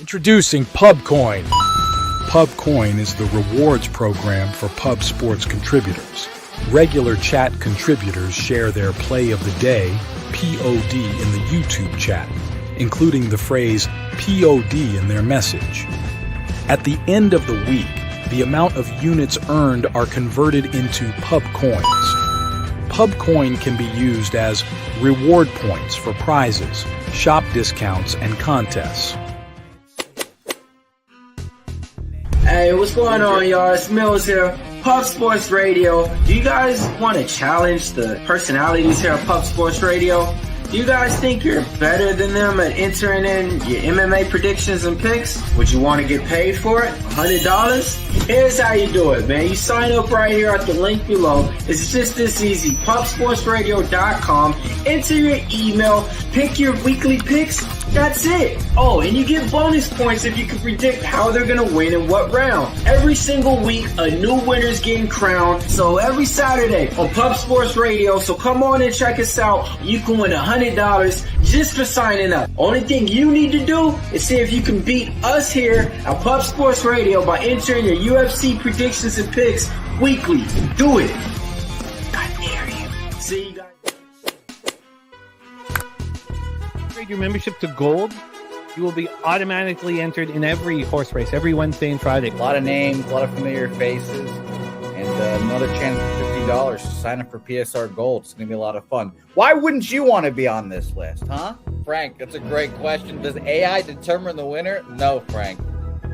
Introducing PubCoin. PubCoin is the rewards program for pub sports contributors. Regular chat contributors share their play of the day, POD, in the YouTube chat, including the phrase POD in their message. At the end of the week, the amount of units earned are converted into PubCoins. PubCoin can be used as reward points for prizes, shop discounts, and contests. Hey, what's going on, y'all? It's Mills here, Pub Sports Radio. Do you guys want to challenge the personalities here at Pub Sports Radio? Do you guys think you're better than them at entering in your MMA predictions and picks? Would you want to get paid for it? $100? Here's how you do it, man. You sign up right here at the link below. It's just this easy. PubSportsRadio.com. Enter your email. Pick your weekly picks. That's it. Oh, and you get bonus points if you can predict how they're going to win in what round. Every single week, a new winner's getting crowned. So every Saturday on Pub Sports Radio. So come on and check us out. You can win $100 just for signing up. Only thing you need to do is see if you can beat us here at Pub Sports Radio by entering your UFC predictions and picks weekly. Do it. I dare you. See you guys. Your membership to gold, you will be automatically entered in every horse race every Wednesday and Friday. A lot of names, a lot of familiar faces, and another chance for $50 to sign up for PSR Gold. It's going to be a lot of fun. Why wouldn't you want to be on this list, huh? Frank, that's a great question. Does AI determine the winner? No, Frank.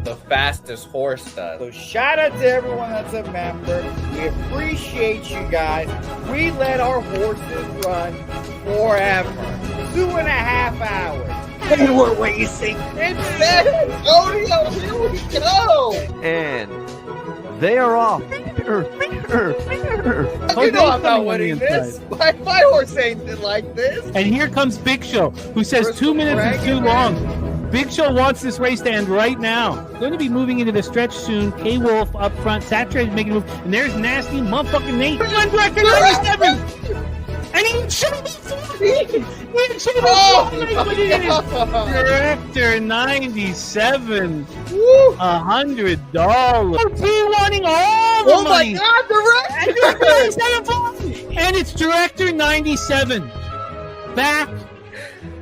The fastest horse does. So shout out to everyone that's a member. We appreciate you guys. We let our horses run forever. 2.5 hours. They were racing. It's Odeo, here we go. And they are off. You know I'm not winning this. My horse ain't like this. And here comes Big Show, who says 2 minutes is too long. Big Show wants this race to end right now. Going to be moving into the stretch soon. K-Wolf up front. Saturated making a move. And there's nasty motherfucking Nate. Director 97. And he didn't show me 40. He didn't show me 40. Director 97. $100. Team wanting all the money. Oh my God, Director! And it's Director 97. Back.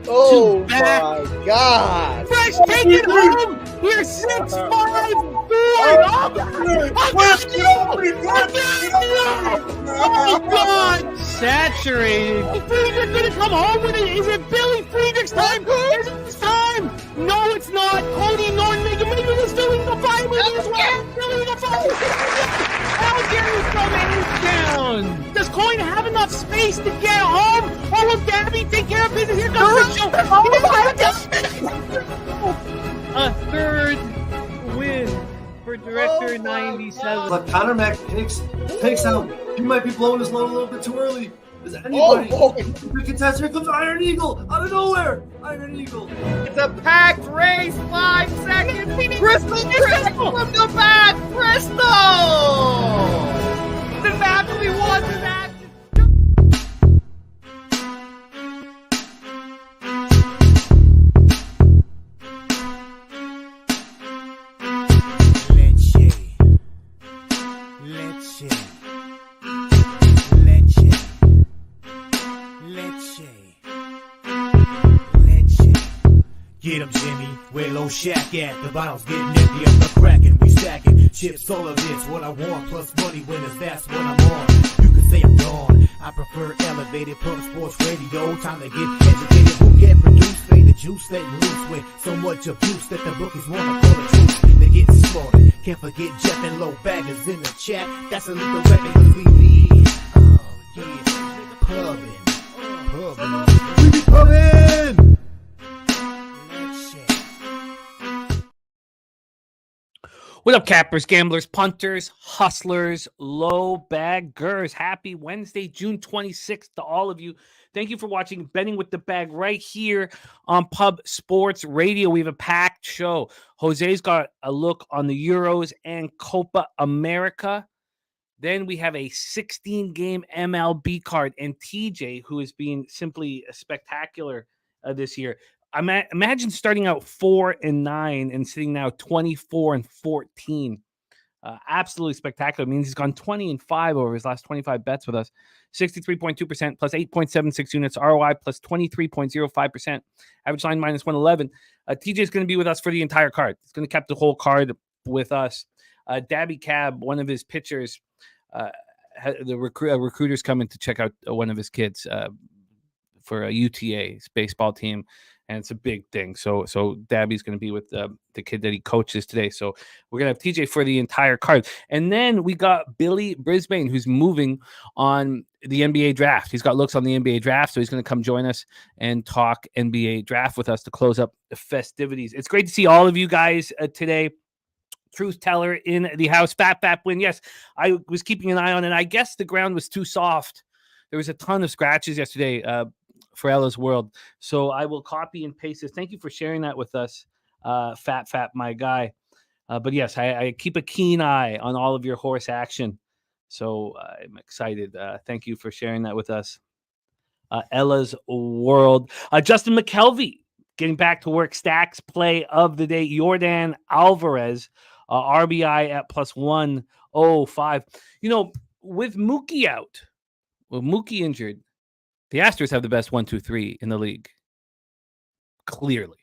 Oh my God! Fresh, take it home! Here's 6-5 Oh God! Saturated. Friedrich gonna come home with it. Is it Billy Friedrich's time? Is it his time? No, it's not. Cody Norton maybe was doing the fight with as well. Doing the fight. Algary's coming down. Does Coin have enough space to get home? Or will Gabby take care of business? Here comes the show. A third win for Director 97. But Conor Mac takes out. He might be blowing his load a little bit too early. Is anybody? The contestant, here comes Iron Eagle out of nowhere. Iron Eagle. It's a packed race. 5 seconds. Crystal from the back. Crystal. The family wants that. Get 'em, Jimmy, where low shack at? The bottle's getting empty, I'm not cracking, we stacking. Chips, all of this, what I want, plus money winners, that's what I'm on. You can say I'm gone, I prefer elevated Pub Sports Radio. Time to get educated, who can produce, pay the juice, letting loose with so much abuse that the bookies wanna call the truth. They're getting slaughtered, can't forget Jeff and Low Baggers in the chat. That's a little weapon, cause we need, oh yeah, pubbing. We be pubbing! What up, cappers, gamblers, punters, hustlers, low baggers? Happy Wednesday, June 26th to all of you. Thank you for watching Betting with the Bag right here on Pub Sports Radio. We have a packed show. Jose's got a look on the Euros and Copa America. Then we have a 16-game MLB card. And TJ, who is being simply spectacular this year, Imagine starting out 4-9 and sitting now 24-14. Absolutely spectacular. It means he's gone 20-5 over his last 25 bets with us. 63.2% plus 8.76 units. ROI plus 23.05%. Average line minus 111. TJ is going to be with us for the entire card. He's going to cap the whole card with us. Dabby Cab, one of his pitchers, the recruiters coming to check out one of his kids for a UTA, his baseball team. And it's a big thing. So Dabby's going to be with the kid that he coaches today. So we're going to have TJ for the entire card. And then we got Billy Brisbane, who's moving on the NBA draft. He's got looks on the NBA draft, so he's going to come join us and talk NBA draft with us to close up the festivities. It's great to see all of you guys today. Truth teller in the house. Fat win. Yes, I was keeping an eye on it. I guess the ground was too soft. There was a ton of scratches yesterday for Ella's World. So I will copy and paste this. Thank you for sharing that with us, Fat, my guy. But yes, I keep a keen eye on all of your horse action. So I'm excited. Thank you for sharing that with us. Ella's World. Justin McKelvey getting back to work. Stacks play of the day. Jordan Alvarez, RBI at plus 105. With Mookie out, with Mookie injured, the Astros have the best 1-2-3 in the league. Clearly,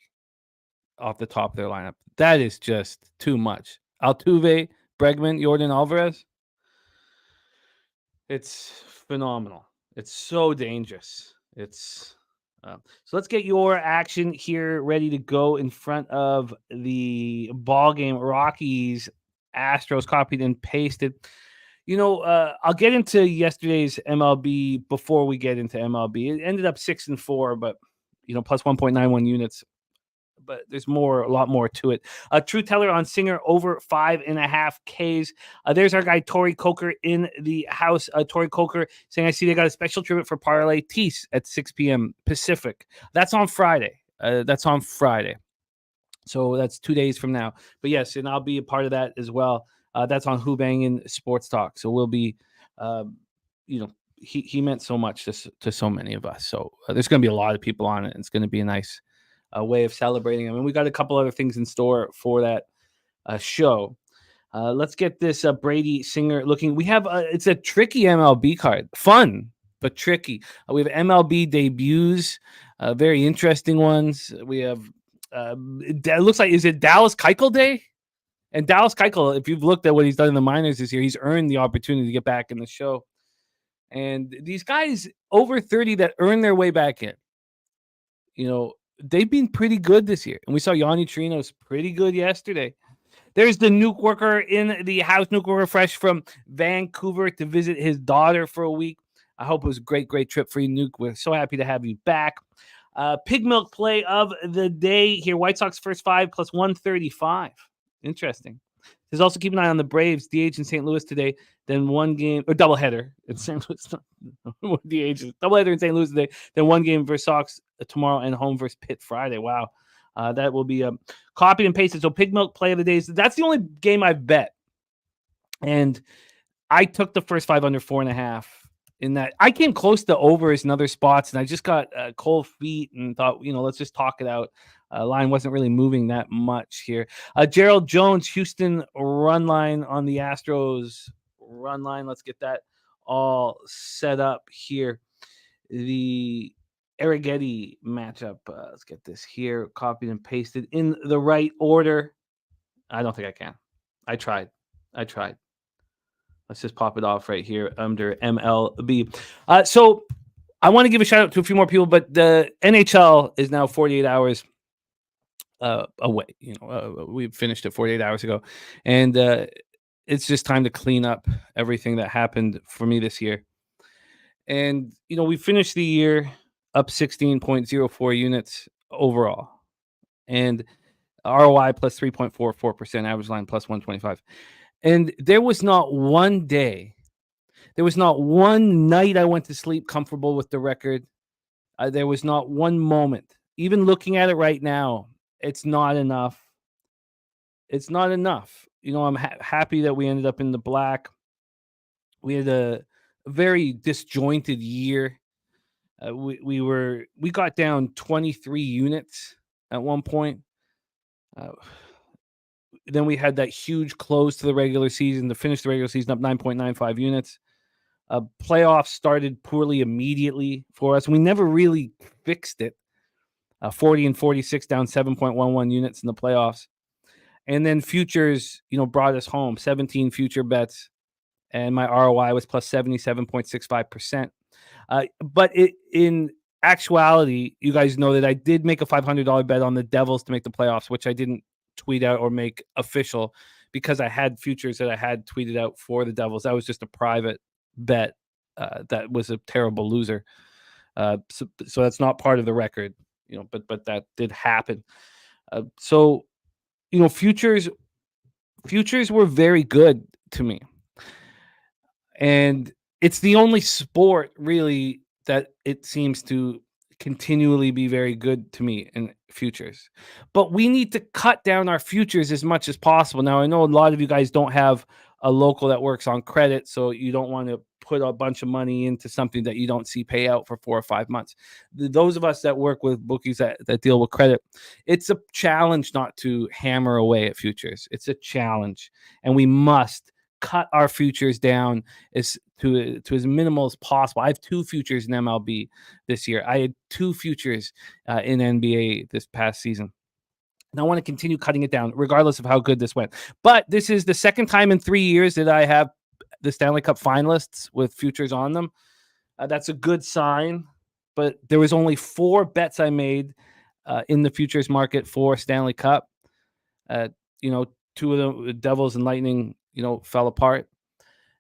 off the top of their lineup. That is just too much. Altuve, Bregman, Jordan Alvarez. It's phenomenal. It's so dangerous. So let's get your action here ready to go in front of the ball game. Rockies, Astros, copied and pasted. I'll get into yesterday's MLB before we get into MLB. It ended up 6-4, but plus 1.91 units. But there's a lot more to it. True teller on Singer over 5.5 Ks. There's our guy Tori Coker in the house. Tori Coker saying, I see they got a special tribute for Parlay Tees at 6 p.m. Pacific. That's on Friday. So that's 2 days from now. But yes, and I'll be a part of that as well. That's on Who Bangin' Sports Talk. So we'll be, he meant so much to so many of us. So there's going to be a lot of people on it. It's going to be a nice way of celebrating. I mean, we got a couple other things in store for that show. Let's get this Brady Singer looking. We have it's a tricky MLB card. Fun, but tricky. We have MLB debuts, very interesting ones. We have, it looks like, is it Dallas Keuchel Day? And Dallas Keuchel, if you've looked at what he's done in the minors this year, he's earned the opportunity to get back in the show. And these guys over 30 that earn their way back in, they've been pretty good this year. And we saw Yanni Trino's pretty good yesterday. There's the Nuke Worker in the house. Nuke Worker fresh from Vancouver to visit his daughter for a week. I hope it was a great trip for you, Nuke. We're so happy to have you back. Pig Milk play of the day here. White Sox first 5 plus 135. Interesting. There's also keep an eye on the Braves. DH in St. Louis today. Then one game, or doubleheader in St. Louis. DH doubleheader in St. Louis today. Then one game versus Sox tomorrow and home versus Pitt Friday. Wow. That will be copied and pasted. So Pig Milk play of the day. That's the only game I've bet. And I took the first 5 under 4.5 in that. I came close to overs in other spots, and I just got cold feet and thought, let's just talk it out. Line wasn't really moving that much here. Gerald Jones, Houston run line on the Astros run line. Let's get that all set up here. The Arrighetti matchup. Let's get this here copied and pasted in the right order. I don't think I can. I tried. Let's just pop it off right here under MLB. So I want to give a shout out to a few more people, but the NHL is now 48 hours away. We finished it 48 hours ago, and it's just time to clean up everything that happened for me this year. And we finished the year up 16.04 units overall, and ROI plus 3.44%, average line plus 125. And there was not one day, there was not one night I went to sleep comfortable with the record. There was not one moment, even looking at it right now, it's not enough. It's not enough. I'm happy that we ended up in the black. We had a very disjointed year. We got down 23 units at one point. Then we had that huge close to the regular season to finish the regular season up 9.95 units. Playoffs started poorly immediately for us. We never really fixed it. 40 and 46 down 7.11 units in the playoffs. And then futures, brought us home. 17 future bets, and my ROI was plus 77.65%. But in actuality, you guys know that I did make a $500 bet on the Devils to make the playoffs, which I didn't tweet out or make official because I had futures that I had tweeted out for the Devils. That was just a private bet. That was a terrible loser. So that's not part of the record, but that did happen. So futures were very good to me. And it's the only sport really that it seems to continually be very good to me in futures. But we need to cut down our futures as much as possible. Now, I know a lot of you guys don't have a local that works on credit, so you don't want to put a bunch of money into something that you don't see pay out for 4 or 5 months. Those of us that work with bookies that deal with credit, it's a challenge not to hammer away at futures. It's a challenge, and we must cut our futures down to as minimal as possible. I have 2 futures in MLB this year. I had 2 futures in NBA this past season. And I want to continue cutting it down, regardless of how good this went. But this is the second time in 3 years that I have the Stanley Cup finalists with futures on them. That's a good sign. But there was only 4 bets I made in the futures market for Stanley Cup. 2 of them, the Devils and Lightning, fell apart.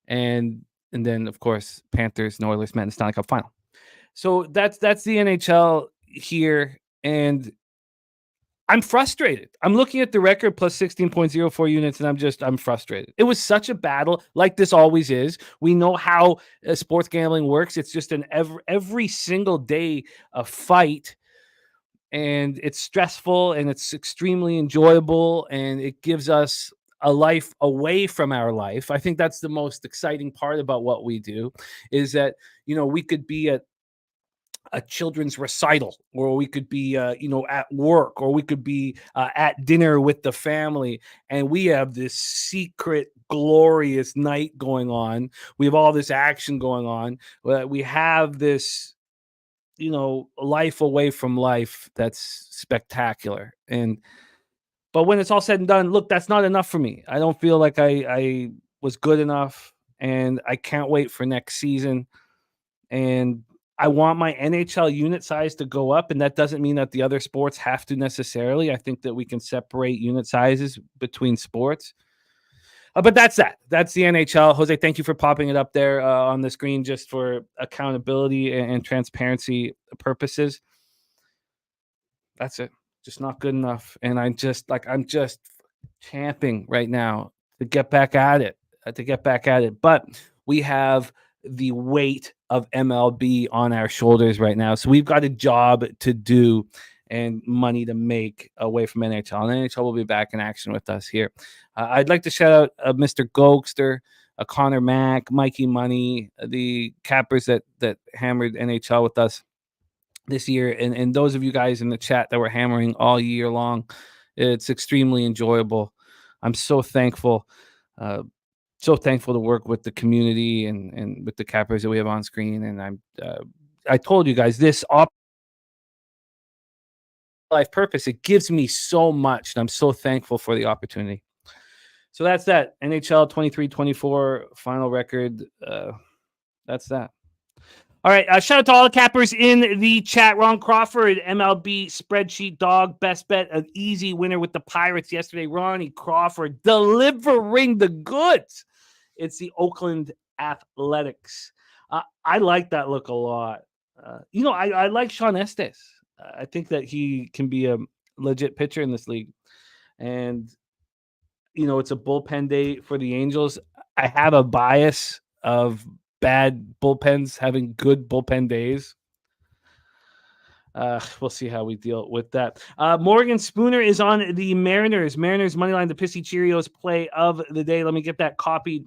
And then, of course, Panthers and Oilers met in the Stanley Cup final. So that's the NHL here. And I'm frustrated. I'm looking at the record plus 16.04 units, and I'm frustrated. It was such a battle, like this always is. We know how sports gambling works. It's just an every single day a fight. And it's stressful, and it's extremely enjoyable, and it gives us a life away from our life. I think that's the most exciting part about what we do, is that, we could be at a children's recital, or we could be, at work, or we could be at dinner with the family, and we have this secret, glorious night going on. We have all this action going on. We have this, life away from life that's spectacular. But when it's all said and done, look, that's not enough for me. I don't feel like I was good enough, and I can't wait for next season. And I want my NHL unit size to go up, and that doesn't mean that the other sports have to necessarily. I think that we can separate unit sizes between sports. But that's that. That's the NHL. Jose, thank you for popping it up there on the screen just for accountability and transparency purposes. That's it. Just not good enough. And I'm just champing right now to get back at it. But we have the weight of MLB on our shoulders right now. So we've got a job to do and money to make away from NHL. And NHL will be back in action with us here. I'd like to shout out Mr. Gokster, Connor Mack, Mikey Money, the cappers that hammered NHL with us this year. And those of you guys in the chat that were hammering all year long. It's extremely enjoyable. I'm so thankful. So thankful to work with the community and with the cappers that we have on screen. And I told you guys this life purpose, it gives me so much, and I'm so thankful for the opportunity. So that's that. NHL 23-24 final record. That's that. All right. Shout out to all the cappers in the chat. Ron Crawford, MLB spreadsheet dog, best bet, an easy winner with the Pirates yesterday. Ronnie Crawford delivering the goods. It's the Oakland Athletics. I like that look a lot. I like Sean Estes. I think that he can be a legit pitcher in this league. And, it's a bullpen day for the Angels. I have a bias of bad bullpens having good bullpen days. We'll see how we deal with that. Morgan Spooner is on the Mariners. Mariners moneyline, the Pissy Cheerios play of the day. Let me get that copied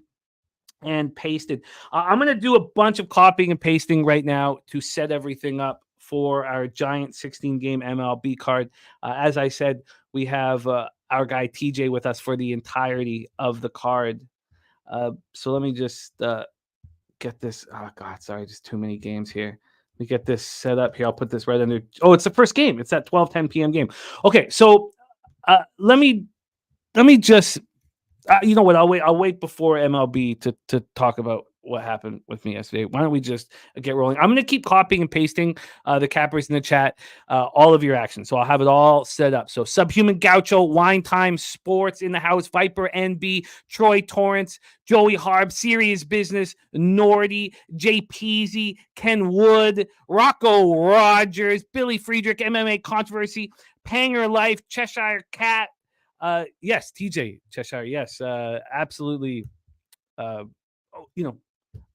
and pasted. I'm going to do a bunch of copying and pasting right now to set everything up for our giant 16-game MLB card. As I said, we have our guy TJ with us for the entirety of the card. So let me just get this. Oh, God, sorry, just too many games here. Let me get this set up here. I'll put this right under. Oh, it's the first game. It's that 12:10 p.m. game. Okay, so let me just. You know what? I'll wait before MLB to talk about what happened with me yesterday. Why don't we just get rolling? I'm going to keep copying and pasting the cappers in the chat, all of your actions. So I'll have it all set up. So Subhuman Gaucho, Wine Time Sports in the house, Viper NB, Troy Torrance, Joey Harb, Serious Business, Nordy, Jay Peasy, Ken Wood, Rocco Rogers, Billy Friedrich, MMA Controversy, Panger Life, Cheshire Cat. Yes, TJ Cheshire. Yes, absolutely.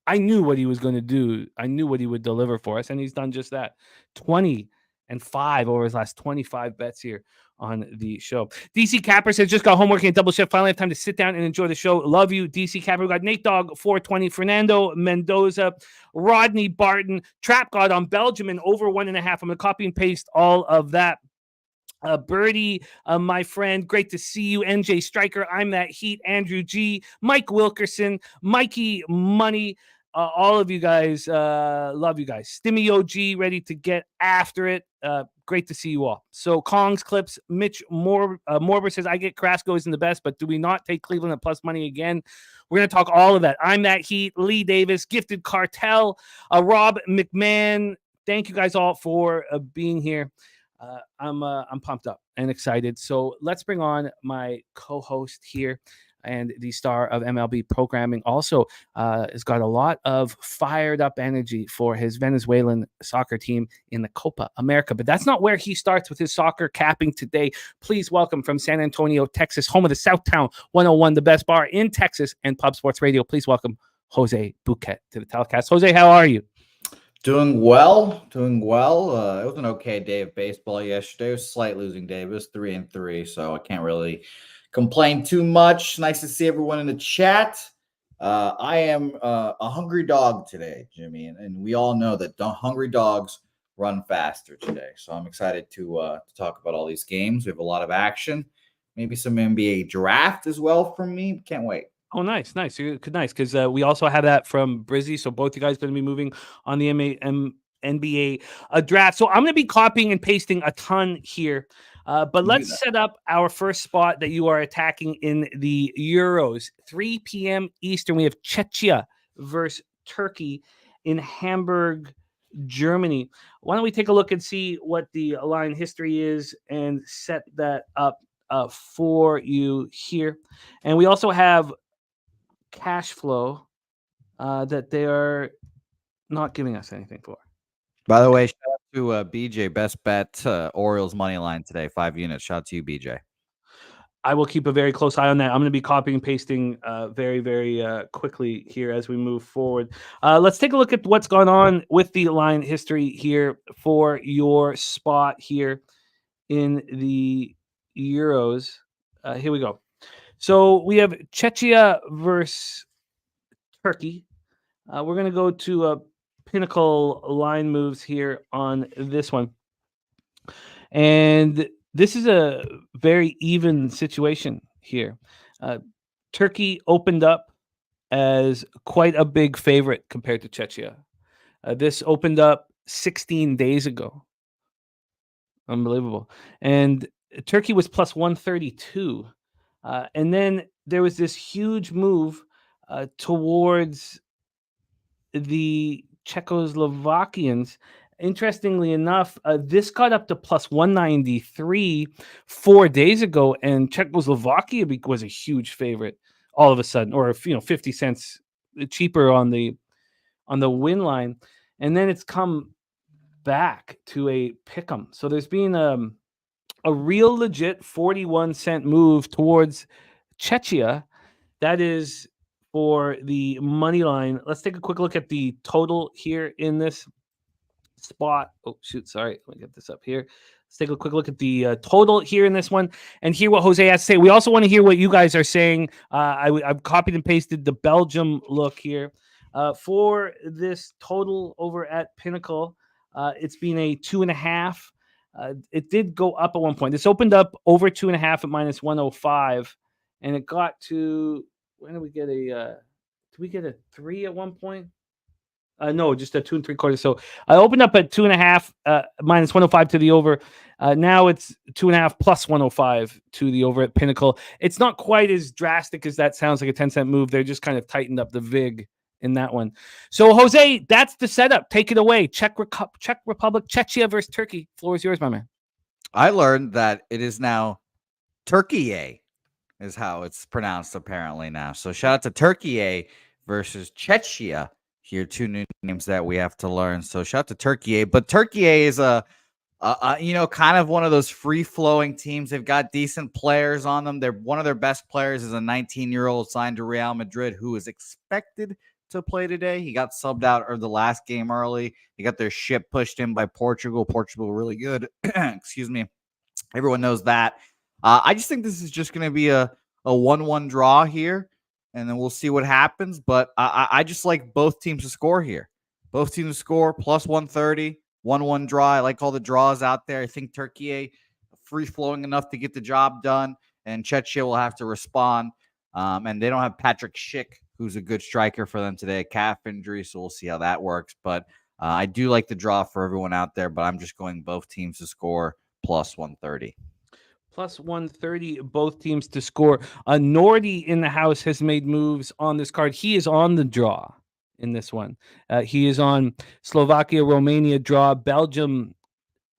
I knew what he was going to do. I knew what he would deliver for us, and he's done just that. 20-5 over his last 25 bets here on the show. DC Capper says, just got home working a double shift. Finally have time to sit down and enjoy the show. Love you, DC Capper. We got Nate Dogg, 420, Fernando Mendoza, Rodney Barton, Trap God on Belgium, and over 1.5. I'm going to copy and paste all of that. Birdie, my friend, great to see you. NJ Striker, I'm that heat. Andrew G, Mike Wilkerson, Mikey Money, all of you guys, love you guys. Stimmy OG, ready to get after it. Great to see you all. So Kong's Clips, Mitch Morber says, I get Carrasco isn't the best, but do we not take Cleveland at plus money again? We're going to talk all of that. I'm that heat. Lee Davis, Gifted Cartel, Rob McMahon. Thank you guys all for being here. I'm pumped up and excited. So let's bring on my co-host here and the star of MLB programming. Also has got a lot of fired up energy for his Venezuelan soccer team in the Copa America. But that's not where he starts with his soccer capping today. Please welcome from San Antonio, Texas, home of the Southtown 101, the best bar in Texas and Pub Sports Radio. Please welcome Jose Bouquet to the telecast. Jose, how are you? Doing well. It was an okay day of baseball yesterday. It was a slight losing day. It was 3-3, so I can't really complain too much. Nice to see everyone in the chat. I am a hungry dog today, Jimmy, and we all know that hungry dogs run faster today. So I'm excited to talk about all these games. We have a lot of action, maybe some NBA draft as well from me. Can't wait. Oh, nice. Nice, because we also have that from Brizzy. So both you guys going to be moving on the NBA draft. So I'm going to be copying and pasting a ton here. But let's set up our first spot that you are attacking in the Euros. 3 p.m. Eastern, we have Czechia versus Turkey in Hamburg, Germany. Why don't we take a look and see what the line history is and set that up for you here. And we also have cash flow that they are not giving us anything for. By the way, shout out to BJ, best bet Orioles money line today, 5 units. Shout out to you, BJ. I will keep a very close eye on that. I'm going to be copying and pasting very, very quickly here as we move forward. Let's take a look at what's gone on with the line history here for your spot here in the Euros. Here we go. So we have Czechia versus Turkey. We're going to go to pinnacle line moves here on this one. And this is a very even situation here. Turkey opened up as quite a big favorite compared to Czechia. This opened up 16 days ago. Unbelievable. And Turkey was plus 132. And then there was this huge move towards the Czechoslovakians. Interestingly enough, this got up to plus 193 4 days ago, and Czechoslovakia was a huge favorite all of a sudden, or 50 cents cheaper on the win line, and then it's come back to a pick'em. So there's been a real legit 41-cent move towards Czechia. That is for the money line. Let's take a quick look at the total here in this spot. Oh, shoot. Sorry. Let me get this up here. Let's take a quick look at the total here in this one and hear what Jose has to say. We also want to hear what you guys are saying. I've copied and pasted the Belgium look here for this total over at Pinnacle. It's been a 2.5. It did go up at one point. This opened up over 2.5 at minus 105, and it got to, when did we get a? Did we get a 3 at one point? No, just a 2 3/4. So I opened up at 2.5 minus 105 to the over. Now it's 2.5 plus 105 to the over at Pinnacle. It's not quite as drastic as that sounds like a 10-cent move. They're just kind of tightened up the VIG in that one. So Jose, that's the setup. Take it away. Czech Republic, Czechia versus Turkey. Floor is yours, my man. I learned that it is now Türkiye is how it's pronounced apparently now. So shout out to Türkiye versus Czechia. Here, 2 new names that we have to learn. So shout out to Türkiye. But Türkiye is a kind of one of those free-flowing teams. They've got decent players on them. One of their best players is a 19-year-old signed to Real Madrid who is expected to play today. He got subbed out of the last game early. They got their ship pushed in by Portugal. Portugal really good. Excuse me. Everyone knows that. I just think this is just going to be a 1-1 draw here, and then we'll see what happens. But I just like both teams to score here. Both teams to score, plus 130, 1-1 draw. I like all the draws out there. I think Türkiye free-flowing enough to get the job done, and Czechia will have to respond. And they don't have Patrick Schick, who's a good striker for them today, calf injury, so we'll see how that works. But I do like the draw for everyone out there, but I'm just going both teams to score plus 130. Plus 130, both teams to score. Nordy in the house has made moves on this card. He is on the draw in this one. He is on Slovakia, Romania draw, Belgium,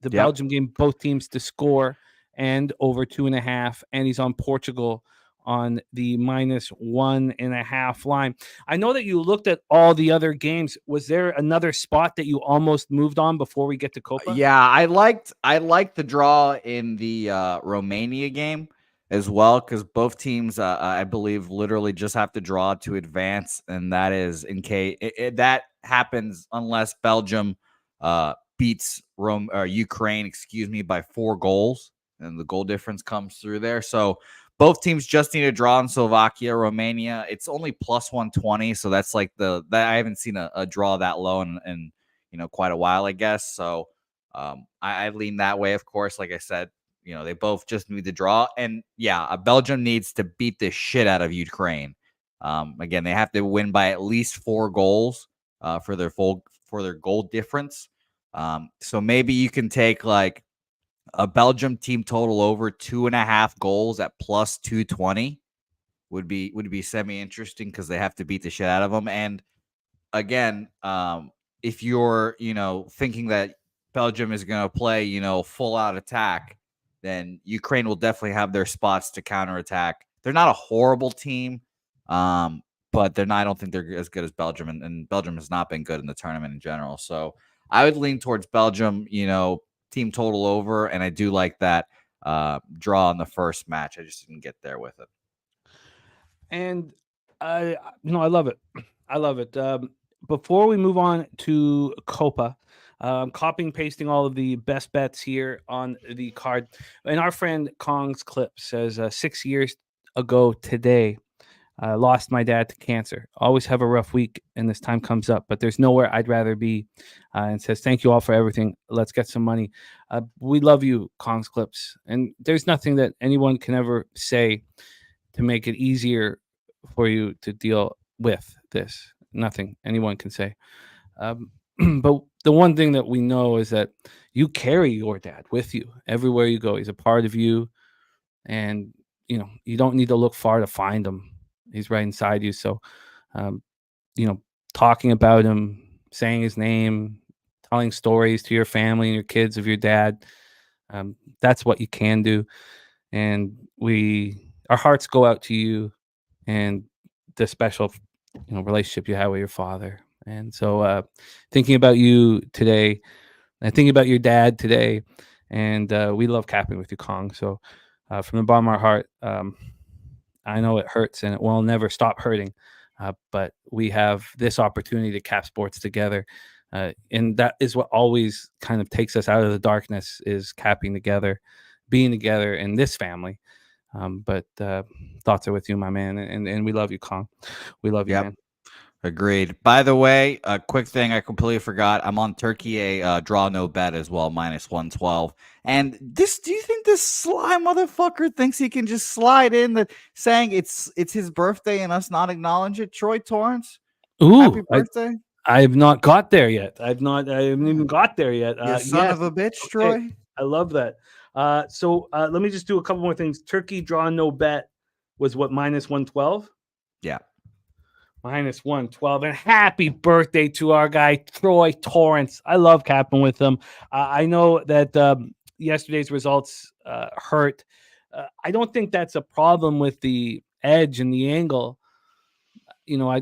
Belgium game, both teams to score and over 2.5. And he's on Portugal on the minus 1.5 line. I know that you looked at all the other games. Was there another spot that you almost moved on before we get to Copa? Yeah, I liked the draw in the Romania game as well, because both teams, I believe, literally just have to draw to advance, and that is in case that happens unless Belgium beats Ukraine, by 4 goals, and the goal difference comes through there. So both teams just need a draw in Slovakia, Romania. It's only plus 120, so that's like that I haven't seen a draw that low in quite a while, I guess. So I lean that way, of course. Like I said, they both just need to draw. And yeah, Belgium needs to beat the shit out of Ukraine. Again, they have to win by at least 4 goals for their goal difference. So maybe you can take like a Belgium team total over 2.5 goals at plus 220 would be semi-interesting because they have to beat the shit out of them. And again, if you're, thinking that Belgium is going to play, full out attack, then Ukraine will definitely have their spots to counterattack. They're not a horrible team, but I don't think they're as good as Belgium, and Belgium has not been good in the tournament in general. So I would lean towards Belgium, team total over, and I do like that draw in the first match. I just didn't get there with it. And I love it. I love it. Before we move on to Copa, copying, pasting all of the best bets here on the card. And our friend Kong's Clip says, 6 years ago today, I lost my dad to cancer. Always have a rough week, and this time comes up, but there's nowhere I'd rather be. And says, thank you all for everything. Let's get some money. We love you, Kong's Clips. And there's nothing that anyone can ever say to make it easier for you to deal with this. Nothing anyone can say. But the one thing that we know is that you carry your dad with you everywhere you go. He's a part of you, and you don't need to look far to find him. He's right inside you. So, talking about him, saying his name, telling stories to your family and your kids of your dad, that's what you can do. And our hearts go out to you and the special, relationship you have with your father. And so, thinking about you today, and thinking about your dad today, and we love capping with you, Kong. So, from the bottom of our heart, I know it hurts and it will never stop hurting, but we have this opportunity to cap sports together. And that is what always kind of takes us out of the darkness, is capping together, being together in this family. But thoughts are with you, my man. And we love you, Kong. We love you, man. Agreed. By the way, a quick thing I completely forgot. I'm on Türkiye draw no bet as well, -112. And do you think this sly motherfucker thinks he can just slide in saying it's his birthday and us not acknowledge it? Troy Torrance, happy birthday! I have not got there yet. I haven't even got there yet. You son of a bitch, Troy. I love that. So let me just do a couple more things. Turkey draw no bet was what, -112? Yeah. -112. And happy birthday to our guy, Troy Torrance. I love capping with him. I know that yesterday's results hurt. I don't think that's a problem with the edge and the angle. You know,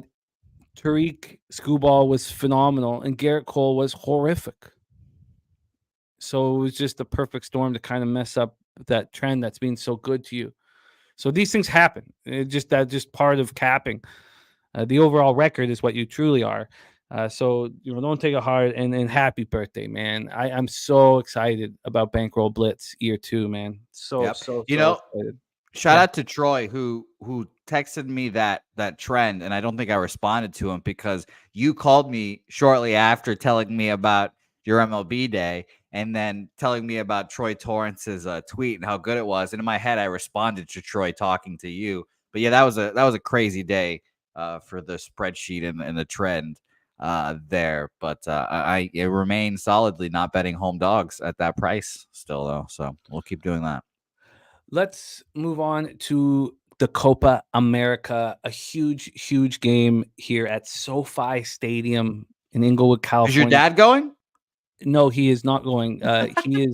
Tariq Skubal was phenomenal and Garrett Cole was horrific. So it was just the perfect storm to kind of mess up that trend that's been so good to you. So these things happen. That's just part of capping. The overall record is what you truly are. So don't take it hard. And happy birthday, man! I'm so excited about Bankroll Blitz year 2, man. So excited. Shout out to Troy who texted me that trend, and I don't think I responded to him because you called me shortly after telling me about your MLB day and then telling me about Troy Torrance's tweet and how good it was. And in my head, I responded to Troy talking to you. But yeah, that was a crazy day for the spreadsheet and the trend there. But it remains solidly not betting home dogs at that price still, though. So we'll keep doing that. Let's move on to the Copa America, a huge game here at SoFi Stadium in Inglewood, California. Is your dad going? No, he is not going. He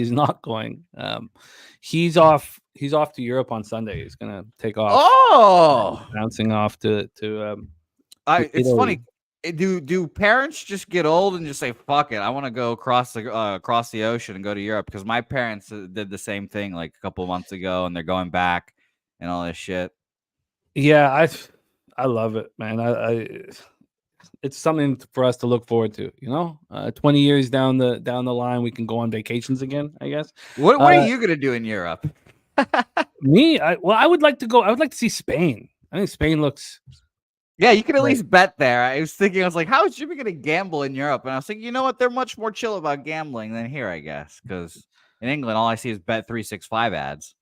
is not going. He's off to Europe on Sunday. He's gonna take off. Oh, bouncing off to it's funny. Do parents just get old and just say, fuck it, I want to go across the ocean and go to Europe? Because my parents did the same thing like a couple of months ago, and they're going back and all this shit. Yeah, I love it, man. It's something for us to look forward to, 20 years down the line, we can go on vacations again, I guess. What are you going to do in Europe? Me? I would like to go. I would like to see Spain. I think Spain looks... Yeah, you can at least bet there. I was like, how is Jimmy going to gamble in Europe? And I was thinking, you know what? They're much more chill about gambling than here, I guess. Because in England, all I see is Bet365 ads.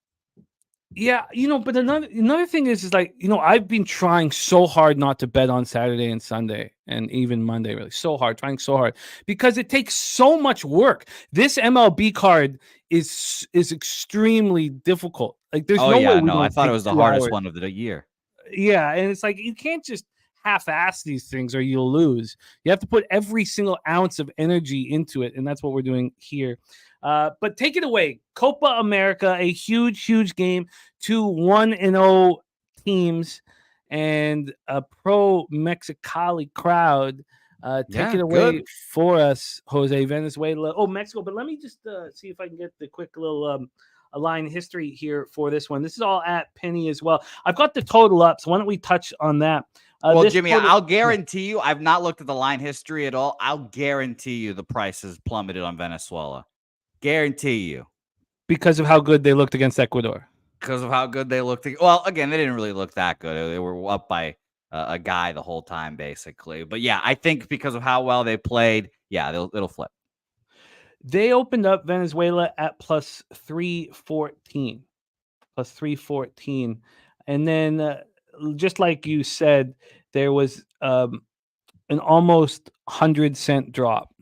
Yeah, but another thing is like, I've been trying so hard not to bet on Saturday and Sunday and even Monday, really trying so hard because it takes so much work. This MLB card is extremely difficult. Like there's no way. I thought it was the hardest one of the year. Yeah, and it's like you can't just half-ass these things or you'll lose. You have to put every single ounce of energy into it, and that's what we're doing here. But take it away. Copa America, a huge game. 2 1-0 teams and a pro Mexicali crowd. Take it away for us, Jose. Venezuela. Oh, Mexico. But let me just see if I can get the quick little line history here for this one. This is all at Penny as well. I've got the total up, so why don't we touch on that? Well, Jimmy, I'll guarantee you, I've not looked at the line history at all. I'll guarantee you the price has plummeted on Venezuela. Guarantee you. Because of how good they looked against Ecuador. Because of how good they looked. Well, again, they didn't really look that good. They were up by a guy the whole time, basically. But yeah, I think because of how well they played, yeah, it'll flip. They opened up Venezuela at +314. +314. And then, just like you said, there was an almost 100-cent drop.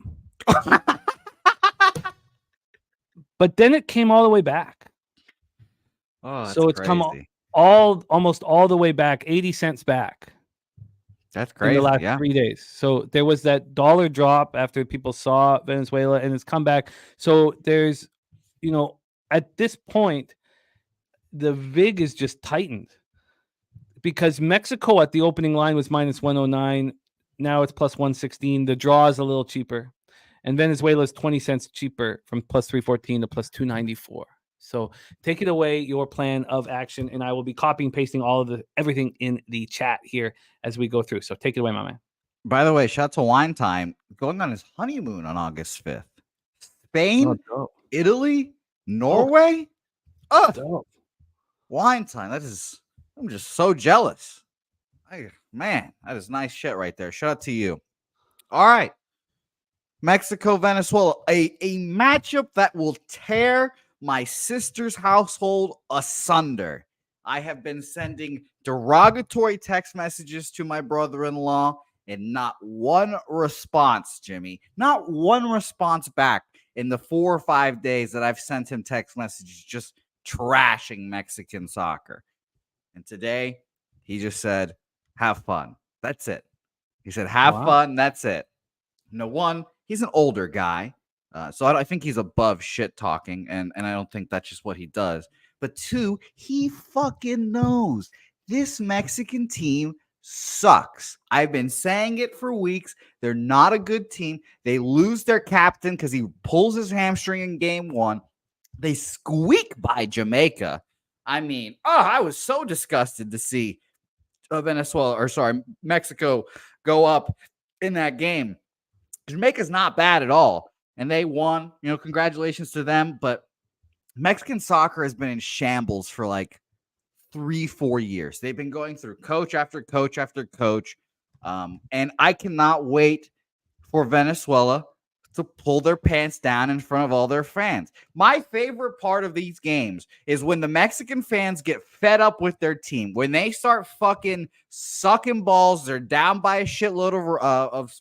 But then it came all the way back. Oh, so it's crazy. Come almost all the way back, 80 cents back. That's crazy. In the last 3 days. So there was that dollar drop after people saw Venezuela, and it's come back. So there's, at this point, the VIG is just tightened because Mexico at the opening line was -109. Now it's +116. The draw is a little cheaper. And Venezuela is 20 cents cheaper from +314 to +294. So take it away, your plan of action, and I will be copying and pasting everything in the chat here as we go through. So take it away, my man. By the way, shout out to Wine Time going on his honeymoon on August 5th. Spain, Italy, Norway. Oh, Wine Time. I'm just so jealous. Man, that is nice shit right there. Shout out to you. All right. Mexico, Venezuela, a matchup that will tear my sister's household asunder. I have been sending derogatory text messages to my brother-in-law and not one response, Jimmy. Not one response back in the 4 or 5 days that I've sent him text messages just trashing Mexican soccer. And today, he just said, have fun. That's it. He said, have fun. That's it. No, one, he's an older guy. So I think he's above shit talking. And I don't think that's just what he does. But two, he fucking knows this Mexican team sucks. I've been saying it for weeks. They're not a good team. They lose their captain because he pulls his hamstring in game 1. They squeak by Jamaica. I mean, I was so disgusted to see Mexico go up in that game. Jamaica's not bad at all, and they won. Congratulations to them. But Mexican soccer has been in shambles for like 3-4 years. They've been going through coach after coach after coach, and I cannot wait for Venezuela to pull their pants down in front of all their fans. My favorite part of these games is when the Mexican fans get fed up with their team. When they start fucking sucking balls, they're down by a shitload of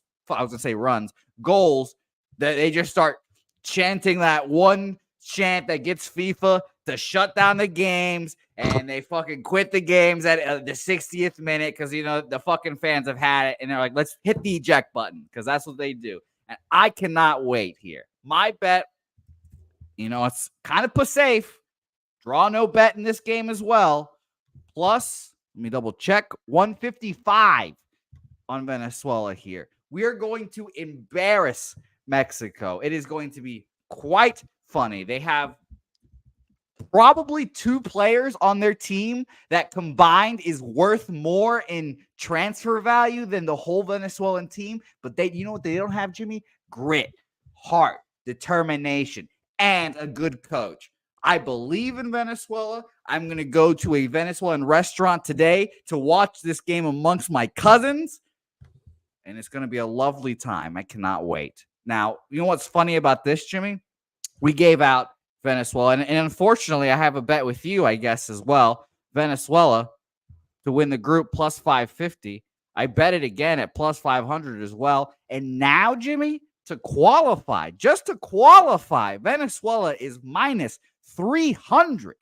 runs, goals, that they just start chanting that one chant that gets FIFA to shut down the games, and they fucking quit the games at the 60th minute because, the fucking fans have had it, and they're like, let's hit the eject button because that's what they do. And I cannot wait here. My bet, it's kind of put safe. Draw no bet in this game as well. Plus, let me double check, 155 on Venezuela here. We are going to embarrass Mexico. It is going to be quite funny. They have probably 2 players on their team that combined is worth more in transfer value than the whole Venezuelan team. But you know what they don't have, Jimmy? Grit, heart, determination, and a good coach. I believe in Venezuela. I'm going to go to a Venezuelan restaurant today to watch this game amongst my cousins. And it's going to be a lovely time. I cannot wait. Now, you know what's funny about this, Jimmy? We gave out Venezuela. And unfortunately, I have a bet with you, I guess, as well. Venezuela to win the group plus 550. I bet it again at plus 500 as well. And now, Jimmy, just to qualify, Venezuela is minus 300.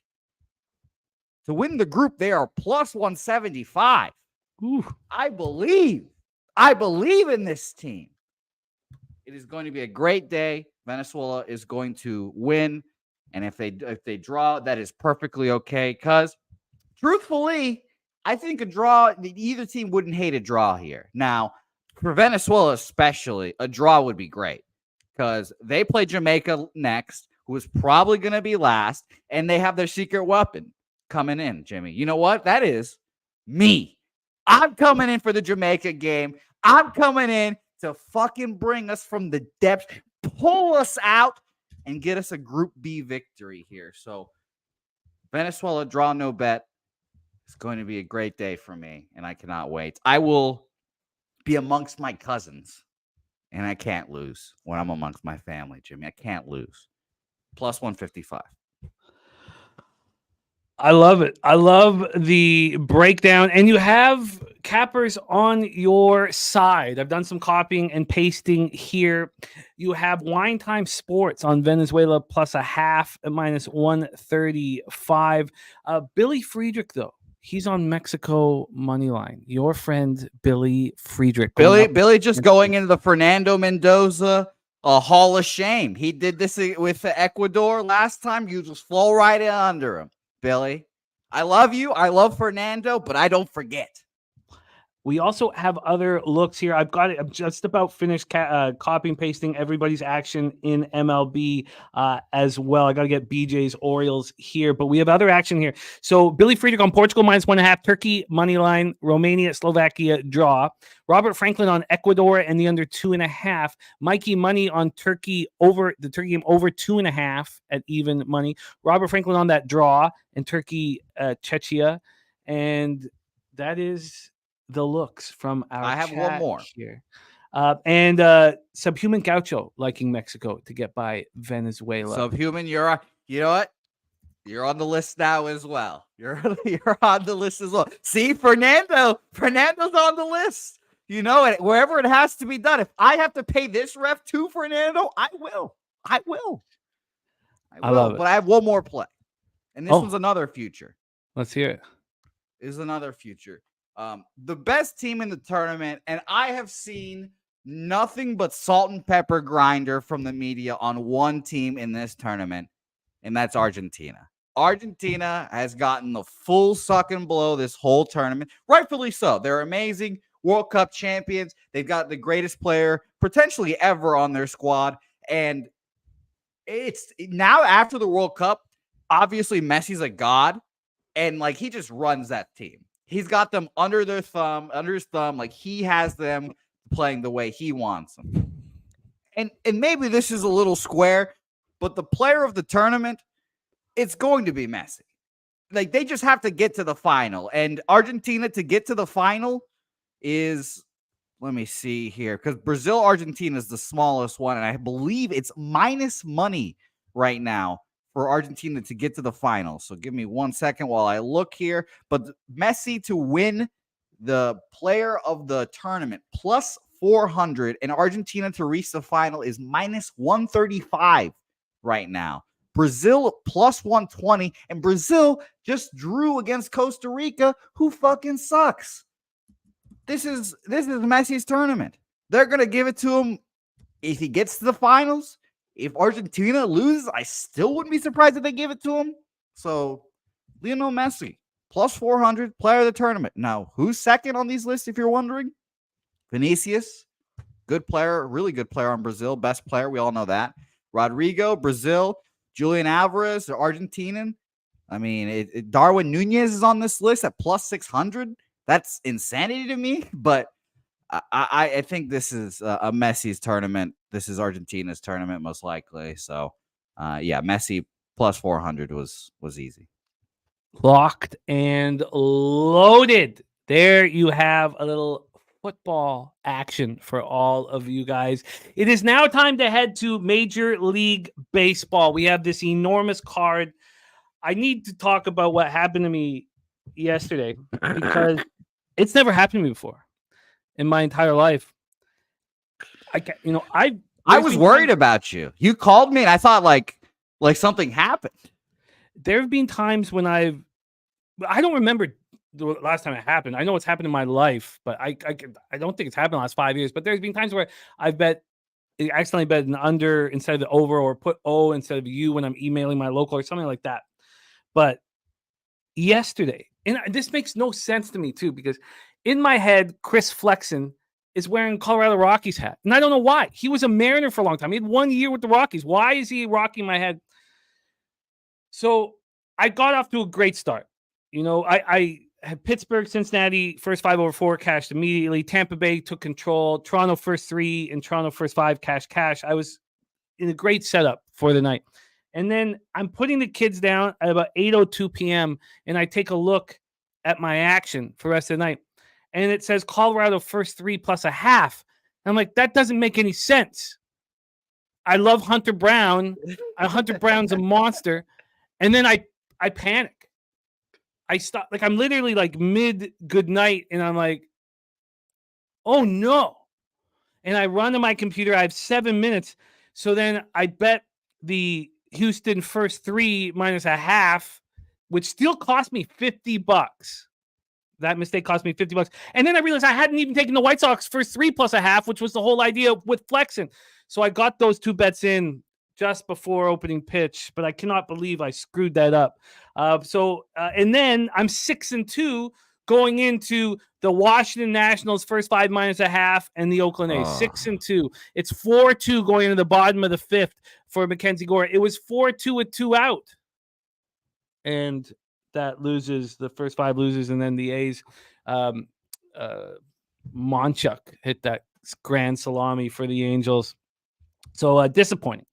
To win the group, they are plus 175. Ooh. I believe in this team. It is going to be a great day. Venezuela is going to win. And if they draw, that is perfectly okay. Because, truthfully, I think either team wouldn't hate a draw here. Now, for Venezuela especially, a draw would be great. Because they play Jamaica next, who is probably going to be last. And they have their secret weapon coming in, Jimmy. You know what? That is me. I'm coming in for the Jamaica game. I'm coming in to fucking bring us from the depths, pull us out, and get us a Group B victory here. So, Venezuela, draw no bet. It's going to be a great day for me, and I cannot wait. I will be amongst my cousins, and I can't lose when I'm amongst my family, Jimmy. I can't lose. Plus 155. I love it. I love the breakdown. And you have cappers on your side. I've done some copying and pasting here. You have Wine Time Sports on Venezuela plus a half at minus 135. Billy Friedrich, though, he's on Mexico money line. Your friend Billy Friedrich. Billy just going into the Fernando Mendoza Hall of Shame. He did this with Ecuador last time. You just flow right in under him. Billy, I love you. I love Fernando, but I don't forget. We also have other looks here. I've got it. I'm just about finished copying, pasting everybody's action in MLB as well. I got to get BJ's Orioles here, but we have other action here. So Billy Friedrich on Portugal minus 1.5, Turkey money line, Romania, Slovakia draw. Robert Franklin on Ecuador and the under 2.5. Mikey money on Turkey over the Turkey game over 2.5 at even money. Robert Franklin on that draw and Turkey, Czechia, and that is the looks from our I have chat one more here. And Subhuman Gaucho liking Mexico to get by Venezuela. Subhuman, you know what? You're on the list now as well. You're on the list as well. See, Fernando's on the list. You know it. Wherever it has to be done. If I have to pay this ref to Fernando, I will. I love it. But I have one more play. And this one's another future. Let's hear it. Is another future. The best team in the tournament, and I have seen nothing but salt and pepper grinder from the media on one team in this tournament, and that's Argentina. Argentina has gotten the full suck and blow this whole tournament, rightfully so. They're amazing World Cup champions. They've got the greatest player potentially ever on their squad, and it's now after the World Cup. Obviously, Messi's a god, and like he just runs that team. He's got them under his thumb. Like he has them playing the way he wants them. And maybe this is a little square, but the player of the tournament, it's going to be Messi. Like they just have to get to the final. And Argentina to get to the final is, let me see here, because Brazil, Argentina is the smallest one. And I believe it's minus money right now for Argentina to get to the final. So give me 1 second while I look here. But Messi to win the player of the tournament plus 400, and Argentina to reach the final is minus 135 right now. Brazil plus 120, and Brazil just drew against Costa Rica, who fucking sucks. This is Messi's tournament. They're gonna give it to him if he gets to the finals. If Argentina loses, I still wouldn't be surprised if they give it to him. So, Lionel Messi, plus 400, player of the tournament. Now, who's second on these lists, if you're wondering? Vinicius, good player, really good player on Brazil, best player, we all know that. Rodrigo, Brazil. Julian Alvarez, the Argentinian. I mean, Darwin Nunez is on this list at plus 600. That's insanity to me, but I think this is a Messi's tournament. This is Argentina's tournament, most likely. So, yeah, Messi plus 400 was easy. Locked and loaded. There you have a little football action for all of you guys. It is now time to head to Major League Baseball. We have this enormous card. I need to talk about what happened to me yesterday because it's never happened to me before in my entire life. I was worried about you. You called me and I thought like something happened. There have been times when I don't remember the last time it happened. I know it's happened in my life, but I don't think it's happened in the last 5 years. But there's been times where I've accidentally bet an under instead of the over, or put O instead of U when I'm emailing my local or something like that. But yesterday, and this makes no sense to me too, because in my head, Chris Flexen is wearing Colorado Rockies hat, and I don't know why. He was a Mariner for a long time. He had 1 year with the Rockies. Why is he rocking my head? So I got off to a great start. I had Pittsburgh, Cincinnati, first 5 over 4 cashed immediately. Tampa Bay took control. Toronto first 3 and Toronto first 5 cash. I was in a great setup for the night. And then I'm putting the kids down at about 8:02 p.m. and I take a look at my action for the rest of the night. And it says Colorado first 3 plus a half. And I'm like, that doesn't make any sense. I love Hunter Brown. Hunter Brown's a monster. And then I panic. I stop, like I'm literally like mid good night, and I'm like, oh no. And I run to my computer. I have 7 minutes. So then I bet the Houston first 3 minus a half, which still cost me $50. That mistake cost me $50. And then I realized I hadn't even taken the White Sox first 3 plus a half, which was the whole idea with flexing. So I got those 2 bets in just before opening pitch, but I cannot believe I screwed that up. And then I'm 6-2 going into the Washington Nationals first 5 minus a half and the Oakland A's. 6-2. It's 4-2 going into the bottom of the 5th for Mackenzie Gore. It was 4-2 with 2 out. And that loses, the first 5 loses, and then the A's Monchuk hit that grand salami for the Angels. So disappointing.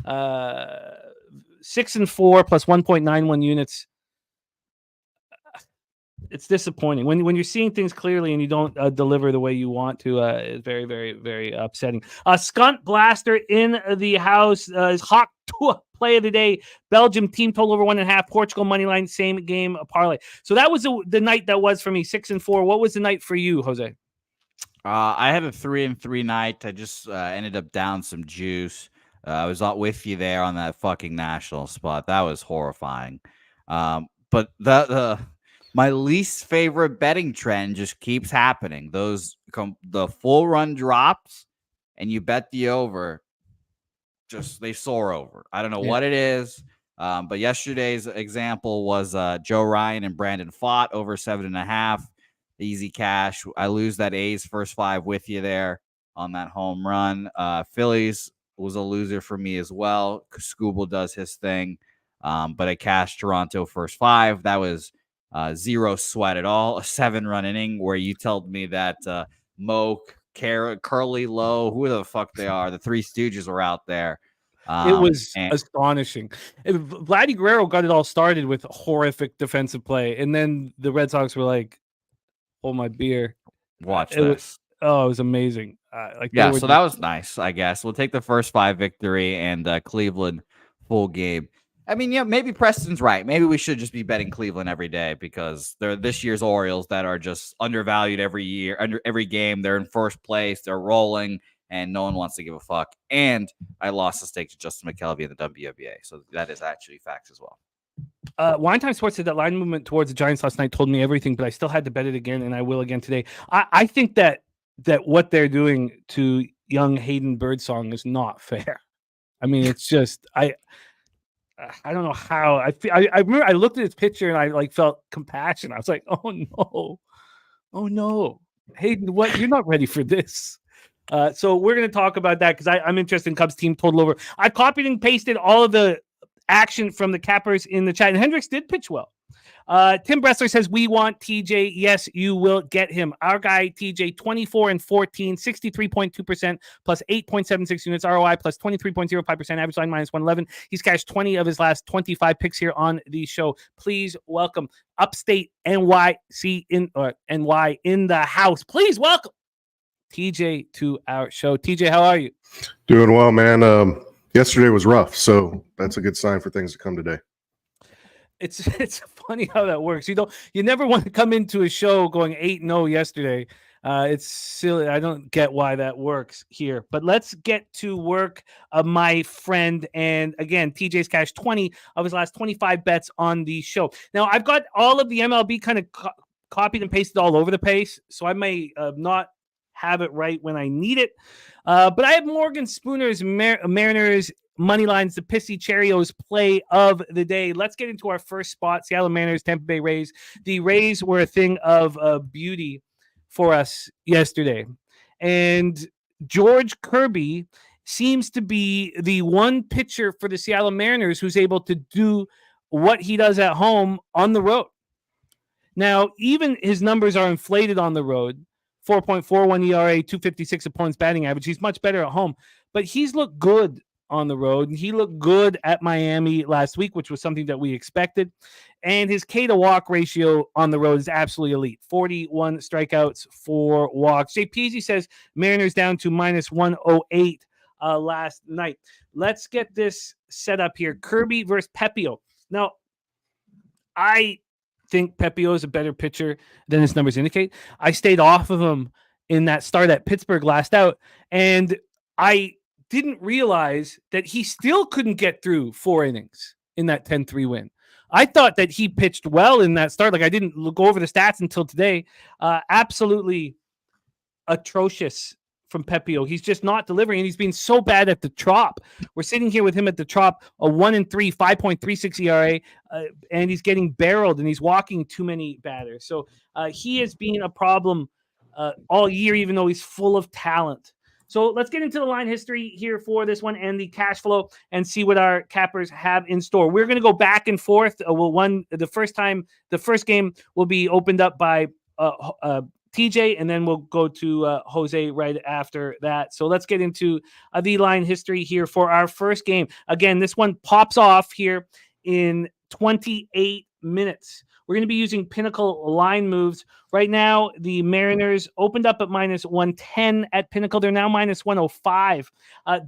6-4 plus 1.91 units. it's disappointing when you're seeing things clearly and you don't deliver the way you want to. It's very, very, very upsetting. Skunt Blaster in the house is hot play of the day. Belgium team total over 1.5. Portugal money line, same game parlay. So that was the night that was for me, 6-4. What was the night for you, Jose? I had a 3-3 night. I just ended up down some juice. I was not with you there on that fucking national spot. That was horrifying. But my least favorite betting trend just keeps happening. The full run drops, and you bet the over. Just they soar over. I don't know what it is. But yesterday's example was Joe Ryan and Brandon Pfaadt over 7.5. Easy cash. I lose that A's first 5 with you there on that home run. Phillies was a loser for me as well. Scooble does his thing. But I cashed Toronto first 5. That was zero sweat at all. A 7-run inning where you told me that Mo, Curly, Lowe, who the fuck they are, the Three Stooges were out there. It was astonishing. Vladdy Guerrero got it all started with horrific defensive play, and then the Red Sox were like, "Hold my beer, watch this." It was amazing. So that was nice. I guess we'll take the first 5 victory and Cleveland full game. I mean, yeah, maybe Preston's right. Maybe we should just be betting Cleveland every day because they're this year's Orioles that are just undervalued every year, under every game. They're in first place. They're rolling, and no one wants to give a fuck. And I lost a stake to Justin McKelvey in the WNBA. So that is actually facts as well. Wine Time Sports said that line movement towards the Giants last night told me everything, but I still had to bet it again, and I will again today. I think that what they're doing to young Hayden Birdsong is not fair. I mean, it's just I don't know how. I remember I looked at his picture and I felt compassion. I was like, oh no, Hayden, what? You're not ready for this. So we're going to talk about that because I'm interested in Cubs team total over. I copied and pasted all of the action from the cappers in the chat, and Hendricks did pitch well. Tim Bressler says, we want TJ. Yes, you will get him. Our guy, TJ, 24-14, 63.2% plus 8.76 units, ROI plus 23.05%, average line -111. He's cashed 20 of his last 25 picks here on the show. Please welcome Upstate NYC NY in the house. Please welcome TJ to our show. TJ, how are you? Doing well, man. Yesterday was rough, so that's a good sign for things to come today. It's funny how that works. You never want to come into a show going 8-0 yesterday. It's silly. I don't get why that works here. But let's get to work, my friend. And again, TJ's cashed 20 of his last 25 bets on the show. Now, I've got all of the MLB kind of copied and pasted all over the place, so I may not have it right when I need it. But I have Morgan Spooner's Mariners money lines, the Pissy Cherrios play of the day. Let's get into our first spot. Seattle Mariners, Tampa Bay Rays. The Rays were a thing of beauty for us yesterday. And George Kirby seems to be the one pitcher for the Seattle Mariners who's able to do what he does at home on the road. Now, even his numbers are inflated on the road. 4.41 ERA, 256 opponent's batting average. He's much better at home, but he's looked good on the road, and he looked good at Miami last week, which was something that we expected. And his K to walk ratio on the road is absolutely elite. 41 strikeouts, 4 walks. Jay Peasy says Mariners down to -108 last night. Let's get this set up here. Kirby versus Pepio. Now, I think Pepio is a better pitcher than his numbers indicate. I stayed off of him in that start at Pittsburgh last out, and I didn't realize that he still couldn't get through 4 innings in that 10-3 win. I thought that he pitched well in that start. I didn't go over the stats until today. Absolutely atrocious from Pepio. He's just not delivering, and he's been so bad at the Trop. We're sitting here with him at the Trop, a 1-3, 5.36 ERA, and he's getting barreled, and he's walking too many batters. So he has been a problem all year, even though he's full of talent. So let's get into the line history here for this one and the cash flow and see what our cappers have in store. We're going to go back and forth. The first game will be opened up by TJ, and then we'll go to Jose right after that. So let's get into the line history here for our first game. Again, this one pops off here in 28 minutes. We're going to be using Pinnacle line moves. Right now, the Mariners opened up at minus 110 at Pinnacle. They're now minus 105.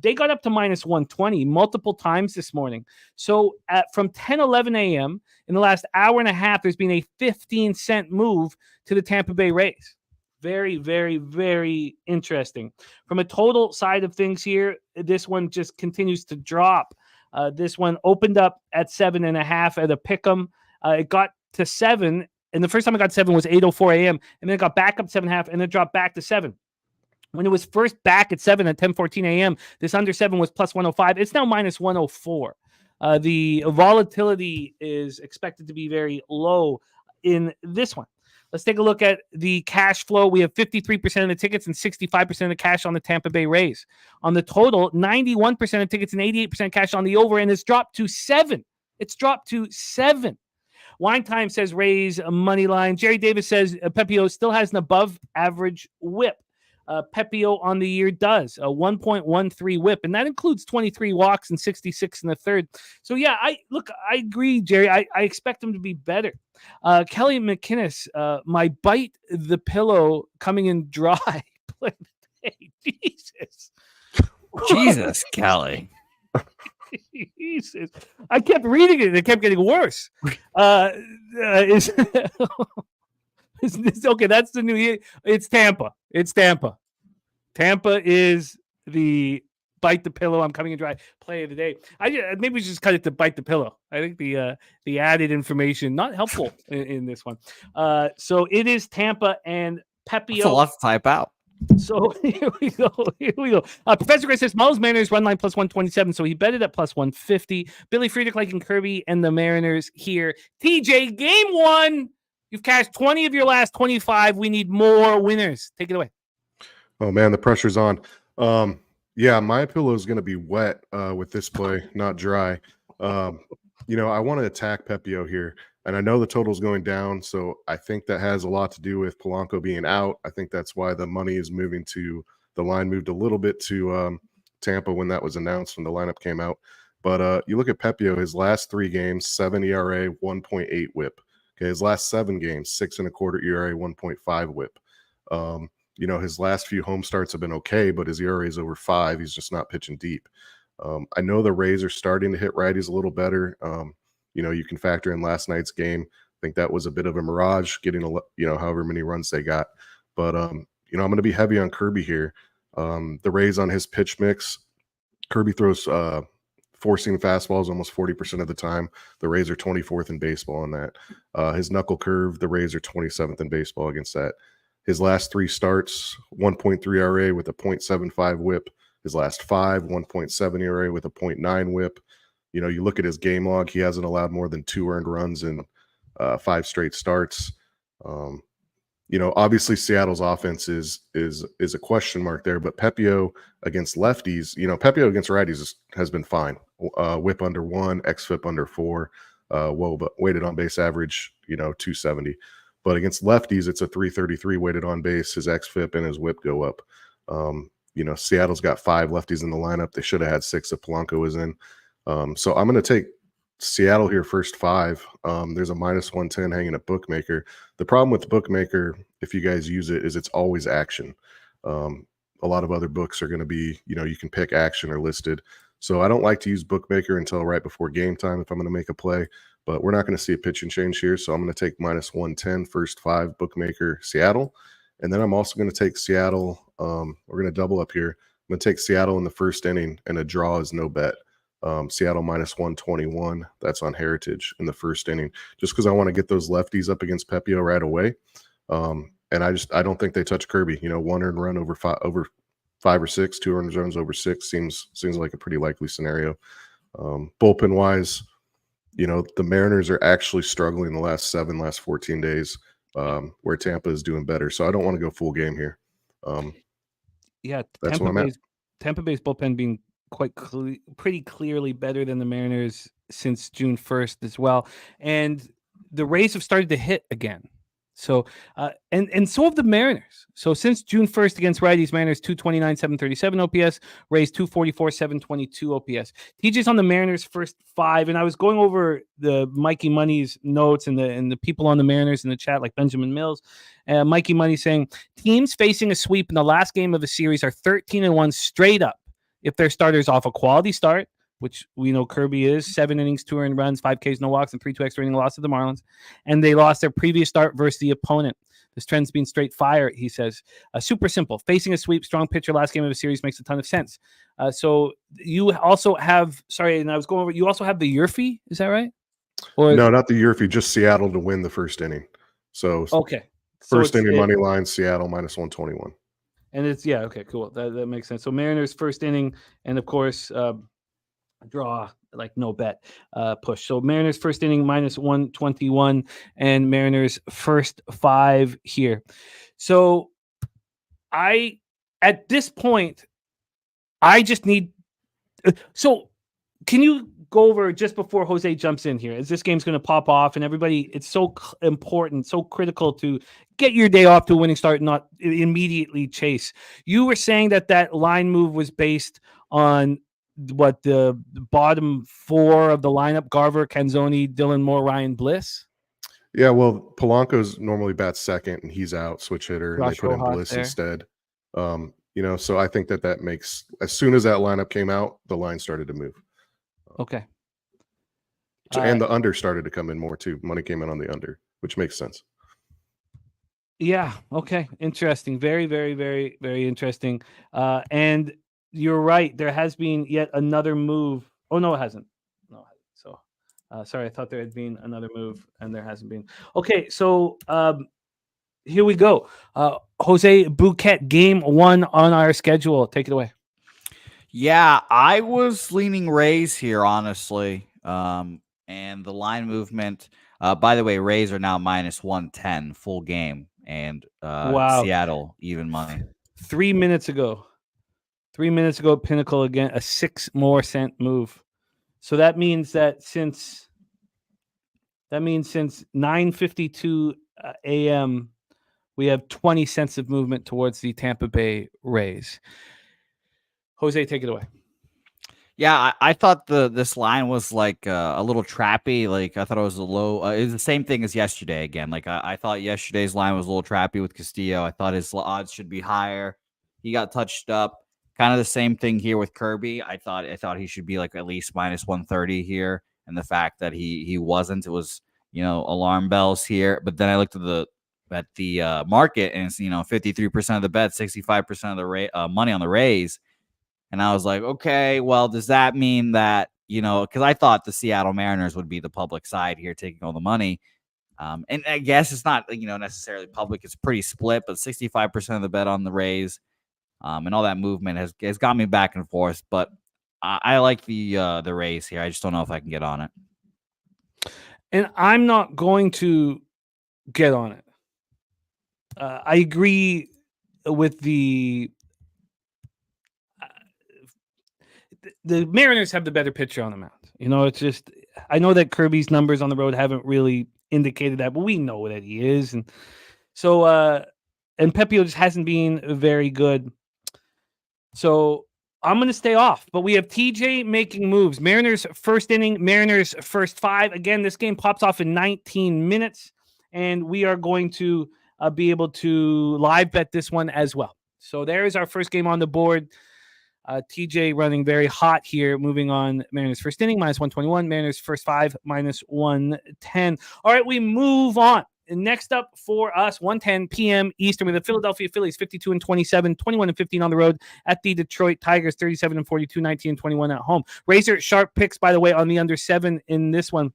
They got up to minus 120 multiple times this morning. So from 10:11 a.m. in the last hour and a half, there's been a 15-cent move to the Tampa Bay Rays. Very, very, very interesting. From a total side of things here, this one just continues to drop. This one opened up at 7.5 at a pick'em. It got to 7, and the first time it got 7 was 8:04 a.m., and then it got back up 7.5, and then dropped back to 7. When it was first back at 7 at 10:14 a.m., this under 7 was plus 105. It's now minus 104. The volatility is expected to be very low in this one. Let's take a look at the cash flow. We have 53% of the tickets and 65% of the cash on the Tampa Bay Rays. On the total, 91% of tickets and 88% cash on the over, and it's dropped to 7. It's dropped to 7. Wine Time says Rays money line. Jerry Davis says Pepio still has an above average whip. Pepio on the year does a 1.13 whip, and that includes 23 walks and 66 in the third. So yeah, I agree, Jerry. I expect him to be better. Kelly McInnes, my bite the pillow coming in dry. Jesus, Kelly. Jesus. I kept reading it and it kept getting worse. Okay, that's the new. It's Tampa. It's Tampa. Tampa is the bite the pillow. I'm coming in dry play of the day. Maybe we should just cut it to bite the pillow. I think the added information not helpful in this one. So it is Tampa and Pepio. That's a lot to type out. So here we go. Professor Gray says Miles Mariners run line plus 127, so he betted at plus 150. Billy Friedrich liking Kirby and the Mariners here. TJ, game 1. You've cashed 20 of your last 25. We need more winners. Take it away. Oh man, the pressure's on. Yeah, my pillow is going to be wet with this play, not dry. I want to attack Pepio here, and I know the total's going down, so I think that has a lot to do with Polanco being out. I think that's why the money is moving to the line moved a little bit to Tampa when that was announced, when the lineup came out. But you look at Pepio, his last 3 games, 7 ERA, 1.8 whip. Okay, his last 7 games, 6.25 ERA, 1.5 whip. His last few home starts have been okay, but his ERA is over 5. He's just not pitching deep. I know the Rays are starting to hit righties a little better. You can factor in last night's game. I think that was a bit of a mirage, getting however many runs they got. But I'm going to be heavy on Kirby here. The Rays on his pitch mix, Kirby throws forcing fastballs almost 40% of the time. The Rays are 24th in baseball on that. His knuckle curve, the Rays are 27th in baseball against that. His last 3 starts, 1.3 ERA with a 0.75 whip. His last 5, 1.7 ERA with a 0.9 whip. You look at his game log, he hasn't allowed more than 2 earned runs in 5 straight starts. Obviously Seattle's offense is a question mark there, but Pepio against lefties, Pepio against righties has been fine. Whip under 1, xFIP under 4, weighted on base average, 270. But against lefties, it's a 333 weighted on base. His xFIP and his whip go up. Seattle's got 5 lefties in the lineup. They should have had 6 if Polanco was in. So I'm going to take Seattle here first 5. There's a minus 110 hanging at Bookmaker. The problem with Bookmaker, if you guys use it, is it's always action. A lot of other books are going to be, you can pick action or listed. So I don't like to use Bookmaker until right before game time if I'm going to make a play. But we're not going to see a pitching change here, so I'm going to take minus 110, first 5, Bookmaker, Seattle. And then I'm also going to take Seattle. We're going to double up here. I'm going to take Seattle in the first inning, and a draw is no bet. Seattle minus 121. That's on Heritage in the first inning, just because I want to get those lefties up against Pepio right away. And I don't think they touch Kirby. 1 earned run over 5 or 6, 2 earned runs over 6 seems like a pretty likely scenario. Bullpen wise, the Mariners are actually struggling the last 14 days, where Tampa is doing better. So I don't want to go full game here. That's what I'm at. Tampa Bay's bullpen being pretty clearly better than the Mariners since June 1st as well. And the Rays have started to hit again. So, and so have the Mariners. So since June 1st against righties, Mariners 229, 737 OPS, Rays 244, 722 OPS. TJ's on the Mariners first 5, and I was going over the Mikey Money's notes and the people on the Mariners in the chat, like Benjamin Mills. Mikey Money saying teams facing a sweep in the last game of the series are 13-1 straight up if their starters off a quality start, which we know Kirby is, 7 innings, 2 earned runs, 5 Ks, no walks, and 3 2 extra inning loss to the Marlins. And they lost their previous start versus the opponent. This trend's been straight fire, he says. Super simple. Facing a sweep, strong pitcher last game of a series makes a ton of sense. So you also have, and I was going over, you also have the Yurfee, is that right? Or no, not the Yurfee, just Seattle to win the first inning. So okay. First inning money line, Seattle -121. And it's, okay, cool. That makes sense. So Mariners first inning, and of course, draw, like no bet, push. So Mariners first inning -121 and Mariners first 5 here. So at this point, I just need, so can you go over just before Jose jumps in here, as this game's going to pop off and everybody, it's so important, so critical to get your day off to a winning start, not immediately chase. You were saying that line move was based on what, the bottom 4 of the lineup: Garver, Canzoni, Dylan Moore, Ryan Bliss? Yeah, well, Polanco's normally bats second and he's out, switch hitter, and they put in Bliss there instead. So I think that makes, as soon as that lineup came out, the line started to move. Okay. And the under started to come in more too. Money came in on the under, which makes sense. Yeah. Okay. Interesting. Very, very, very, very interesting. And you're right. There has been yet another move. Oh, no, it hasn't. No. So, sorry. I thought there had been another move and there hasn't been. Okay. So, here we go. Jose Bouquet, game 1 on our schedule. Take it away. Yeah, I was leaning Rays here, honestly. And the line movement, by the way, Rays are now -110 full game, and wow. Seattle even money. 3 minutes ago, Pinnacle again, a 6 more cent move. So that means that since 9:52 a.m., we have 20 cents of movement towards the Tampa Bay Rays. Jose, take it away. Yeah, I thought this line was like a little trappy. Like I thought it was a low. It was the same thing as yesterday again. Like I thought yesterday's line was a little trappy with Castillo. I thought his odds should be higher. He got touched up. Kind of the same thing here with Kirby. I thought he should be like at least -130 here. And the fact that he wasn't, it was, alarm bells here. But then I looked at the market, and it's 53% of the bet, 65% of the money on the Rays. And I was like, okay, well, does that mean that, because I thought the Seattle Mariners would be the public side here taking all the money. And I guess it's not, necessarily public. It's pretty split, but 65% of the bet on the Rays and all that movement has got me back and forth. But I like the Rays here. I just don't know if I can get on it. And I'm not going to get on it. I agree with the Mariners have the better pitcher on the mound. It's just, I know that Kirby's numbers on the road haven't really indicated that, but we know that he is. And so, and Pepio just hasn't been very good. So I'm going to stay off, but we have TJ making moves. Mariners first inning, Mariners first 5. Again, this game pops off in 19 minutes, and we are going to be able to live bet this one as well. So there is our first game on the board. TJ running very hot here. Moving on, Mariners first inning, -121. Mariners first 5, -110. All right, we move on. And next up for us, 1:10 p.m. Eastern, with the Philadelphia Phillies 52-27, 21-15 on the road at the Detroit Tigers 37-42, 19-21 at home. Razor sharp picks, by the way, on the under 7 in this one.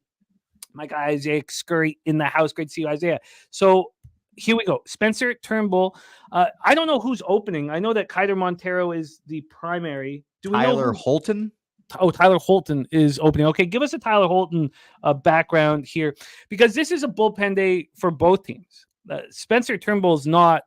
My guy Isaiah Scurry in the house. Great to see you, Isaiah. So here we go. Spencer Turnbull. I don't know who's opening. I know that Kaiser Montero is the primary. Do we Tyler know Holton? Oh, Tyler Holton is opening. Okay, give us a Tyler Holton background here, because this is a bullpen day for both teams. Spencer Turnbull is not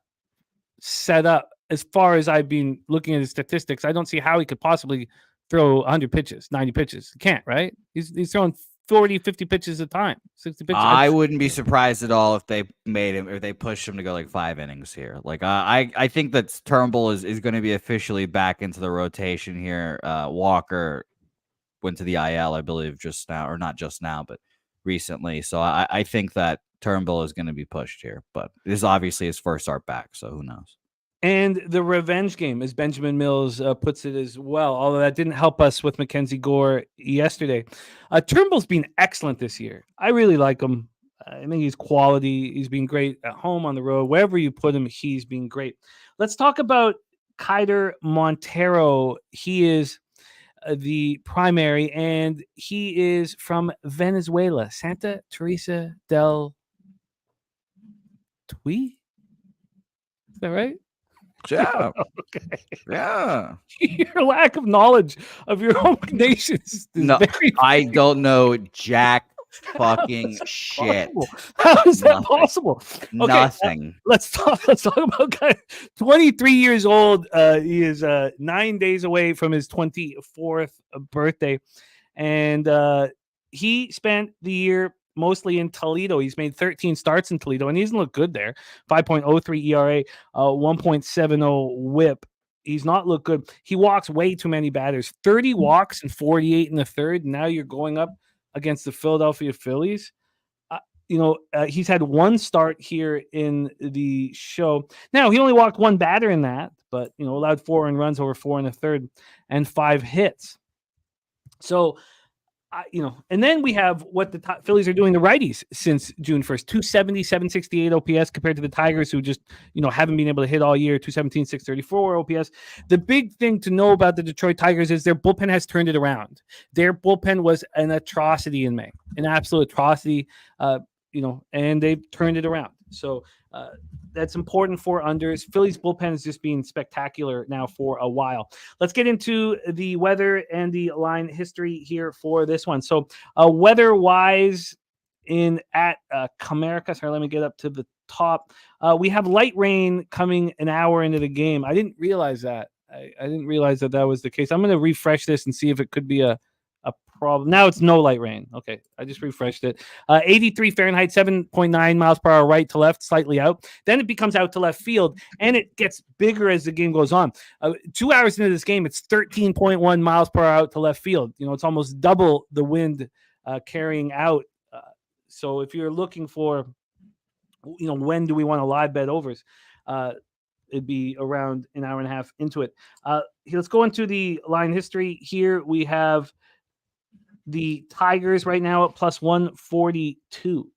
set up, as far as I've been looking at his statistics. I don't see how he could possibly throw 100 pitches, 90 pitches. He can't, right? He's throwing 40, 50 pitches a time, 60 pitches. I wouldn't be surprised at all if they made him, or they pushed him to go like 5 innings here. Like I think that Turnbull is going to be officially back into the rotation here. Walker went to the IL, I believe, just now, or not just now, but recently. So I think that Turnbull is going to be pushed here, but this is obviously his first start back, so who knows? And the revenge game, as Benjamin Mills puts it as well, although that didn't help us with Mackenzie Gore yesterday. Turnbull's been excellent this year. I really like him. I think he's quality. He's been great at home, on the road. Wherever you put him, he's been great. Let's talk about Keider Montero. He is the primary, and he is from Venezuela, Santa Teresa del Tuy. Is that right? Yeah. Okay. Yeah. Your lack of knowledge of your own nations is No, very I don't know jack fucking shit. possible. How is that Nothing. possible? Okay, Nothing. let's talk about guy 23 years old. He is 9 days away from his 24th birthday, and he spent the year mostly in Toledo. He's made 13 starts in Toledo, and he doesn't look good there. 5.03 ERA, 1.70 WHIP. He's not looked good. He walks way too many batters. 30 walks and 48 in the third. Now you're going up against the Philadelphia Phillies. He's had one start here in the show. Now, he only walked one batter in that, but, allowed 4 earned runs over 4 in the third and 5 hits. So, and then we have what the Phillies are doing to righties since June 1st. 270, 768 OPS compared to the Tigers, who just, haven't been able to hit all year. 217, 634 OPS. The big thing to know about the Detroit Tigers is their bullpen has turned it around. Their bullpen was an atrocity in May, an absolute atrocity, and they've turned it around. So that's important for unders. Phillies bullpen has just been spectacular now for a while. Let's get into the weather and the line history here for this one. So weather-wise at Comerica, sorry, let me get up to the top. We have light rain coming an hour into the game. I didn't realize that. I didn't realize that was the case. I'm going to refresh this and see if it could be a problem. Now it's no light rain. Okay, I just refreshed it. 83 Fahrenheit, 7.9 miles per hour right to left, slightly out. Then it becomes out to left field, and it gets bigger as the game goes on. 2 hours into this game, it's 13.1 miles per hour out to left field. It's almost double the wind carrying out. So if you're looking for, when do we want to live bet overs? It'd be around an hour and a half into it. Let's go into the line history here. We have the Tigers right now at plus 142.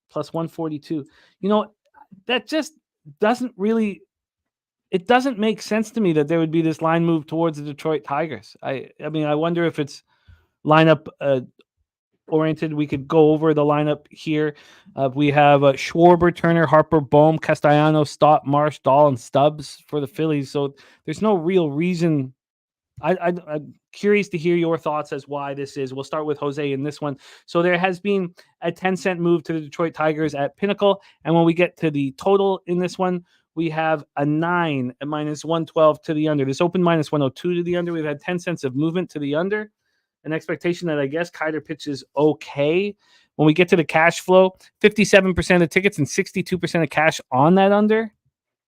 That just doesn't really, it doesn't make sense to me that there would be this line move towards the Detroit Tigers. I wonder if it's lineup oriented. We could go over the lineup here. We have Schwarber, Turner, Harper, Bohm, Castellano, Stott, Marsh, Dahl, and Stubbs for the Phillies. So there's no real reason. I'm curious to hear your thoughts as why this is. We'll start with Jose in this one. So there has been a 10-cent move to the Detroit Tigers at Pinnacle. And when we get to the total in this one, we have a 9 at minus 112 to the under. This opened minus 102 to the under. We've had 10 cents of movement to the under. An expectation that I guess Keider pitches okay. When we get to the cash flow, 57% of tickets and 62% of cash on that under.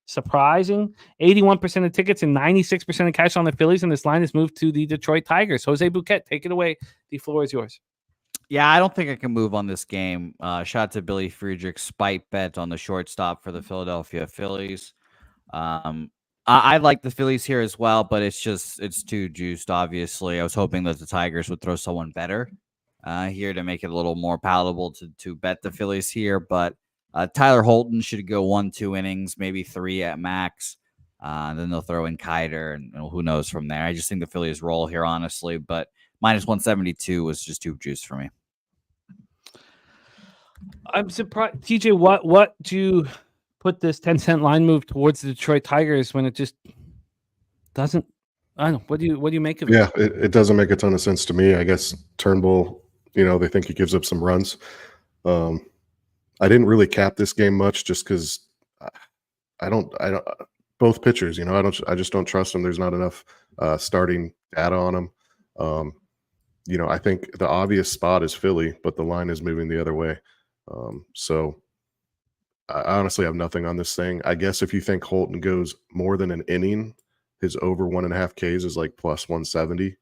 Surprising. 81% of tickets and 96% of cash on the Phillies, and this line is moved to the Detroit Tigers. Jose Bouquet, take it away. The floor is yours. Yeah, I don't think I can move on this game. Shout out to Billy Friedrich's spite bet on the shortstop for the Philadelphia Phillies. I like the Phillies here as well, but it's too juiced, obviously. I was hoping that the Tigers would throw someone better here to make it a little more palatable to bet the Phillies here, but Tyler Holton should go 1-2 innings, maybe 3 at max. Then they'll throw in Keider, and who knows from there. I just think the Phillies roll here, honestly, but minus 172 was just too juiced for me. I'm surprised. TJ, what do you put this 10-cent line move towards the Detroit Tigers when it just doesn't? I don't know. What do you make of it? Yeah, it doesn't make a ton of sense to me. I guess Turnbull, they think he gives up some runs. I didn't really cap this game much just because I don't both pitchers, I just don't trust them. There's not enough starting data on them. I think the obvious spot is Philly, but the line is moving the other way. So I honestly have nothing on this thing. I guess if you think Holton goes more than an inning, his over 1.5 Ks is like plus 170.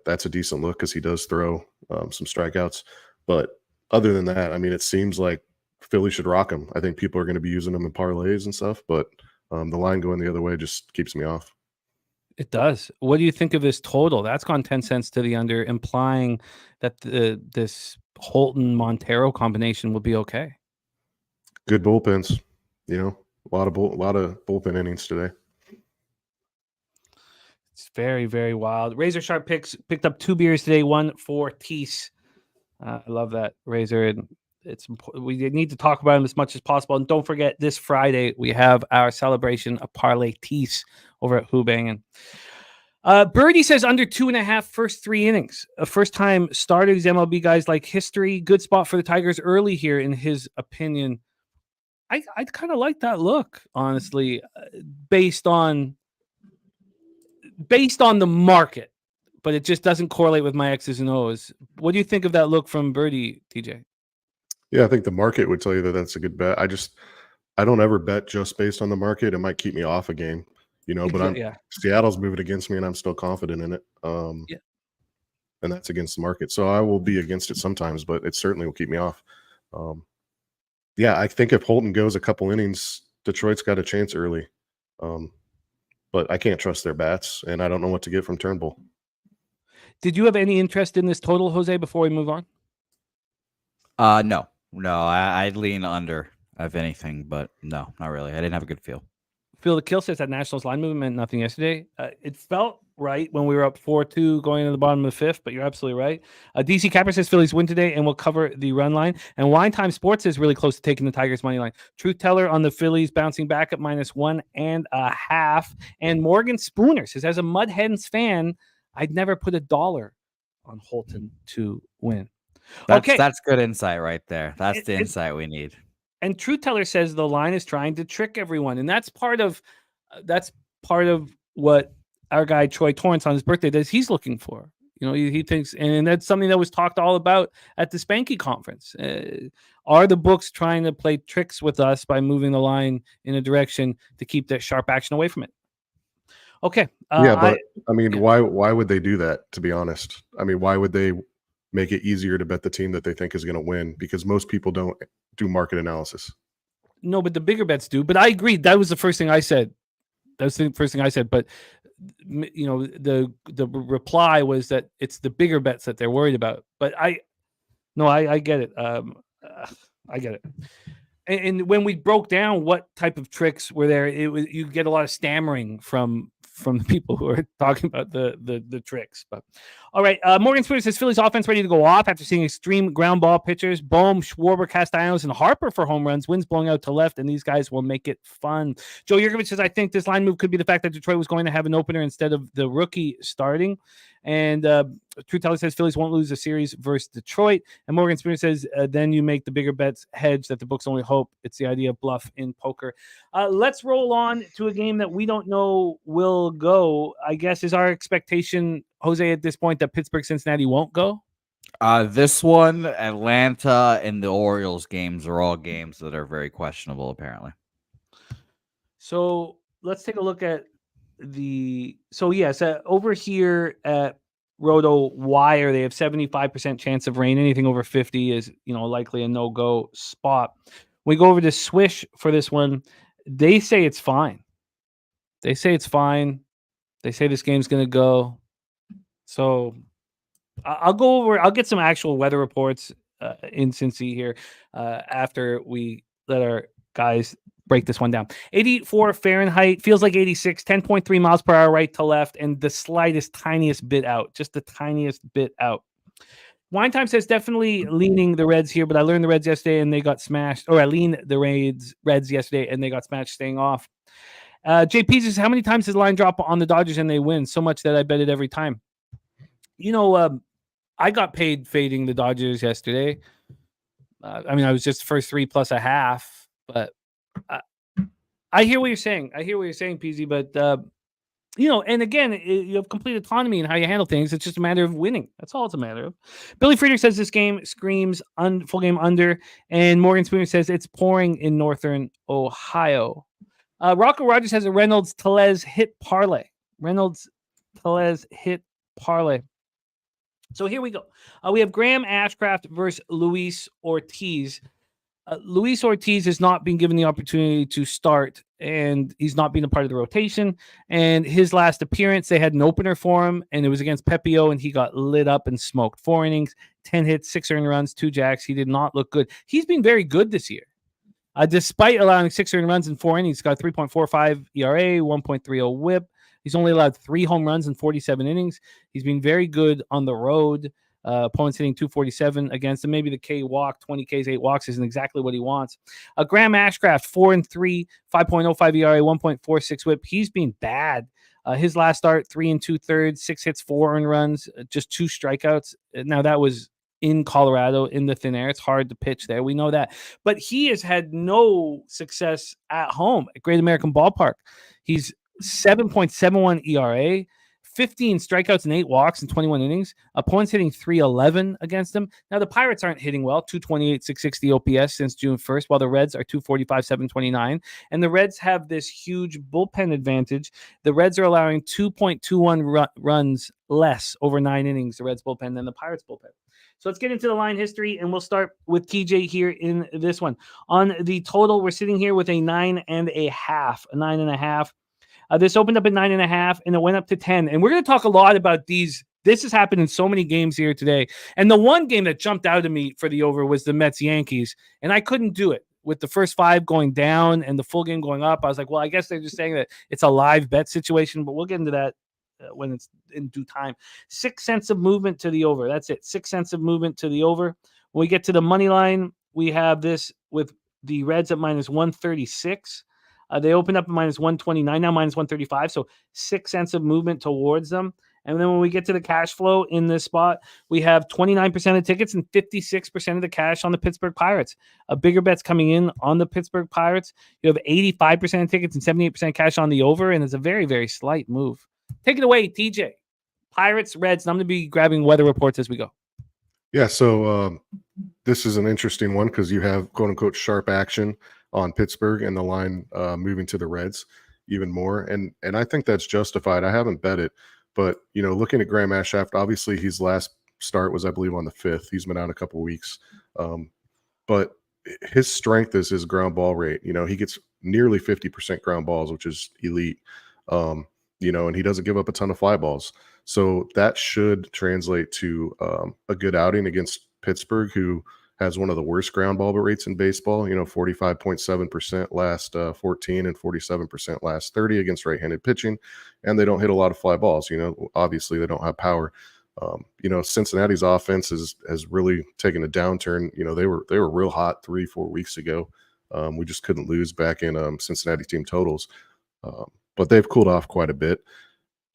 That's a decent look because he does throw some strikeouts. But other than that, I mean, it seems like Philly should rock him. I think people are going to be using them in parlays and stuff, but the line going the other way just keeps me off. It does. What do you think of this total? That's gone 10 cents to the under, implying that this Holton Montero combination will be okay. Good bullpens, a lot of bullpen innings today. It's very, very wild. Razor Sharp picked up 2 beers today, one for Tease. I love that, Razor. And we need to talk about him as much as possible. And don't forget, this Friday we have our celebration of Parlay Tease over at Hubang. Birdie says under 2.5 first 3 innings. A first-time starter. These MLB guys like history. Good spot for the Tigers early here, in his opinion. I kind of like that look, honestly, based on the market, but it just doesn't correlate with my X's and O's. What do you think of that look from Birdie, TJ? Yeah, I think the market would tell you that that's a good bet. I don't ever bet just based on the market. It might keep me off a game, but Seattle's moving against me and I'm still confident in it. And that's against the market. So I will be against it sometimes, but it certainly will keep me off. I think if Holton goes a couple innings, Detroit's got a chance early. But I can't trust their bats, and I don't know what to get from Turnbull. Did you have any interest in this total, Jose, before we move on? No. I'd lean under, if anything, but no, not really. I didn't have a good feel. Phil the Kill says that Nationals line movement meant nothing yesterday. It felt right when we were up 4-2 going into the bottom of the 5th, but you're absolutely right. DC Capper says Phillies win today and we'll cover the run line. And Wine Time Sports is really close to taking the Tigers money line. Truth Teller on the Phillies bouncing back at -1.5. And Morgan Spooner says, as a Mud Hens fan, I'd never put $1 on Holton to win. That's good insight right there. That's the insight we need. And Truth Teller says the line is trying to trick everyone, and that's part of what our guy Troy Torrance on his birthday does. He's looking for, he thinks, and that's something that was talked all about at the Spanky conference. Are the books trying to play tricks with us by moving the line in a direction to keep that sharp action away from it? Okay. But why would they do that? To be honest, why would they make it easier to bet the team that they think is going to win? Because most people don't do market analysis. No, but the bigger bets do. But I agree. That was the first thing I said. But the reply was that it's the bigger bets that they're worried about. But I get it. I get it. And when we broke down what type of tricks were there, you get a lot of stammering from the people who are talking about the tricks. But all right, Morgan Spooner says Phillies offense ready to go off after seeing extreme ground ball pitchers. Bohm, Schwarber, Castellanos, and Harper for home runs. Winds blowing out to left, and these guys will make it fun. Joe Yurkovich says, I think this line move could be the fact that Detroit was going to have an opener instead of the rookie starting. And True Teller says Phillies won't lose a series versus Detroit. And Morgan Spooner says, then you make the bigger bets hedge that the books only hope. It's the idea of bluff in poker. Let's roll on to a game that we don't know will go. I guess is our expectation, Jose, at this point, that Pittsburgh-Cincinnati won't go? This one, Atlanta, and the Orioles games are all games that are very questionable, apparently. So let's take a look at over here at Roto Wire, they have 75% chance of rain. Anything over 50 is, likely a no-go spot. We go over to Swish for this one. They say it's fine. They say this game's going to go. So I'll get some actual weather reports in Cincy here after we let our guys break this one down. 84 Fahrenheit, feels like 86, 10.3 miles per hour right to left, and the tiniest bit out, just the tiniest bit out. Wine Time says definitely leaning the Reds here, but I learned the Reds yesterday and they got smashed. Or I leaned the Reds yesterday and they got smashed staying off. JP says, how many times does the line drop on the Dodgers and they win? So much that I bet it every time. I got paid fading the Dodgers yesterday. I was just first 3+0.5, but I hear what you're saying. PZ, but And again, you have complete autonomy in how you handle things. It's just a matter of winning. That's all it's a matter of. Billy Friedrich says this game screams full game under, and Morgan Spooner says it's pouring in northern Ohio. Rocco Rogers has a Reynolds Tellez hit parlay. Reynolds Tellez hit parlay. So here we go. We have Graham Ashcraft versus Luis Ortiz. Luis Ortiz has not been given the opportunity to start, and he's not been a part of the rotation. And his last appearance, they had an opener for him, and it was against Pepio, and he got lit up and smoked. 4 innings, 10 hits, 6 earned runs, 2 jacks. He did not look good. He's been very good this year. Despite allowing 6 earned runs in 4 innings, he's got 3.45 ERA, 1.30 whip. He's only allowed 3 home runs in 47 innings. He's been very good on the road. Opponents hitting 247 against him. Maybe the K walk, 20 Ks, 8 walks isn't exactly what he wants. Graham Ashcraft, 4-3, 5.05 ERA, 1.46 whip. He's been bad. His last start, 3 2/3, 6 hits, 4 earned runs, just 2 strikeouts. Now that was in Colorado in the thin air. It's hard to pitch there. We know that. But he has had no success at home at Great American Ballpark. He's 7.71 ERA. 15 strikeouts and 8 walks in 21 innings. Opponents hitting 311 against him. Now, the Pirates aren't hitting well, 228, 660 OPS since June 1st, while the Reds are 245, 729. And the Reds have this huge bullpen advantage. The Reds are allowing 2.21 runs less over 9 innings, the Reds bullpen, than the Pirates bullpen. So let's get into the line history, and we'll start with TJ here in this one. On the total, we're sitting here with a 9.5, a 9.5. This opened up at 9.5, and it went up to 10. And we're going to talk a lot about these. This has happened in so many games here today. And the one game that jumped out at me for the over was the Mets-Yankees, and I couldn't do it. With the first 5 going down and the full game going up, I was like, well, I guess they're just saying that it's a live bet situation, but we'll get into that when it's in due time. 6 cents of movement to the over. That's it. 6 cents of movement to the over. When we get to the money line, we have this with the Reds at minus 136. They opened up at minus 129, now minus 135. So 6 cents of movement towards them. And then when we get to the cash flow in this spot, we have 29% of tickets and 56% of the cash on the Pittsburgh Pirates. Bigger bets coming in on the Pittsburgh Pirates. You have 85% of tickets and 78% cash on the over, and it's a very, very slight move. Take it away, TJ. Pirates, Reds, and I'm going to be grabbing weather reports as we go. Yeah, so this is an interesting one because you have quote-unquote sharp action on Pittsburgh and the line moving to the Reds even more. And I think that's justified. I haven't bet it, but, looking at Graham Ashcraft, obviously his last start was, I believe, on the 5th. He's been out a couple of weeks. But his strength is his ground ball rate. He gets nearly 50% ground balls, which is elite. And he doesn't give up a ton of fly balls. So that should translate to a good outing against Pittsburgh, who has one of the worst ground ball rates in baseball, 45.7% last 14 and 47% last 30 against right-handed pitching. And they don't hit a lot of fly balls. Obviously they don't have power. Cincinnati's offense has really taken a downturn. They were real hot 3-4 weeks ago. We just couldn't lose back in Cincinnati team totals. But they've cooled off quite a bit.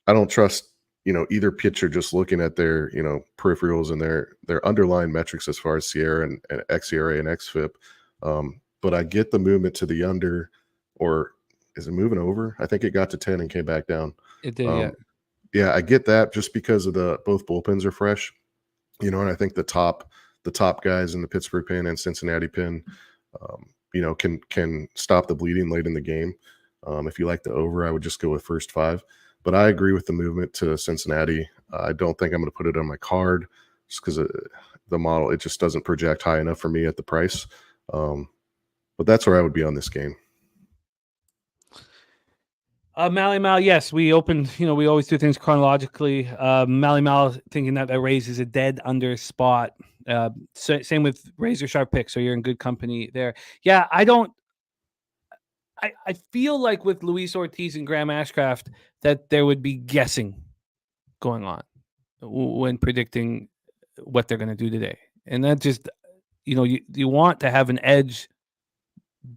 I don't trust, either pitcher just looking at their, peripherals and their underlying metrics as far as Sierra and xERA and xFIP. But I get the movement to the under, or is it moving over? I think it got to 10 and came back down. It did, yeah. Yeah, I get that just because of both bullpens are fresh, and I think the top guys in the Pittsburgh pen and Cincinnati pen, can stop the bleeding late in the game. If you like the over, I would just go with first 5. But I agree with the movement to Cincinnati. I don't think I'm going to put it on my card just because the model, it just doesn't project high enough for me at the price. But that's where I would be on this game. Mally Mal, yes, we opened, we always do things chronologically. Mally Mal thinking that raises a dead under spot. Same with Razor Sharp pick, so you're in good company there. Yeah, I feel like with Luis Ortiz and Graham Ashcraft that there would be guessing going on when predicting what they're going to do today. And that just, you want to have an edge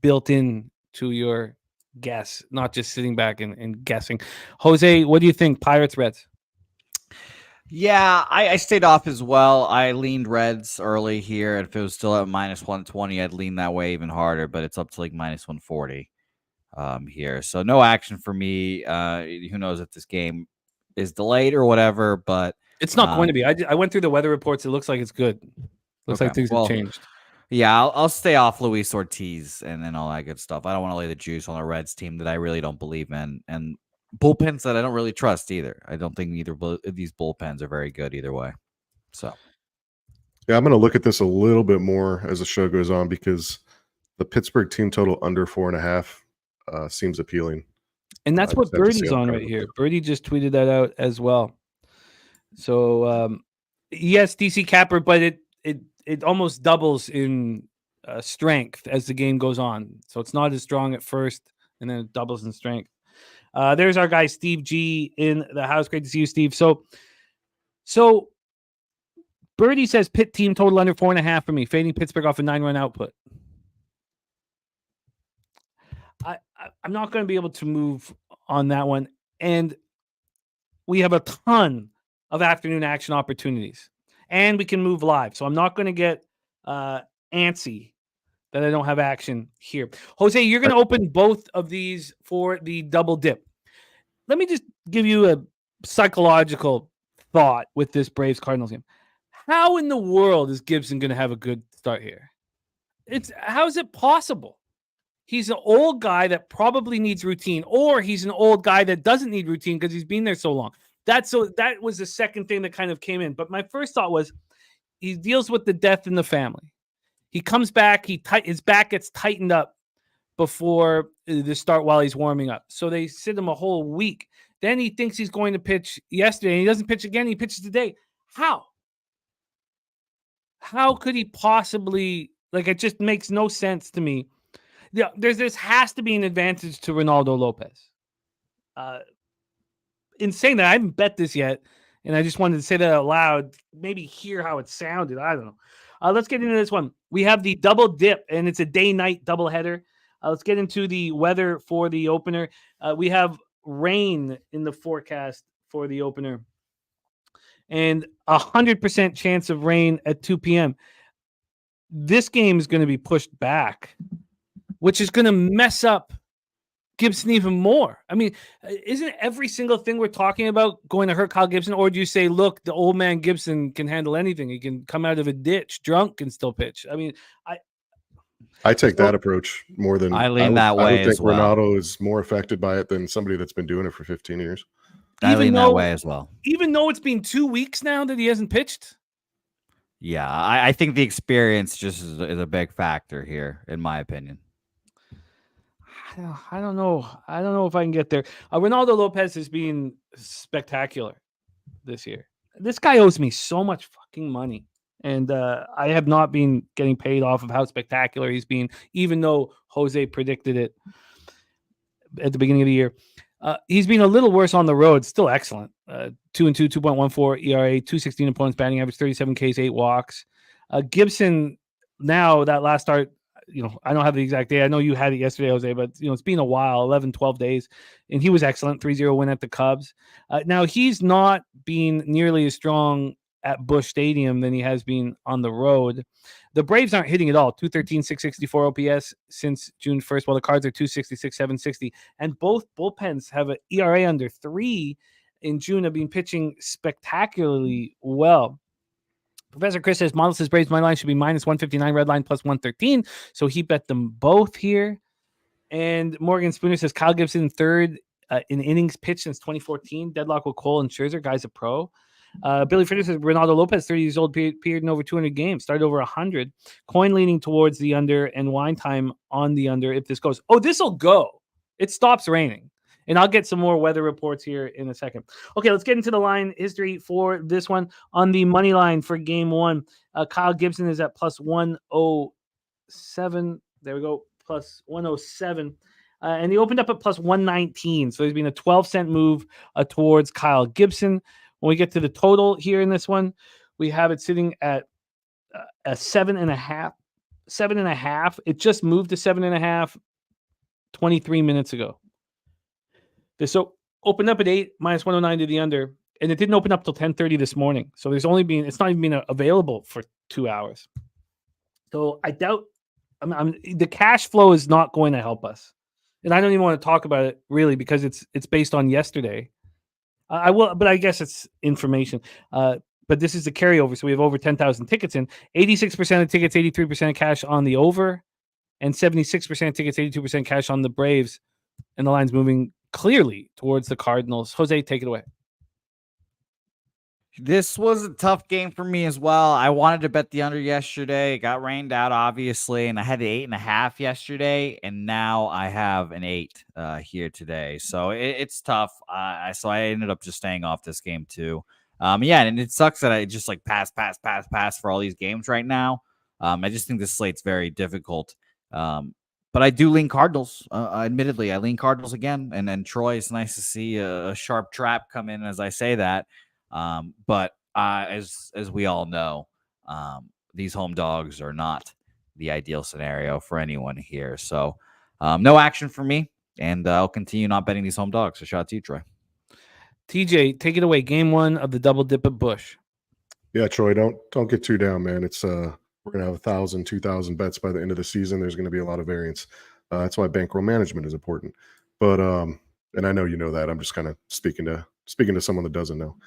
built in to your guess, not just sitting back and guessing. Jose, what do you think? Pirates, Reds? Yeah, I stayed off as well. I leaned Reds early here. If it was still at minus 120, I'd lean that way even harder, but it's up to like minus 140. here. So no action for me. Who knows if this game is delayed or whatever, but it's not going to be. I went through the weather reports. It looks like it's good. Looks like things have changed. Yeah, I'll stay off Luis Ortiz and all that good stuff. I don't want to lay the juice on a Reds team that I really don't believe in, and bullpens that I don't really trust either. I don't think either of these bullpens are very good either way. So, yeah, I'm going to look at this a little bit more as the show goes on because the Pittsburgh team total under 4.5 seems appealing. And that's what Birdie's on right here. Birdie just tweeted that out as well. So, yes, DC Capper, but it almost doubles in strength as the game goes on. So it's not as strong at first, and then it doubles in strength. There's our guy Steve G in the house. Great to see you, Steve. So Birdie says Pitt team total under 4.5 for me, fading Pittsburgh off a 9-run output. I'm not going to be able to move on that one. And we have a ton of afternoon action opportunities. And we can move live. So I'm not going to get antsy that I don't have action here. Jose, you're going to open both of these for the double dip. Let me just give you a psychological thought with this Braves-Cardinals game. How in the world is Gibson going to have a good start here? How is it possible? He's an old guy that probably needs routine, or he's an old guy that doesn't need routine because he's been there so long. That was the second thing that kind of came in. But my first thought was he deals with the death in the family. He comes back, his back gets tightened up before the start while he's warming up. So they sit him a whole week. Then he thinks he's going to pitch yesterday, and he doesn't pitch again. He pitches today. How? How could he possibly, it just makes no sense to me. Yeah, this has to be an advantage to Ronaldo Lopez. In saying that, I haven't bet this yet, and I just wanted to say that out loud, maybe hear how it sounded. I don't know. Let's get into this one. We have the double dip, and it's a day-night doubleheader. Let's get into the weather for the opener. We have rain in the forecast for the opener, and 100% chance of rain at 2 p.m. This game is going to be pushed back, which is going to mess up Gibson even more. I mean, isn't every single thing we're talking about going to hurt Kyle Gibson? Or do you say, look, the old man Gibson can handle anything. He can come out of a ditch drunk and still pitch. I mean, I take that approach more than I lean that way. I would think Ronaldo is more affected by it than somebody that's been doing it for 15 years. I lean that way as well. Even though it's been 2 weeks now that he hasn't pitched? Yeah, I think the experience just is a big factor here, in my opinion. I don't know. I don't know if I can get there. Ronaldo Lopez has been spectacular this year. This guy owes me so much fucking money. And I have not been getting paid off of how spectacular he's been, even though Jose predicted it at the beginning of the year. He's been a little worse on the road. Still excellent. 2-2, 2.14 ERA, 216 opponents batting average, 37 Ks, 8 walks. Gibson, now that last start, I don't have the exact day. I know you had it yesterday, Jose, but it's been a while, 11, 12 days, and he was excellent. 3-0 win at the Cubs. Now he's not been nearly as strong at Busch Stadium than he has been on the road. The Braves aren't hitting at all. 213, 664 OPS since June 1st, while the Cards are 266, 760. And both bullpens have an ERA under 3 in June, have been pitching spectacularly well. Professor Chris says, model says Braves money line should be minus 159, red line plus 113. So he bet them both here. And Morgan Spooner says Kyle Gibson third in innings pitched since 2014. Deadlock with Cole and Scherzer. Guy's a pro. Billy Fritter says Ronaldo Lopez, 30 years old, appeared in over 200 games, started over 100. Coin leaning towards the under, and wine time on the under if this goes. Oh, this will go. It stops raining. And I'll get some more weather reports here in a second. Okay, let's get into the line history for this one. On the money line for game one, Kyle Gibson is at plus 107. There we go, plus 107. And he opened up at plus 119. So there's been a 12-cent move towards Kyle Gibson. When we get to the total here in this one, we have it sitting at a 7.5. 7.5. It just moved to 7.5 23 minutes ago. This opened up at 8, minus 109 to the under, and it didn't open up till 10:30 this morning. So it's not even been available for 2 hours. So I doubt the cash flow is not going to help us and I don't even want to talk about it really because it's based on yesterday. I will, but I guess it's information. But this is the carryover, so we have over 10,000 tickets in. 86% of tickets, 83% cash on the over, and 76% tickets, 82% cash on the Braves. And the line's moving clearly towards the Cardinals. Jose, take it away. This was a tough game for me as well. I wanted to bet the under yesterday. It got rained out, obviously, and I had the 8.5 yesterday, and now I have an 8 here today. So it's tough. So I ended up just staying off this game too. Yeah, and it sucks that I just like pass for all these games right now. I just think this slate's very difficult. But I do lean Cardinals. Admittedly, I lean Cardinals again, and then Troy. It's nice to see a sharp trap come in as I say that. But as we all know, these home dogs are not the ideal scenario for anyone here. So no action for me, and I'll continue not betting these home dogs. So shout out to you, Troy. TJ, take it away. Game 1 of the double dip at Busch. Yeah, Troy, don't get too down, man. It's we're gonna have 1,000, 2,000 bets by the end of the season. There's gonna be a lot of variance. That's why bankroll management is important. But and I know you know that. I'm just kind of speaking to someone that doesn't know.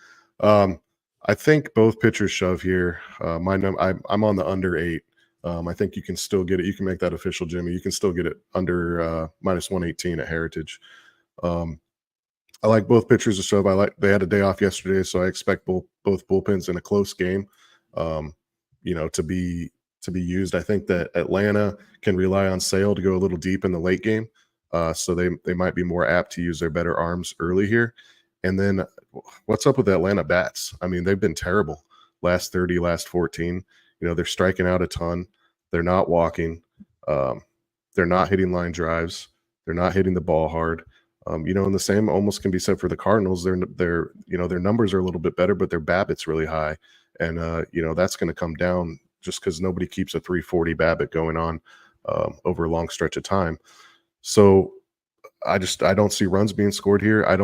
I think both pitchers shove here. I'm on the under 8. I think you can still get it. You can make that official, Jimmy. You can still get it under -118 at Heritage. I like both pitchers to shove. They had a day off yesterday, so I expect both bullpens in a close game, to be used. I think that Atlanta can rely on Sale to go a little deep in the late game, so they might be more apt to use their better arms early here. And then what's up with Atlanta bats? I mean, they've been terrible last 30, last 14. They're striking out a ton. They're not walking. They're not hitting line drives. They're not hitting the ball hard. And the same almost can be said for the Cardinals. Their numbers are a little bit better, but their BABIP's really high. And, that's going to come down just because nobody keeps a 340 BABIP going on over a long stretch of time. So I don't see runs being scored here. I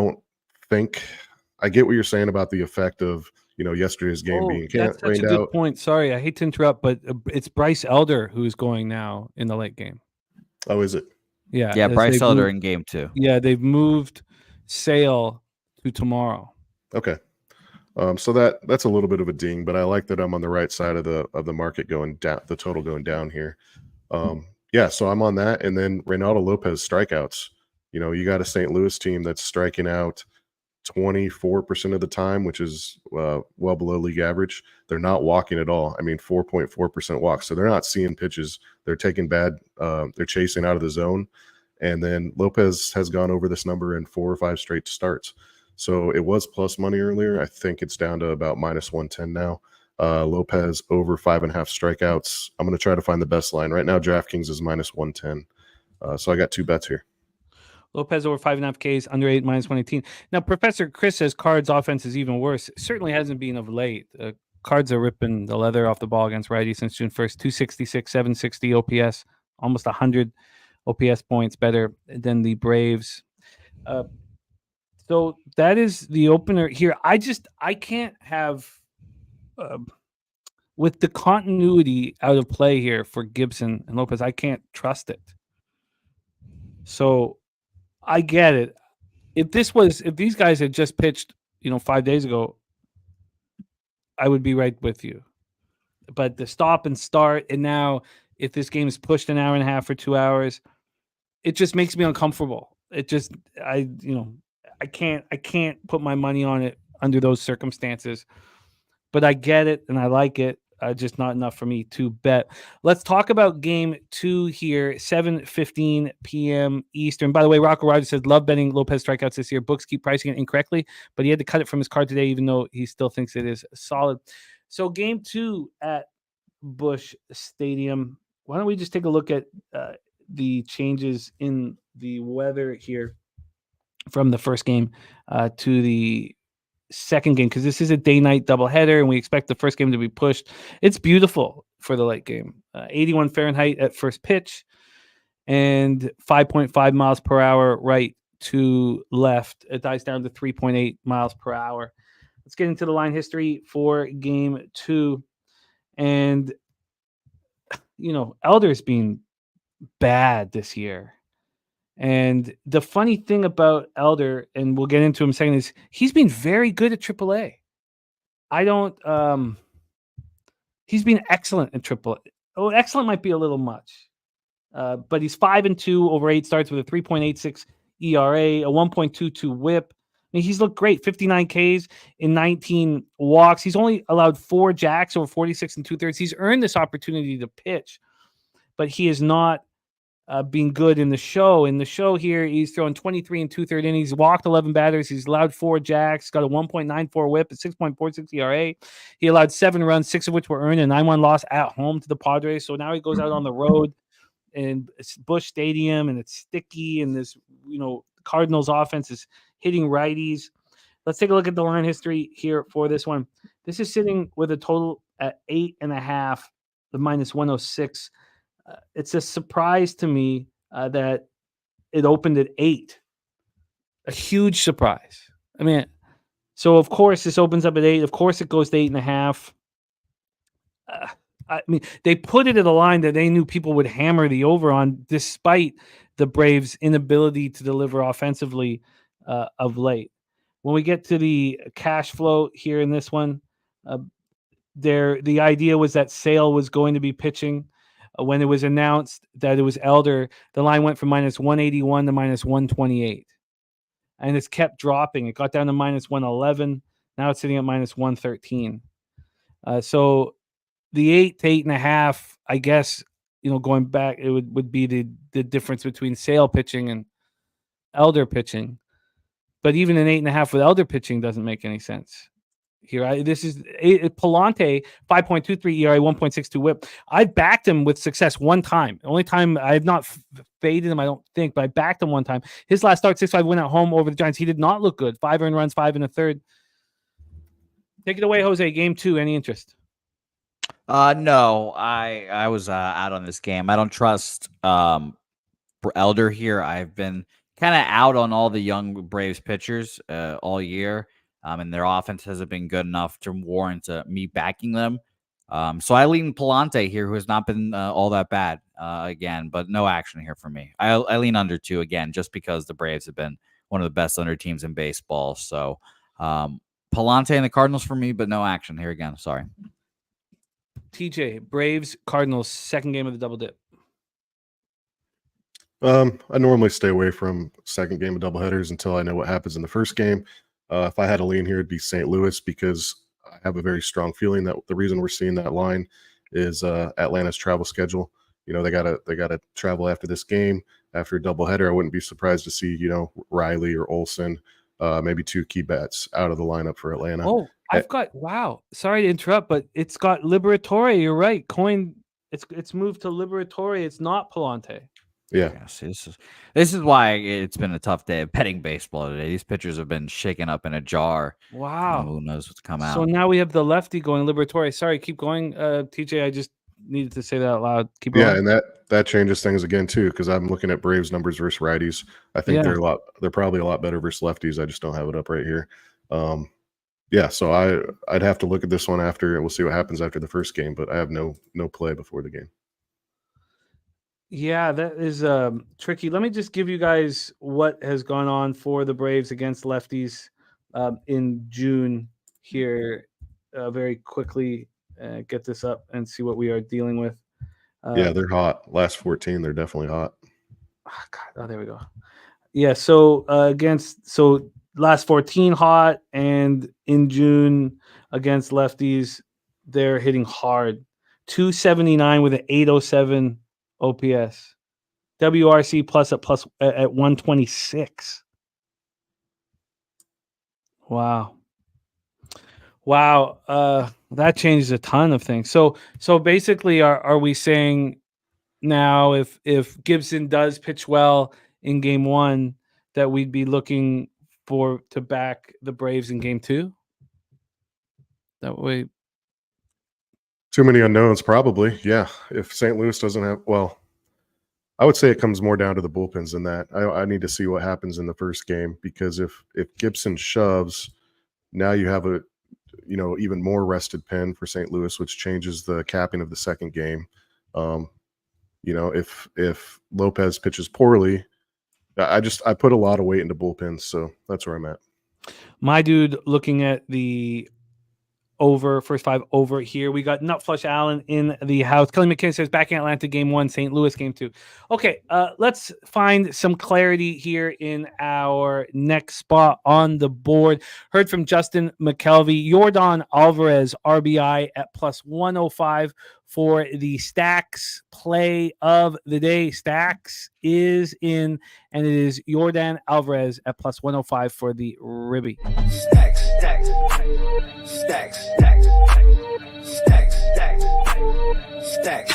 get what you're saying about the effect of, yesterday's game being that's such a good point. Sorry, I hate to interrupt, but it's Bryce Elder who's going now in the late game. Oh, is it? Yeah, Bryce Elder in game 2. Yeah, they've moved Sale to tomorrow. Okay. So that's a little bit of a ding, but I like that I'm on the right side of the market going down, the total going down here. So I'm on that. And then Reynaldo Lopez strikeouts. You got a St. Louis team that's striking out 24% of the time, which is well below league average. They're not walking at all. I mean, 4.4% walks. So they're not seeing pitches. They're taking they're chasing out of the zone. And then Lopez has gone over this number in 4 or 5 straight starts. So it was plus money earlier. I think it's down to about -110 now. Lopez over 5.5 strikeouts. I'm going to try to find the best line. Right now, DraftKings is -110. So I got 2 bets here. Lopez over 5.5 Ks, under 8, -118. Now, Professor Chris says Cards' offense is even worse. It certainly hasn't been of late. Cards are ripping the leather off the ball against righties since June 1st. 266, 760 OPS, almost 100 OPS points better than the Braves. So that is the opener here. I can't have, with the continuity out of play here for Gibson and Lopez, I can't trust it. So I get it. If these guys had just pitched, 5 days ago, I would be right with you. But the stop and start, and now if this game is pushed an hour and a half or 2 hours, it just makes me uncomfortable. I can't put my money on it under those circumstances. But I get it and I like it. Just not enough for me to bet. Let's talk about game 2 here, 7:15 p.m. Eastern. By the way, Rocco Rogers says, love betting Lopez strikeouts this year. Books keep pricing it incorrectly, but he had to cut it from his card today, even though he still thinks it is solid. So game 2 at Busch Stadium. Why don't we just take a look at the changes in the weather here from the first game to the second game, because this is a day-night doubleheader, and we expect the first game to be pushed. It's beautiful for the late game. 81 Fahrenheit at first pitch, and 5.5 miles per hour right to left. It dies down to 3.8 miles per hour. Let's get into the line history for game 2. And, Elder's been bad this year. And the funny thing about Elder, and we'll get into him in a second, is he's been very good at AAA. I don't. He's been excellent at AAA. Oh, excellent might be a little much, but he's 5-2 over 8 starts with a 3.86 ERA, a 1.22 WHIP. I mean, he's looked great. 59 Ks in 19 walks. He's only allowed 4 jacks over 46 2/3. He's earned this opportunity to pitch, but he is not being good in the show. In the show here, he's thrown 23 2/3 innings. He's walked 11 batters. He's allowed 4 jacks. Got a 1.94 WHIP, a 6.46 ERA. He allowed 7 runs, 6 of which were earned, and 9-1 loss at home to the Padres. So now he goes out on the road in Busch Stadium, and it's sticky, and this, Cardinals offense is hitting righties. Let's take a look at the line history here for this one. This is sitting with a total at 8.5, the -106. It's a surprise to me that it opened at 8. A huge surprise. I mean, so of course this opens up at 8. Of course it goes to 8.5. I mean, they put it at a line that they knew people would hammer the over on, despite the Braves' inability to deliver offensively of late. When we get to the cash flow here in this one, the idea was that Sale was going to be pitching. When it was announced that it was Elder, the line went from -181 to -128. And it's kept dropping. It got down to -111. Now it's sitting at -113. So the 8 to 8.5, I guess, going back, it would be the difference between Sale pitching and Elder pitching. But even an 8.5 with Elder pitching doesn't make any sense. Here, this is Palante, 5.23 ERA, 1.62 WHIP. I've backed him with success one time. The only time I have not faded him, I don't think, but I backed him one time. His last start, 6-5 win at home over the Giants. He did not look good. 5 earned runs, 5 1/3. Take it away, Jose. Game 2. Any interest? No, I was out on this game. I don't trust Elder here. I've been kind of out on all the young Braves pitchers all year. And their offense hasn't been good enough to warrant me backing them. So I lean Palante here, who has not been all that bad again, but no action here for me. I lean under 2 again, just because the Braves have been one of the best under teams in baseball. So Palante and the Cardinals for me, but no action here again. Sorry. TJ, Braves, Cardinals, second game of the double dip. I normally stay away from second game of doubleheaders until I know what happens in the first game. If I had a lean here, it'd be St. Louis, because I have a very strong feeling that the reason we're seeing that line is Atlanta's travel schedule. They gotta travel after this game, after a doubleheader. I wouldn't be surprised to see Riley or Olsen, maybe 2 key bats out of the lineup for Atlanta. Oh, wow. Sorry to interrupt, but it's got Liberatore. You're right. Coin. It's moved to Liberatore. It's not Palante. Yeah. See, this is why it's been a tough day of betting baseball today. These pitchers have been shaken up in a jar. Wow. Who knows what's come out? So now we have the lefty going Liberatore. Sorry, keep going, TJ. I just needed to say that out loud. Keep going. Yeah, and that changes things again too, because I'm looking at Braves numbers versus righties. I think they're probably a lot better versus lefties. I just don't have it up right here. Yeah, so I'd have to look at this one after. We'll see what happens after the first game, but I have no play before the game. Yeah, that is tricky. Let me just give you guys what has gone on for the Braves against lefties in June here very quickly. Get this up and see what we are dealing with. Yeah, they're hot. Last 14, they're definitely hot. Oh, God. Oh, there we go. Yeah, so last 14 hot, and in June against lefties, they're hitting hard. 279 with an 807 OPS. WRC plus at 126. Wow. That changes a ton of things. So basically, are we saying now if Gibson does pitch well in game 1, that we'd be looking to back the Braves in game 2? That way. Too many unknowns, probably. Yeah. If St. Louis doesn't have, I would say it comes more down to the bullpens than that. I need to see what happens in the first game, because if Gibson shoves, now you have a even more rested pen for St. Louis, which changes the capping of the second game. If Lopez pitches poorly, I put a lot of weight into bullpens, so that's where I'm at. My dude, looking at the first 5 over here. We got Nut Flush Allen in the house. Kelly McKinnon says back in Atlanta, game 1, St. Louis, game 2. Okay, let's find some clarity here in our next spot on the board. Heard from Justin McKelvey. Yordan Alvarez, RBI at plus 105 for the Stacks play of the day. Stacks is in, and it is Yordan Alvarez at plus 105 for the Ribby. Stacks, stacks, stacks, stacks, stacks, stacks, stacks,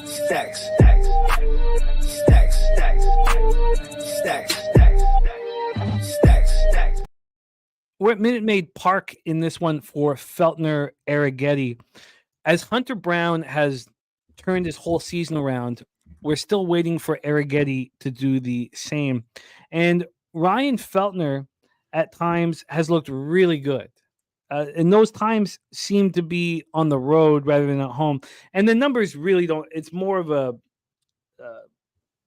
stacks, stacks, stacks, stacks, stacks. We're at Minute Maid Park in this one for Feltner Arrighetti. As Hunter Brown has turned his whole season around, we're still waiting for Arrighetti to do the same. And Ryan Feltner at times has looked really good. And those times seem to be on the road rather than at home. And the numbers really don't, it's more of a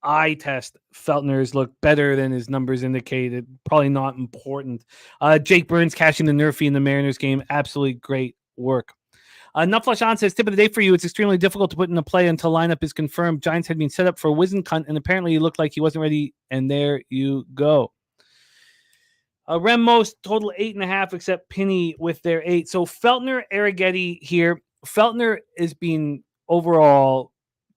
eye test. Feltner's look better than his numbers indicated. Probably not important. Jake Burns cashing the Nerfy in the Mariners game. Absolutely great work. Nutflush On says, tip of the day for you. It's extremely difficult to put in a play until lineup is confirmed. Giants had been set up for a Wizencunt, and apparently he looked like he wasn't ready, and there you go. Rem most total 8.5, except Penny with their 8. So Feltner, Arrighetti here. Feltner is being overall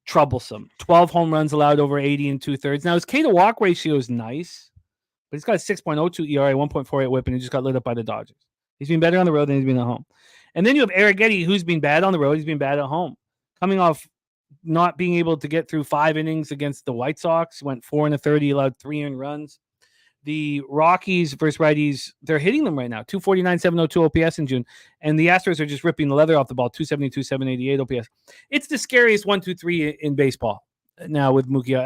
troublesome. 12 home runs allowed over 80 and 2/3. Now his K to walk ratio is nice, but he's got a 6.02 ERA, 1.48 whip, and he just got lit up by the Dodgers. He's been better on the road than he's been at home. And then you have Arrighetti, who's been bad on the road. He's been bad at home. Coming off not being able to get through 5 innings against the White Sox, went 4 1/3, he allowed 3 earned runs. The Rockies versus righties, they're hitting them right now. 249, 702 OPS in June. And the Astros are just ripping the leather off the ball. 272, 788 OPS. It's the scariest 1-2-3 in baseball now with Mookie.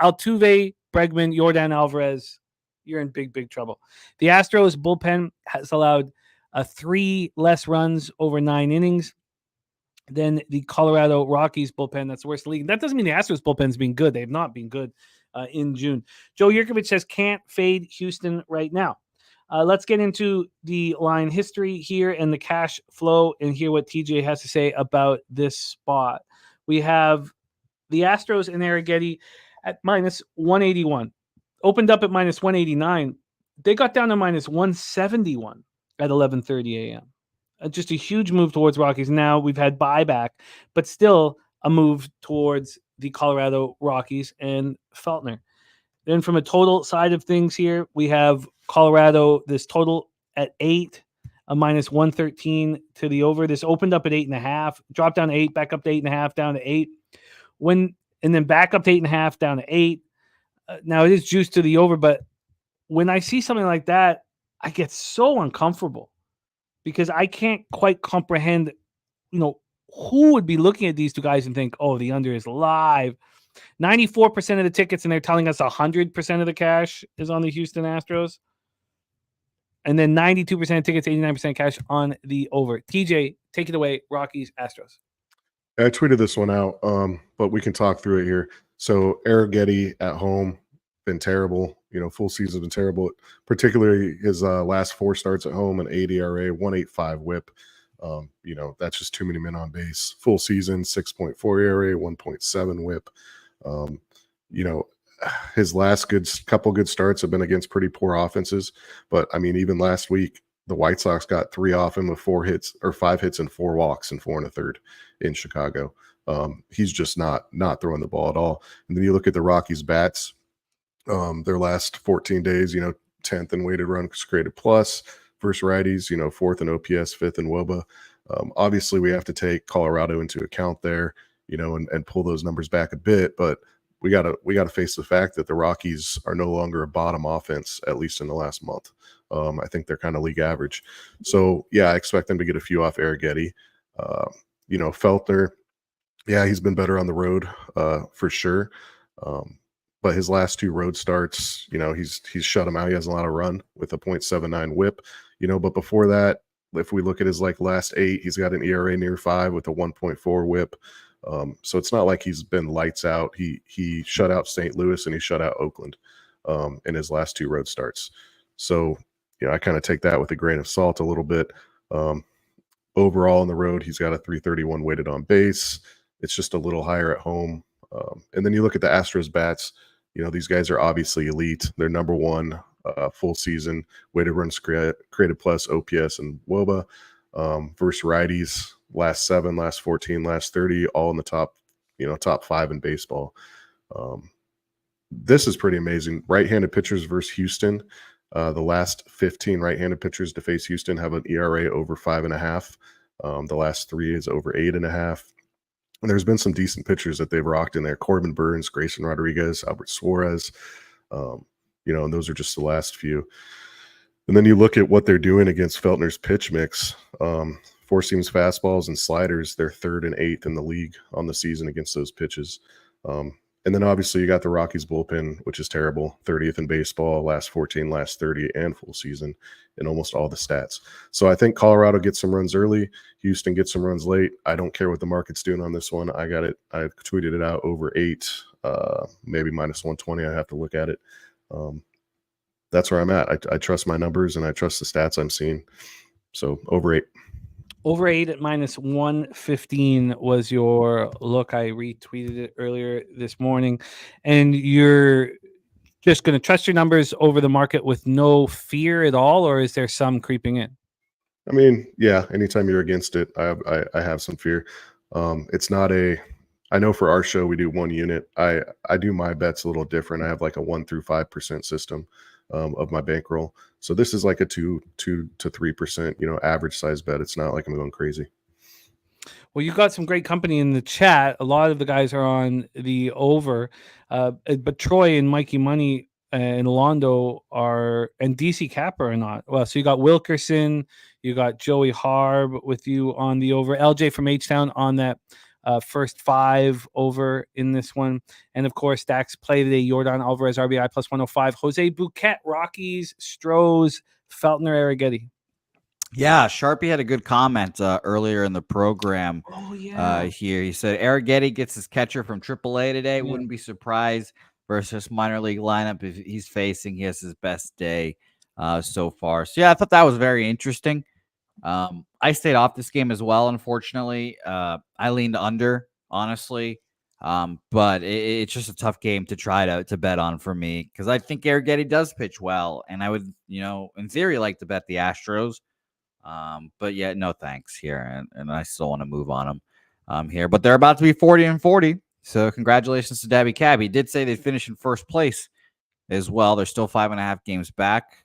Altuve, Bregman, Yordan Alvarez, you're in big, big trouble. The Astros bullpen has allowed 3 less runs over 9 innings than the Colorado Rockies bullpen. That's the worst league. That doesn't mean the Astros bullpen's been good. They have not been good in June. Joe Yurkovich says can't fade Houston right now. Let's get into the line history here and the cash flow and hear what TJ has to say about this spot. We have the Astros and Arrighetti at minus 181. Opened up at minus 189. They got down to minus 171 at 11:30 a.m. Just a huge move towards Rockies. Now we've had buyback, but still a move towards the Colorado Rockies and Feltner. Then from a total side of things here, we have Colorado, this total at 8, a minus 113 to the over. This opened up at 8.5, dropped down to 8, back up to 8.5, down to 8. And then back up to 8.5, down to 8. Now it is juiced to the over, but when I see something like that, I get so uncomfortable because I can't quite comprehend, who would be looking at these two guys and think, oh, the under is live. 94% of the tickets, and they're telling us 100% of the cash is on the Houston Astros. And then 92% of tickets, 89% cash on the over. TJ, take it away. Rockies, Astros. I tweeted this one out, but we can talk through it here. So Arrighetti at home, been terrible. Full season's been terrible. Particularly his last 4 starts at home, an 80 ERA, 1.85 whip. That's just too many men on base. Full season, 6.4 ERA, 1.7 whip. His last couple good starts have been against pretty poor offenses. But even last week, the White Sox got 3 off him with 4 hits or 5 hits and 4 walks and 4 1/3 in Chicago. He's just not throwing the ball at all. And then you look at the Rockies bats, their last 14 days, 10th in weighted runs created plus versus righties, 4th in OPS, 5th in WOBA. Obviously we have to take Colorado into account there, and pull those numbers back a bit, but we gotta face the fact that the Rockies are no longer a bottom offense, at least in the last month. I think they're kind of league average. So yeah, I expect them to get a few off Arrighetti. Feltner, yeah, he's been better on the road, for sure. But his last 2 road starts, he's shut him out. He hasn't allowed a run with a 0.79 whip, but before that, if we look at his last 8, he's got an ERA near 5 with a 1.4 whip. So it's not like he's been lights out. He shut out St. Louis and he shut out Oakland in his last 2 road starts. So I kind of take that with a grain of salt a little bit. Overall on the road, he's got a 331 weighted on base. It's just a little higher at home. And then you look at the Astros bats. These guys are obviously elite. They're number 1 full season weighted runs created plus OPS and WOBA versus righties. Last 7, last 14, last 30, all in the top 5 in baseball. This is pretty amazing. Right-handed pitchers versus Houston. The last 15 right-handed pitchers to face Houston have an ERA over 5.5. The last 3 is over 8.5. And there's been some decent pitchers that they've rocked in there. Corbin Burns, Grayson Rodriguez, Albert Suarez. And those are just the last few. And then you look at what they're doing against Feltner's pitch mix. 4 seams fastballs and sliders, they're 3rd and 8th in the league on the season against those pitches. And then obviously you got the Rockies bullpen, which is terrible. 30th in baseball, last 14, last 30, and full season in almost all the stats. So I think Colorado gets some runs early. Houston gets some runs late. I don't care what the market's doing on this one. I got it. I tweeted it out over 8, maybe minus 120. I have to look at it. That's where I'm at. I trust my numbers and I trust the stats I'm seeing. So over 8. Over 8 at minus 115 was your look. I retweeted it earlier this morning. And you're just going to trust your numbers over the market with no fear at all, or is there some creeping in? I mean, yeah, anytime you're against it, I have some fear. It's not I know for our show, we do 1 unit. I do my bets a little different. I have like a 1 through 5% system of my bankroll. So this is like a 2 to 3%, average size bet. It's not like I'm going crazy. Well, you got some great company in the chat. A lot of the guys are on the over, but Troy and Mikey Money and Londo and DC Capper are not. Well, so you got Wilkerson, you got Joey Harb with you on the over, LJ from H-Town on that first 5 over in this one. And of course, Dax play today, Jordan Alvarez, RBI plus 105, Jose Bouquet, Rockies, Strohs, Feltner, Arrighetti. Yeah, Sharpie had a good comment earlier in the program. Oh, yeah. Here he said Arrighetti gets his catcher from AAA today. Wouldn't be surprised versus minor league lineup if he's facing. He has his best day so far. So yeah, I thought that was very interesting. I stayed off this game as well. Unfortunately, I leaned under, honestly, but it's just a tough game to try to bet on for me because I think Arrighetti does pitch well, and I would, in theory, like to bet the Astros. But yeah, no thanks here, and I still want to move on them here. But they're about to be 40-40, so congratulations to Dabby Cab. He did say they'd finish in first place as well. They're still 5.5 games back,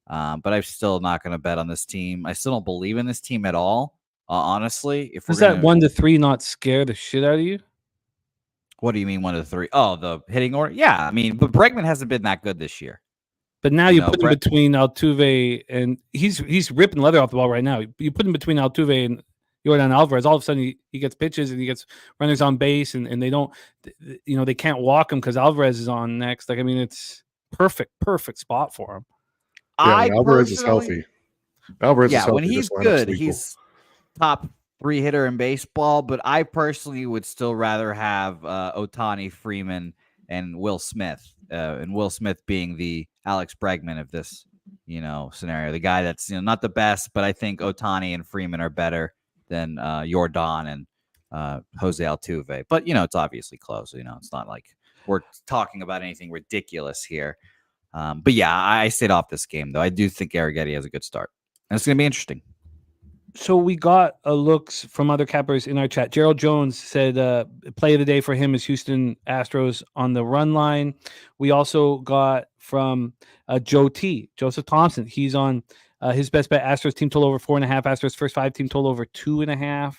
but I'm still not going to bet on this team. I still don't believe in this team at all, honestly. If Does that 1 to 3 not scare the shit out of you? What do you mean 1 to 3? Oh, the hitting order? Yeah, I mean, but Bregman hasn't been that good this year. But now you put him between Altuve and he's ripping leather off the ball right now. You put him between Altuve and Jordan Alvarez. All of a sudden he gets pitches and he gets runners on base and they don't, they can't walk him because Alvarez is on next. Like, I mean, it's perfect spot for him. Yeah, Alvarez is healthy. Alvarez is healthy. When he's good, he's top 3 hitter in baseball. But I personally would still rather have Ohtani, Freeman, and Will Smith. And Will Smith being the Alex Bregman of this, scenario. The guy that's not the best, but I think Ohtani and Freeman are better than Jordan and Jose Altuve. But it's obviously close. It's not like we're talking about anything ridiculous here. But yeah, I stayed off this game though. I do think Arrighetti has a good start, and it's going to be interesting. So we got looks from other cappers in our chat. Gerald Jones said play of the day for him is Houston Astros on the run line. We also got from Joseph Thompson. He's on his best bet Astros team total over 4.5. Astros first 5 team total over 2.5.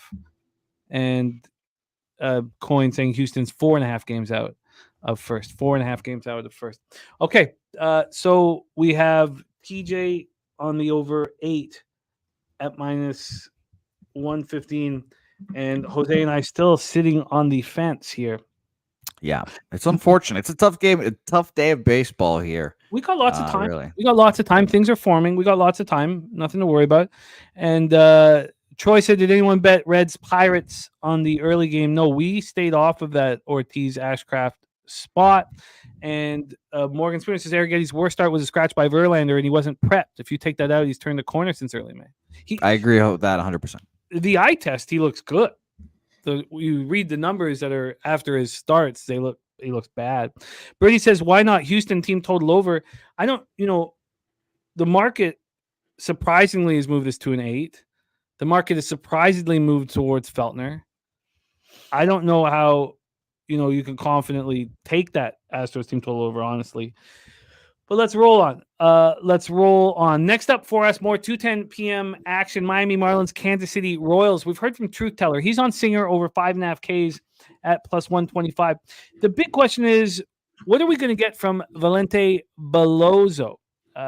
And Coin saying Houston's 4.5 games out of first. 4.5 games out of first. Okay, so we have TJ on the over 8. At minus 115, and Jose and I still sitting on the fence here. Yeah, it's unfortunate. It's a tough game, a tough day of baseball here. We got lots of time. Really. We got lots of time. Things are forming. We got lots of time. Nothing to worry about. And Troy said, did anyone bet Reds Pirates on the early game? No, we stayed off of that Ortiz Ashcraft spot. And Morgan Spooner says Arrietty's worst start was a scratch by Verlander, and he wasn't prepped. If you take that out, he's turned the corner since early May. I agree with that 100%. The eye test, he looks good. You read the numbers that are after his starts, he looks bad. Brady says, why not Houston team total over? I don't, the market surprisingly has moved us to an 8. The market has surprisingly moved towards Feltner. I don't know how, you can confidently take that Astros team total over, honestly. But let's roll on. Next up for us, more 2:10 p.m. action. Miami Marlins, Kansas City Royals. We've heard from Truth Teller. He's on Singer over 5.5 Ks at plus 125. The big question is, what are we going to get from Valente Belozo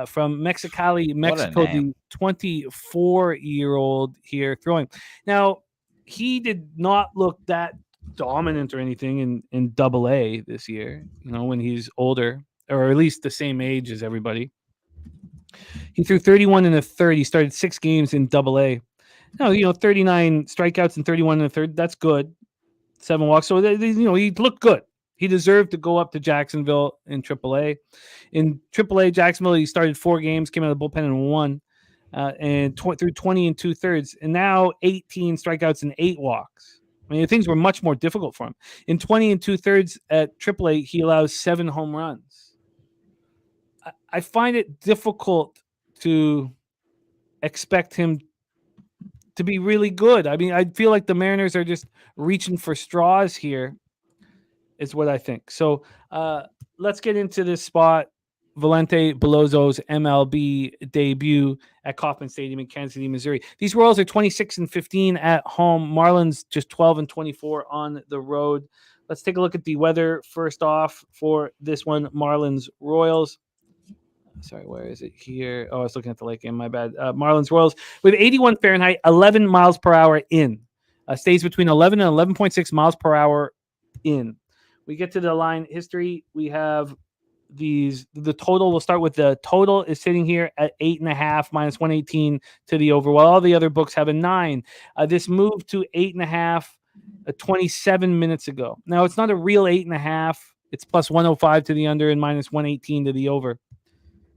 from Mexicali, Mexico, the 24-year-old here throwing? Now, he did not look that dominant or anything in AA this year, when he's older, or at least the same age as everybody. He threw 31 and a third. He started 6 games in AA. No, 39 strikeouts and 31 and a third. That's good. 7 walks. So, he looked good. He deserved to go up to Jacksonville in AAA. In AAA, Jacksonville, he started 4 games, came out of the bullpen and won, and threw 20 and 2/3. And now 18 strikeouts and 8 walks. I mean, things were much more difficult for him. In 20 and 2/3 at AAA, he allows 7 home runs. I find it difficult to expect him to be really good. I mean, I feel like the Mariners are just reaching for straws here, is what I think. So let's get into this spot. Valente Belozo's MLB debut at Kauffman Stadium in Kansas City, Missouri. These Royals are 26 and 15 at home. Marlins just 12 and 24 on the road. Let's take a look at the weather first off for this one. Marlins Royals. Sorry, where is it here? Oh, I was looking at the late game. My bad. Marlins Royals with 81 Fahrenheit, 11 miles per hour in. Stays between 11 and 11.6 miles per hour in. We get to the line history. We have the total. We'll start with the total is sitting here at 8.5 minus 118 to the over, while all the other books have a 9. This moved to 8.5 27 minutes ago. Now it's not a real 8.5. It's plus 105 to the under and minus 118 to the over,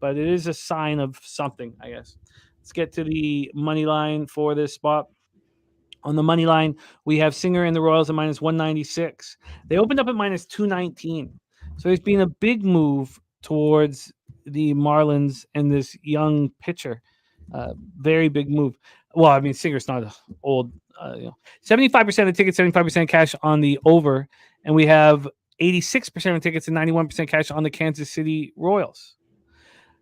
but it is a sign of something, I guess. Let's get to the money line for this spot. On the money line, we have Singer and the Royals at minus 196. They opened up at minus 219. So there's been a big move towards the Marlins and this young pitcher. Very big move. Well, I mean, Singer's not old. 75% of the tickets, 75% cash on the over. And we have 86% of the tickets and 91% cash on the Kansas City Royals.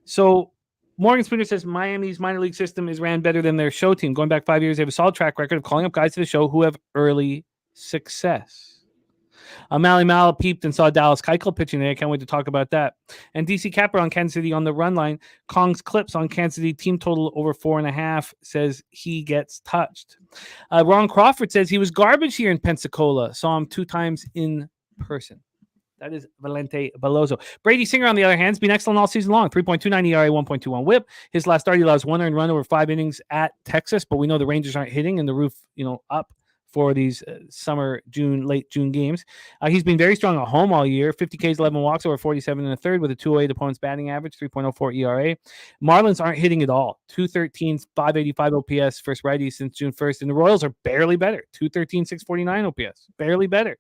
So Morgan Spooner says Miami's minor league system is ran better than their show team. Going back 5 years, they have a solid track record of calling up guys to the show who have early success. Mally Mal peeped and saw Dallas Keuchel pitching today. I can't wait to talk about that. And DC Capper on Kansas City on the run line. Kong's Clips on Kansas City team total over 4.5 says he gets touched. Ron Crawford says he was garbage here in Pensacola. Saw him 2 times in person. That is Valente Belozo. Brady Singer, on the other hand, has been excellent all season long. 3.29 ERA, 1.21 whip. His last start, he allows 1 earned run over 5 innings at Texas, but we know the Rangers aren't hitting and the roof, up for these late June games. He's been very strong at home all year. 50 Ks, 11 walks, over 47 and a third with a 208 opponent's batting average, 3.04 ERA. Marlins aren't hitting at all. 213, 585 OPS, first righty since June 1st. And the Royals are barely better. 213, 649 OPS, barely better.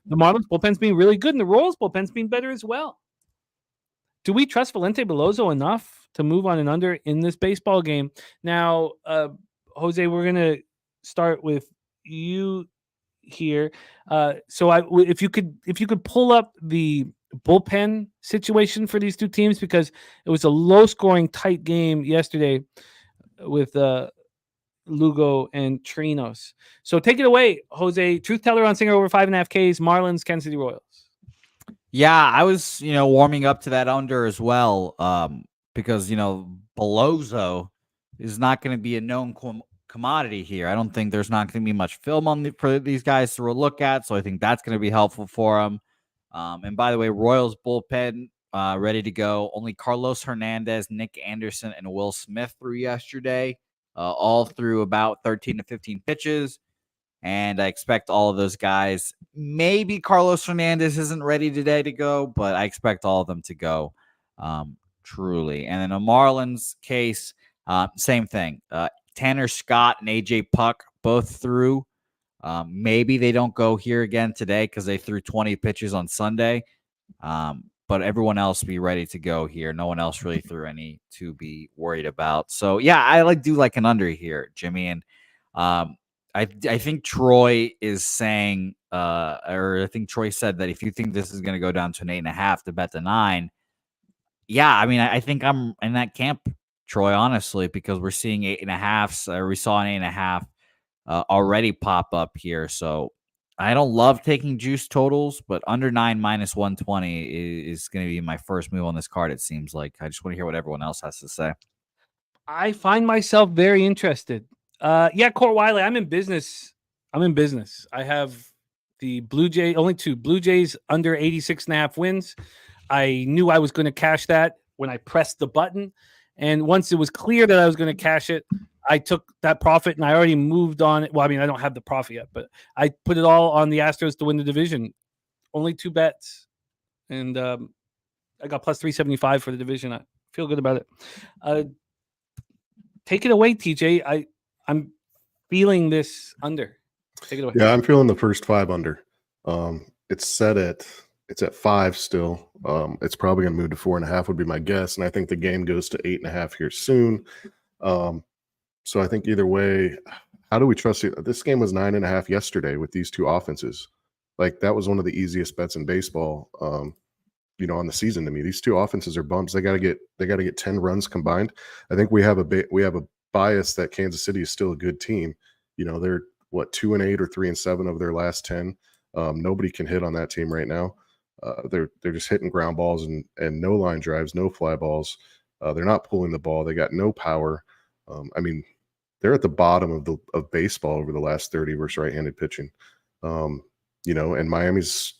The Marlins bullpen's been really good, and the Royals bullpen's been better as well. Do we trust Valente Belozo enough to move on and under in this baseball game? Now, Jose, we're going to start with you here. If you could pull up the bullpen situation for these two teams, because it was a low-scoring, tight game yesterday with Lugo and Trinos. So take it away, Jose. Truth Teller on Singer over 5.5 Ks. Marlins, Kansas City Royals. Yeah, I was, warming up to that under as well, because, Belozo is not going to be a known commodity here. I don't think there's not going to be much film for these guys to look at, so I think that's going to be helpful for them. And by the way, Royals bullpen ready to go. Only Carlos Hernandez, Nick Anderson, and Will Smith threw yesterday. all through about 13 to 15 pitches. And I expect all of those guys. Maybe Carlos Fernandez isn't ready today to go, but I expect all of them to go truly. And in a Marlins case, same thing. Tanner Scott and AJ Puck both threw. Maybe they don't go here again today because they threw 20 pitches on Sunday. But everyone else be ready to go here. No one else really threw any to be worried about. So yeah, I do like an under here, Jimmy. And I think Troy is saying, or I think Troy said that if you think this is going to go down to an 8.5 to bet the 9. Yeah, I mean, I think I'm in that camp, Troy, honestly, because we're seeing 8.5s, or we saw an 8.5 already pop up here. So I don't love taking juice totals, but under 9 minus 120 is going to be my first move on this card, it seems like. I just want to hear what everyone else has to say. I find myself very interested. Yeah, Court Wiley, I'm in business. I have the Blue Jays, only 2 Blue Jays under 86.5 wins. I knew I was going to cash that when I pressed the button. And once it was clear that I was going to cash it, I took that profit and I already moved on it. Well, I mean, I don't have the profit yet, but I put it all on the Astros to win the division. Only 2 bets. And I got plus 375 for the division. I feel good about it. Take it away, TJ. I'm feeling this under. Take it away. Yeah, I'm feeling the first 5 under. It's at 5 still. It's probably going to move to 4.5 would be my guess, and I think the game goes to 8.5 here soon. So I think either way, how do we trust it? This game was 9.5 yesterday with these 2 offenses. Like, that was one of the easiest bets in baseball. On the season to me. These 2 offenses are bumps. They got to get 10 runs combined. I think we have a bias that Kansas City is still a good team. They're 2-8 or 3-7 of their last 10. Nobody can hit on that team right now. They're just hitting ground balls and no line drives, no fly balls. They're not pulling the ball. They got no power. I mean, they're at the bottom of baseball over the last 30 versus right-handed pitching. And Miami's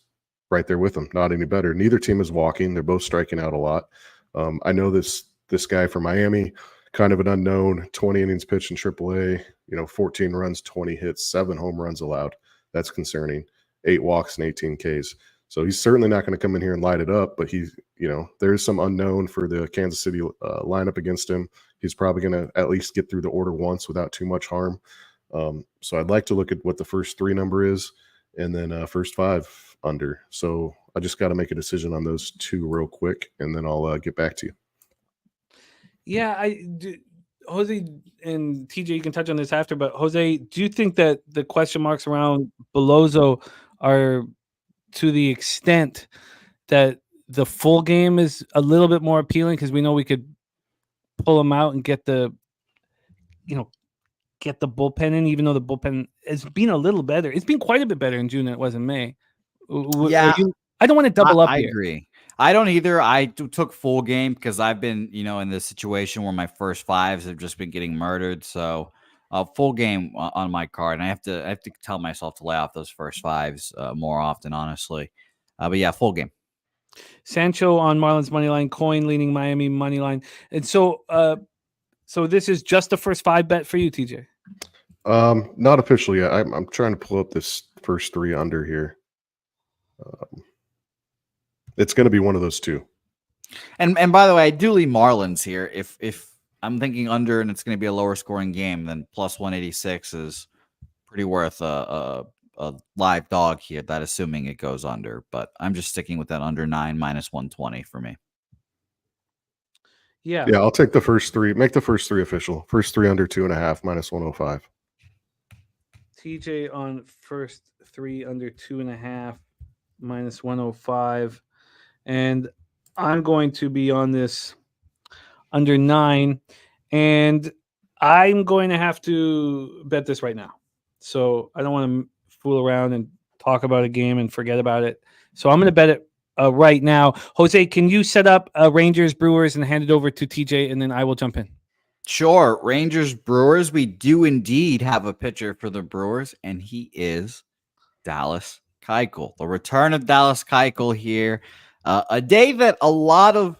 right there with them, not any better. Neither team is walking. They're both striking out a lot. I know this guy from Miami, kind of an unknown, 20 innings pitched in AAA, 14 runs, 20 hits, 7 home runs allowed. That's concerning. 8 walks and 18 Ks. So he's certainly not going to come in here and light it up, but there's some unknown for the Kansas City lineup against him. He's probably going to at least get through the order once without too much harm. So I'd like to look at what the first 3 number is and then first 5 under. So I just got to make a decision on those 2 real quick, and then I'll get back to you. Yeah, Jose and TJ, you can touch on this after, but Jose, do you think that the question marks around Belozo are to the extent that the full game is a little bit more appealing because we know we could pull him out and get the bullpen in, even though the bullpen has been a little better. It's been quite a bit better in June than it was in May. Yeah, I don't want to double up I here. agree. I don't either. I took full game because I've been, in this situation where my first 5s have just been getting murdered. So full game on my card, and I have to tell myself to lay off those first 5s more often, honestly. But yeah, full game. Sancho on Marlins money line, Coin leaning Miami money line, and so this is just the first 5 bet for you, TJ. Not officially yet. I'm trying to pull up this first 3 under here. It's going to be one of those 2. And by the way, I do leave Marlins here. If I'm thinking under and it's going to be a lower scoring game, then plus 186 is pretty worth a live dog here. That assuming it goes under, but I'm just sticking with that under 9 minus 120 for me. Yeah, I'll take the first 3. Make the first 3 official. First 3 under 2.5 minus 105. TJ on first 3 under 2.5 minus 105. And I'm going to be on this under 9. And I'm going to have to bet this right now. So I don't want to fool around and talk about a game and forget about it. So I'm going to bet it right now. Jose, can you set up Rangers Brewers and hand it over to TJ, and then I will jump in? Sure. Rangers Brewers. We do indeed have a pitcher for the Brewers, and he is Dallas Keuchel. The return of Dallas Keuchel here. A day that a lot of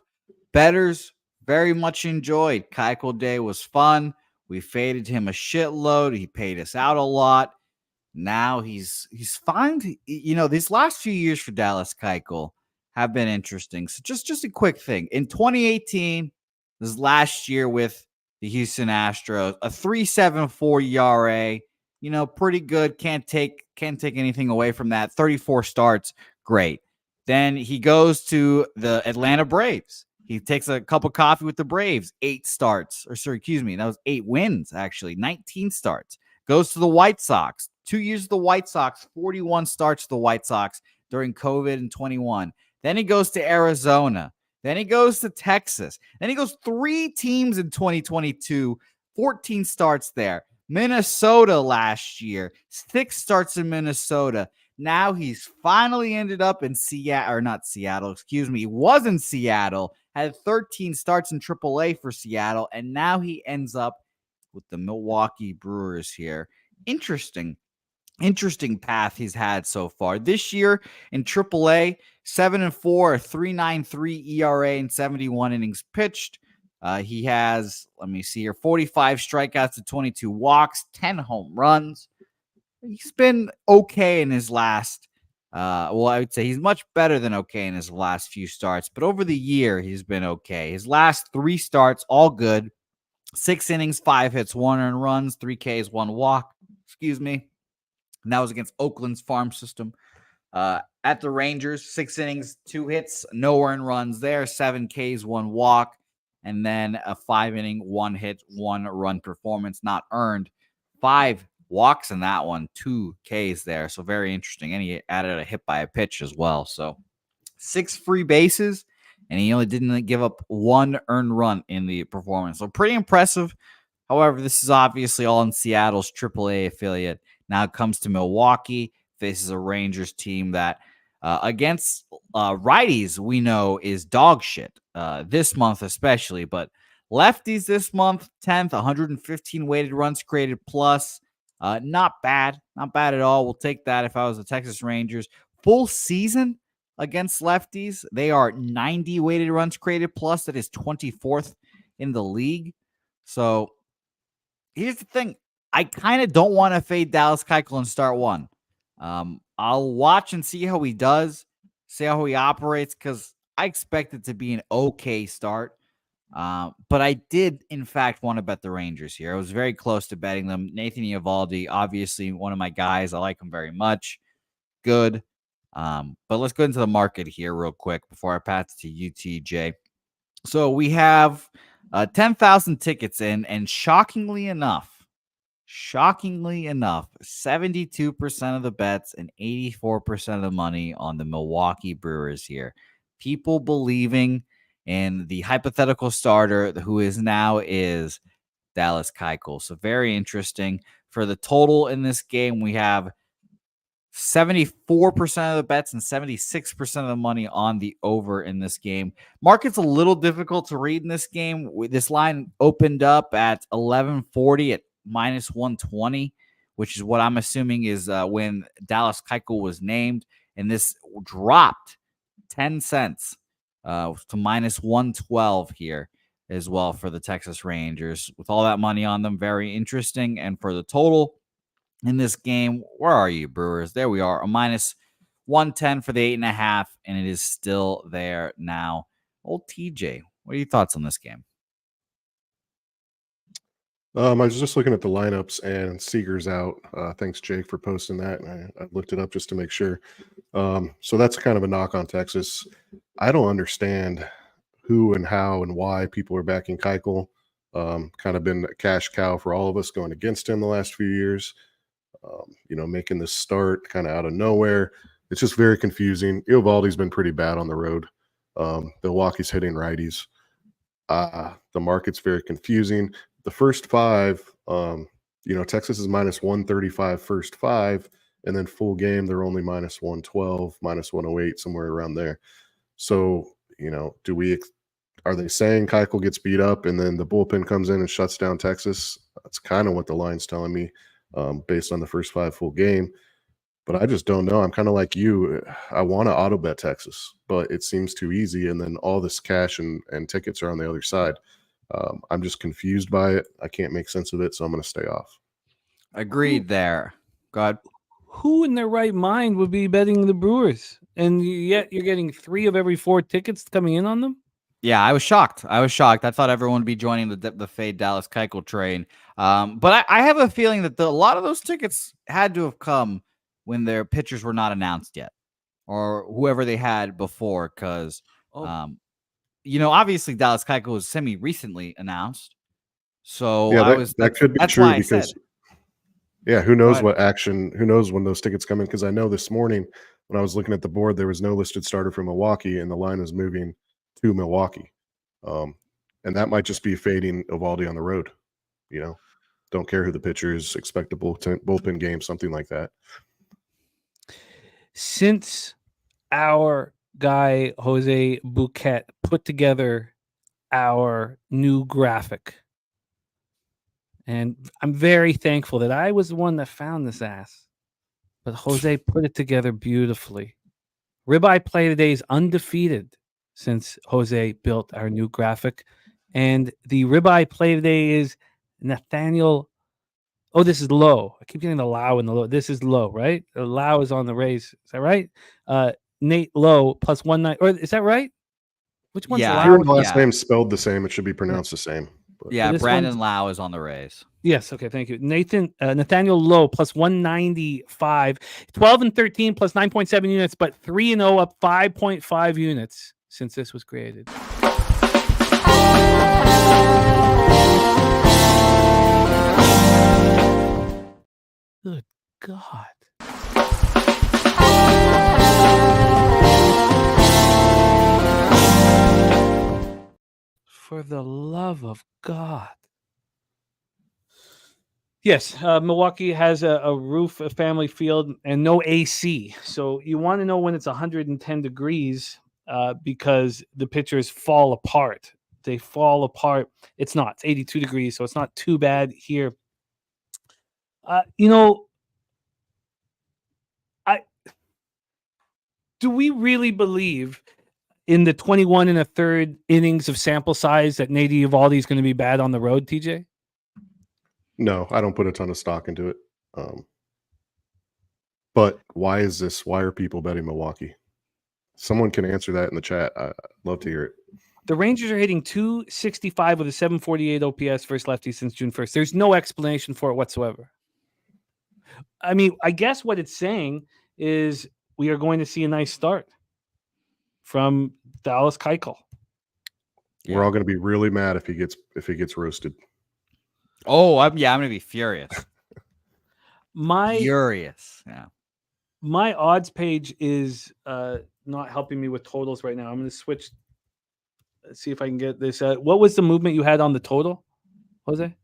bettors very much enjoyed. Keuchel Day was fun. We faded him a shitload. He paid us out a lot. Now he's fine. You know, these last few years for Dallas Keuchel have been interesting. So just a quick thing. In 2018, this last year with the Houston Astros, a 3.74 ERA, you know, pretty good. Can't take anything away from that. 34 starts, great. Then he goes to the Atlanta Braves. He takes a cup of coffee with the Braves, 8 starts. Or sorry, excuse me, that was 8 wins, actually, 19 starts. Goes to the White Sox. 2 years of the White Sox, 41 starts to the White Sox during COVID in 21. Then he goes to Arizona. Then he goes to Texas. Then he goes 3 teams in 2022, 14 starts there. Minnesota last year, 6 starts in Minnesota. Now he's finally ended up in Seattle, or not Seattle, excuse me. He was in Seattle, had 13 starts in AAA for Seattle, and now he ends up with the Milwaukee Brewers here. Interesting path he's had so far. This year in AAA, 7-4, a 3.93 ERA and 71 innings pitched. He has, let me see here, 45 strikeouts to 22 walks, 10 home runs. He's been okay in his last, I would say he's much better than okay in his last few starts, but over the year, he's been okay. His last 3 starts, all good. 6 innings, 5 hits, 1 earned runs, 3 Ks, 1 walk. Excuse me. And that was against Oakland's farm system. At the Rangers, 6 innings, 2 hits, no earned runs there, 7 Ks, 1 walk, and then a 5-inning, 1 hit, 1 run performance, not earned. 5 walks in that one, 2 Ks there. So very interesting. And he added a hit by a pitch as well. So 6 free bases, and he only didn't give up 1 earned run in the performance. So pretty impressive. However, this is obviously all in Seattle's AAA affiliate. Now it comes to Milwaukee, faces a Rangers team that against righties we know is dog shit this month especially, but lefties this month, 10th, 115 weighted runs created plus. Not bad at all. We'll take that if I was the Texas Rangers. Full season against lefties, they are 90 weighted runs created plus. That is 24th in the league. So here's the thing. I kind of don't want to fade Dallas Keuchel in start 1. I'll watch and see how he does, see how he operates, because I expect it to be an okay start. But I did, in fact, want to bet the Rangers here. I was very close to betting them. Nathan Eovaldi, obviously one of my guys. I like him very much. Good. But let's go into the market here real quick before I pass to UTJ. So we have 10,000 tickets in, and shockingly enough, 72% of the bets and 84% of the money on the Milwaukee Brewers here. People believing in the hypothetical starter who is Dallas Keuchel. So very interesting. For the total in this game, we have 74% of the bets and 76% of the money on the over in this game. Market's a little difficult to read in this game. This line opened up at 1140 at minus 120, which is what I'm assuming is when Dallas Keuchel was named, and this dropped 10 cents to minus 112 here as well for the Texas Rangers. With all that money on them, very interesting. And for the total in this game, where are you, Brewers? There we are, a minus 110 for the 8.5, and it is still there now. Old TJ, what are your thoughts on this game? I was just looking at the lineups, and Seager's out. Thanks, Jake, for posting that. And I looked it up just to make sure. So that's kind of a knock on Texas. I don't understand who and how and why people are backing Keuchel. Kind of been a cash cow for all of us going against him the last few years. Making this start kind of out of nowhere. It's just very confusing. Eovaldi's been pretty bad on the road. Milwaukee's hitting righties. The market's very confusing. The first 5, Texas is minus 135 first 5, and then full game they're only minus 112, minus 108, somewhere around there. So, are they saying Keuchel gets beat up and then the bullpen comes in and shuts down Texas? That's kind of what the line's telling me based on the first 5 full game. But I just don't know. I'm kind of like you. I want to auto bet Texas, but it seems too easy. And then all this cash and tickets are on the other side. I'm just confused by it. I can't make sense of it, so I'm going to stay off. Agreed there. Go ahead. Who in their right mind would be betting the Brewers? And yet you're getting 3 of every 4 tickets coming in on them? Yeah, I was shocked. I thought everyone would be joining the fade Dallas Keuchel train. But I have a feeling that a lot of those tickets had to have come when their pitchers were not announced yet, or whoever they had before. Because, obviously Dallas Keuchel was semi-recently announced. So Yeah, that could be that's true why I because, said. yeah, who knows who knows when those tickets come in? Because I know this morning when I was looking at the board, there was no listed starter for Milwaukee, and the line was moving to Milwaukee. And that might just be fading Eovaldi on the road. Don't care who the pitcher is, expect a bullpen game, something like that. Since our guy Jose Bouquet put together our new graphic, and I'm very thankful that I was the one that found this ass, but Jose put it together beautifully. Ribeye Play Today is undefeated since Jose built our new graphic, and the Ribeye Play Today is Nathaniel. Oh, this is low. I keep getting the Lau and the low. This is low, right? The Lau is on the Rays. Is that right? Nate Lowe plus 19. Or is that right? Which one's Yeah, If Lau? your last name's spelled the same, it should be pronounced the same. But. Yeah, this Brandon Lau is on the Rays. Yes. Okay. Thank you. Nathaniel Lowe plus 195, 12 and 13 plus 9.7 units, but 3-0 up 5.5 units since this was created. Good God. For the love of God. Yes, Milwaukee has a roof, a family field, and no AC. So you want to know when it's 110 degrees because the pitchers fall apart. They fall apart. It's not. It's 82 degrees, so it's not too bad here. Do we really believe in the 21 and a third innings of sample size that Nate Eovaldi is going to be bad on the road, TJ? No, I don't put a ton of stock into it. But why is this? Why are people betting Milwaukee? Someone can answer that in the chat. I'd love to hear it. The Rangers are hitting 265 with a 748 OPS versus lefties since June 1st. There's no explanation for it whatsoever. I mean, I guess what it's saying is we are going to see a nice start from Dallas Keuchel. Yeah. We're all going to be really mad if he gets roasted. Oh, I'm going to be furious. Furious. Yeah. My odds page is not helping me with totals right now. I'm going to switch. Let's see if I can get this. What was the movement you had on the total, Jose?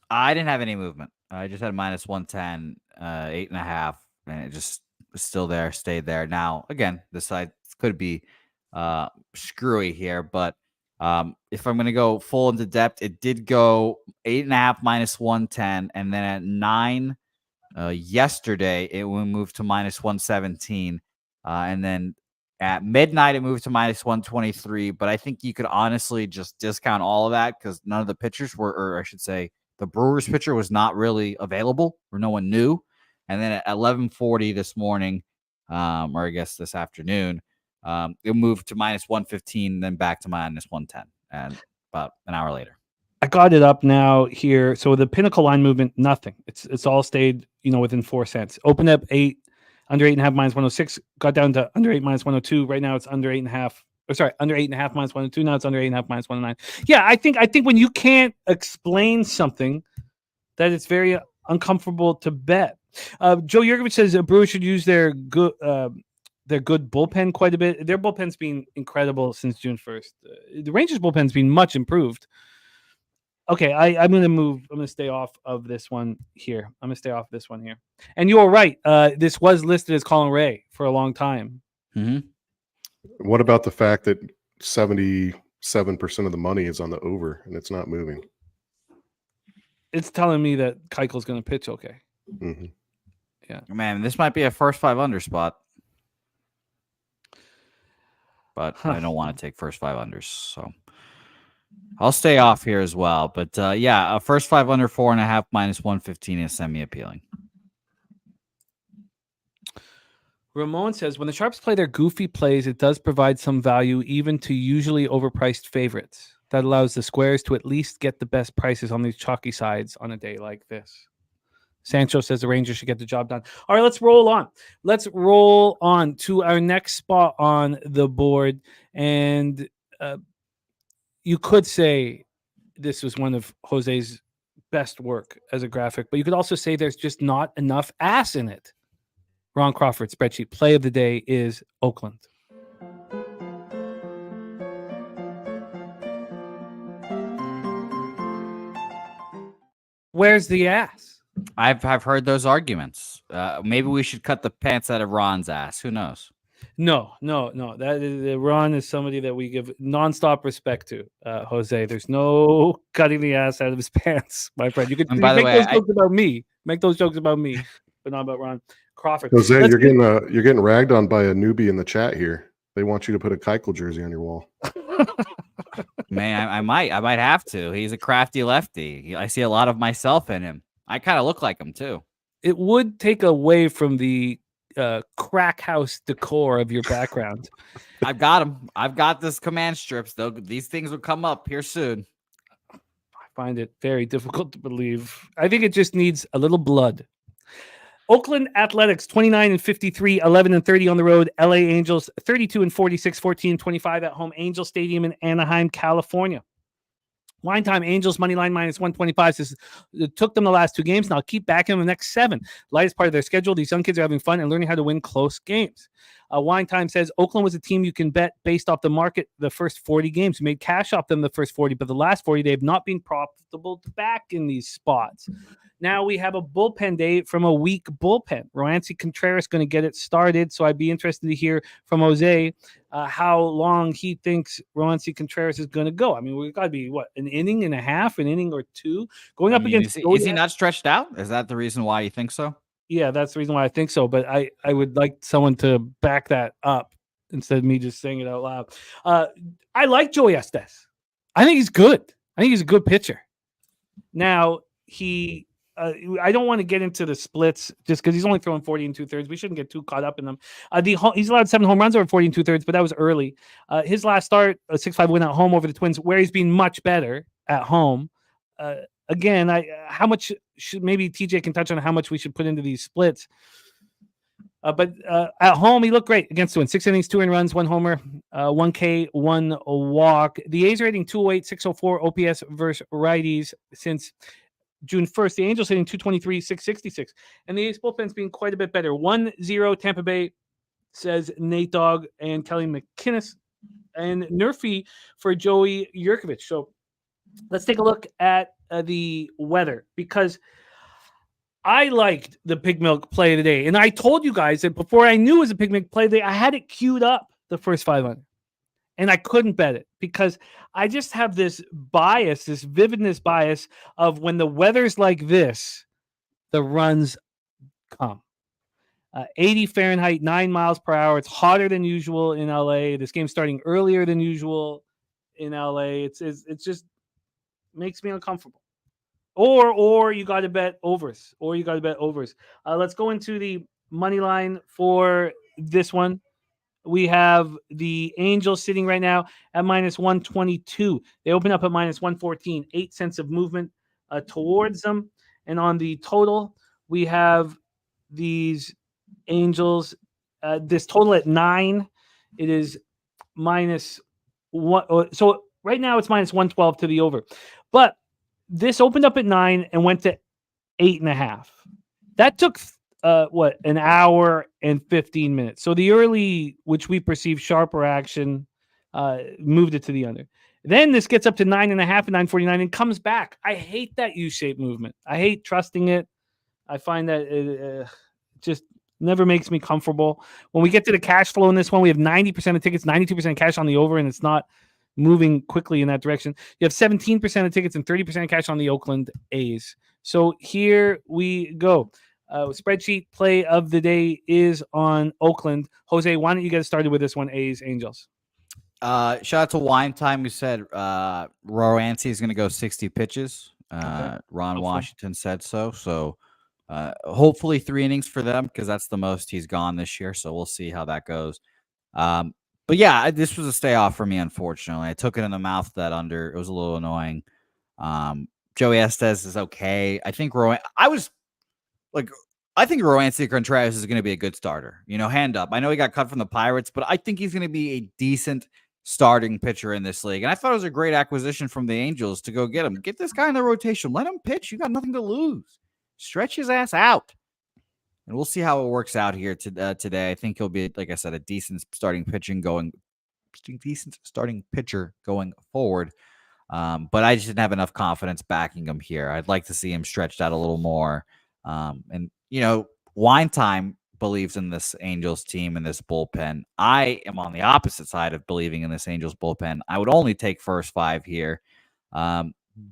I didn't have any movement. I just had minus 110, 8.5, and it just was still there, stayed there. Now, again, this side could be screwy here, but if I'm going to go full into depth, it did go 8.5 minus 110, and then at 9 yesterday, it will move to minus 117, and then at midnight, it moved to minus 123, but I think you could honestly just discount all of that because none of the pitchers were, or I should say, the Brewers pitcher was not really available or no one knew. And then at 11:40 this morning, or I guess this afternoon, it moved to minus 115, then back to minus 110, and about an hour later. I got it up now here. So the pinnacle line movement, nothing. It's all stayed, within 4 cents. Opened up under 8.5 minus 106, got down to under 8 minus 102. Right now it's under 8.5. Under 8.5 minus 102. Now it's under 8.5 minus 109. Yeah, I think when you can't explain something, that it's very uncomfortable to bet. Joe Yurkovich says Brewers should use their good bullpen quite a bit. Their bullpen's been incredible since June 1st. The Rangers bullpen's been much improved. Okay, I'm going to move. I'm going to stay off of this one here. And you were right. This was listed as Colin Ray for a long time. Mm-hmm. What about the fact that 77% of the money is on the over and it's not moving? It's telling me that Keuchel's going to pitch okay. Mm-hmm. Yeah. Man, this might be a first 5 under spot. But I don't want to take first 5 unders. So I'll stay off here as well. But yeah, first 5 under 4.5 minus 115 is semi-appealing. Ramon says, when the Sharps play their goofy plays, it does provide some value even to usually overpriced favorites. That allows the squares to at least get the best prices on these chalky sides on a day like this. Sancho says the Rangers should get the job done. All right, let's roll on. Let's roll on to our next spot on the board. And you could say this was one of Jose's best work as a graphic, but you could also say there's just not enough ass in it. Ron Crawford spreadsheet play of the day is Oakland. Where's the ass? I've heard those arguments. Maybe we should cut the pants out of Ron's ass. Who knows? No. That is, Ron is somebody that we give nonstop respect to, Jose. There's no cutting the ass out of his pants, my friend. You could And by the make way, those jokes about me. Make those jokes about me, but not about Ron Crawford. Jose, Let's you're getting ragged on by a newbie in the chat here. They want you to put a Keuchel jersey on your wall. Man, I might have to. He's a crafty lefty. I see a lot of myself in him. I kind of look like him too. It would take away from the crack house decor of your background. I've got him. I've got this command strips. Though these things will come up here soon. I find it very difficult to believe. I think it just needs a little blood. Oakland Athletics 29-53, 11-30 on the road. LA Angels 32-46, 14-25 at home. Angel Stadium in Anaheim, California. Wine time, Angels money line minus 125 says it took them the last 2 games. Now keep backing them the next 7. Lightest part of their schedule. These young kids are having fun and learning how to win close games. Wine time says Oakland was a team you can bet based off the market the first 40 games. You made cash off them the first 40, but the last 40 they have not been profitable to back in these spots. Now we have a bullpen day from a weak bullpen. Roansy Contreras going to get it started, so I'd be interested to hear from Jose how long he thinks Roansy Contreras is going to go. I mean, we've got to be, an inning and a half, an inning or 2? Going up against... Is he not stretched out? Is that the reason why you think so? Yeah, that's the reason why I think so, but I would like someone to back that up instead of me just saying it out loud. I like Joey Estes. I think he's good. I think he's a good pitcher. Now, I don't want to get into the splits just because he's only throwing 40 2/3. We shouldn't get too caught up in them. He's allowed 7 home runs over 40 2/3, but that was early. His last start, a 6-5 win at home over the Twins, where he's been much better at home. Again, how much should maybe TJ can touch on how much we should put into these splits. But at home, he looked great against the Twins. 6 innings, 2 earned runs, 1 homer, 1 K, 1 walk. The A's are hitting 208, 604 OPS versus righties since June 1st. The Angels hitting 223, 666. And the A's bullpen's being quite a bit better. 1-0 Tampa Bay, says Nate Dogg and Kelly McInnes. And Nerfy for Joey Yurkovich. So let's take a look at the weather, because I liked the Pig Milk play of the day. And I told you guys that before I knew it was a Pig Milk play of the day, I had it queued up the first 500. And I couldn't bet it because I just have this bias, this vividness bias of when the weather's like this, the runs come. 80 Fahrenheit, 9 miles per hour. It's hotter than usual in LA. This game's starting earlier than usual in LA. It's just makes me uncomfortable. Or you got to bet overs. Let's go into the money line for this one. We have the Angels sitting right now at minus 122. They open up at minus 114, 8 cents of movement towards them. And on the total, we have these Angels, this total at 9. It is minus 1. So right now it's minus 112 to the over. But this opened up at 9 and went to 8.5. That took an hour and 15 minutes. So the early, which we perceive sharper action, moved it to the under. Then this gets up to 9.5 and 9:49 and comes back. I hate that U-shaped movement. I hate trusting it. I find that it just never makes me comfortable. When we get to the cash flow in this one, we have 90% of tickets, 92% cash on the over, and it's not moving quickly in that direction. You have 17% of tickets and 30% of cash on the Oakland A's. So here we go. Spreadsheet play of the day is on Oakland. Jose, why don't you get started with this one, A's, Angels? Shout out to Wine Time, who said Rowancy is going to go 60 pitches. Ron Hopefully. Washington said so. So hopefully 3 innings for them, because that's the most he's gone this year. So we'll see how that goes. But yeah, this was a stay off for me, unfortunately. I took it in the mouth that under. It was a little annoying. Joey Estes is okay. I think I think Rowancy Contreras is going to be a good starter. Hand up. I know he got cut from the Pirates, but I think he's going to be a decent starting pitcher in this league. And I thought it was a great acquisition from the Angels to go get him. Get this guy in the rotation. Let him pitch. You got nothing to lose. Stretch his ass out. And we'll see how it works out here today. I think he'll be, like I said, a decent starting pitcher going forward. But I just didn't have enough confidence backing him here. I'd like to see him stretched out a little more. And Wine Time believes in this Angels team and this bullpen. I am on the opposite side of believing in this Angels bullpen. I would only take first 5 here.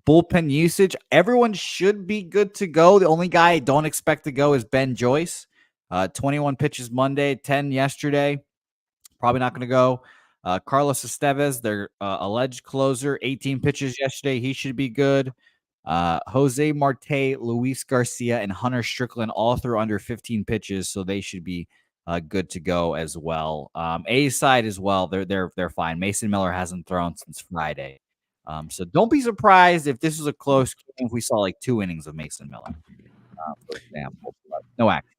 Bullpen usage, everyone should be good to go. The only guy I don't expect to go is Ben Joyce. 21 pitches Monday, 10 yesterday. Probably not going to go. Carlos Estevez, their alleged closer, 18 pitches yesterday. He should be good. Jose Marte, Luis Garcia, and Hunter Strickland all threw under 15 pitches, so they should be good to go as well. A side as well, they're fine. Mason Miller hasn't thrown since Friday, so don't be surprised if this is a close game. If we saw like 2 innings of Mason Miller, for example. No action.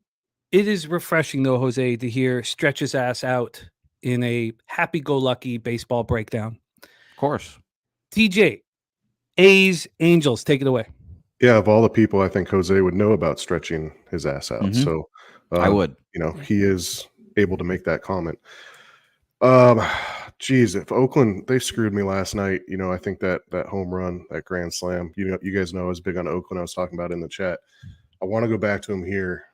It is refreshing though, Jose, to hear stretch his ass out in a happy-go-lucky baseball breakdown. Of course. TJ, A's, Angels, take it away. Yeah, of all the people, I think Jose would know about stretching his ass out. Mhm. So I would. He is able to make that comment. Geez, if Oakland, they screwed me last night. I think that home run, that grand slam, you guys know I was big on Oakland. I was talking about it in the chat. I want to go back to him here.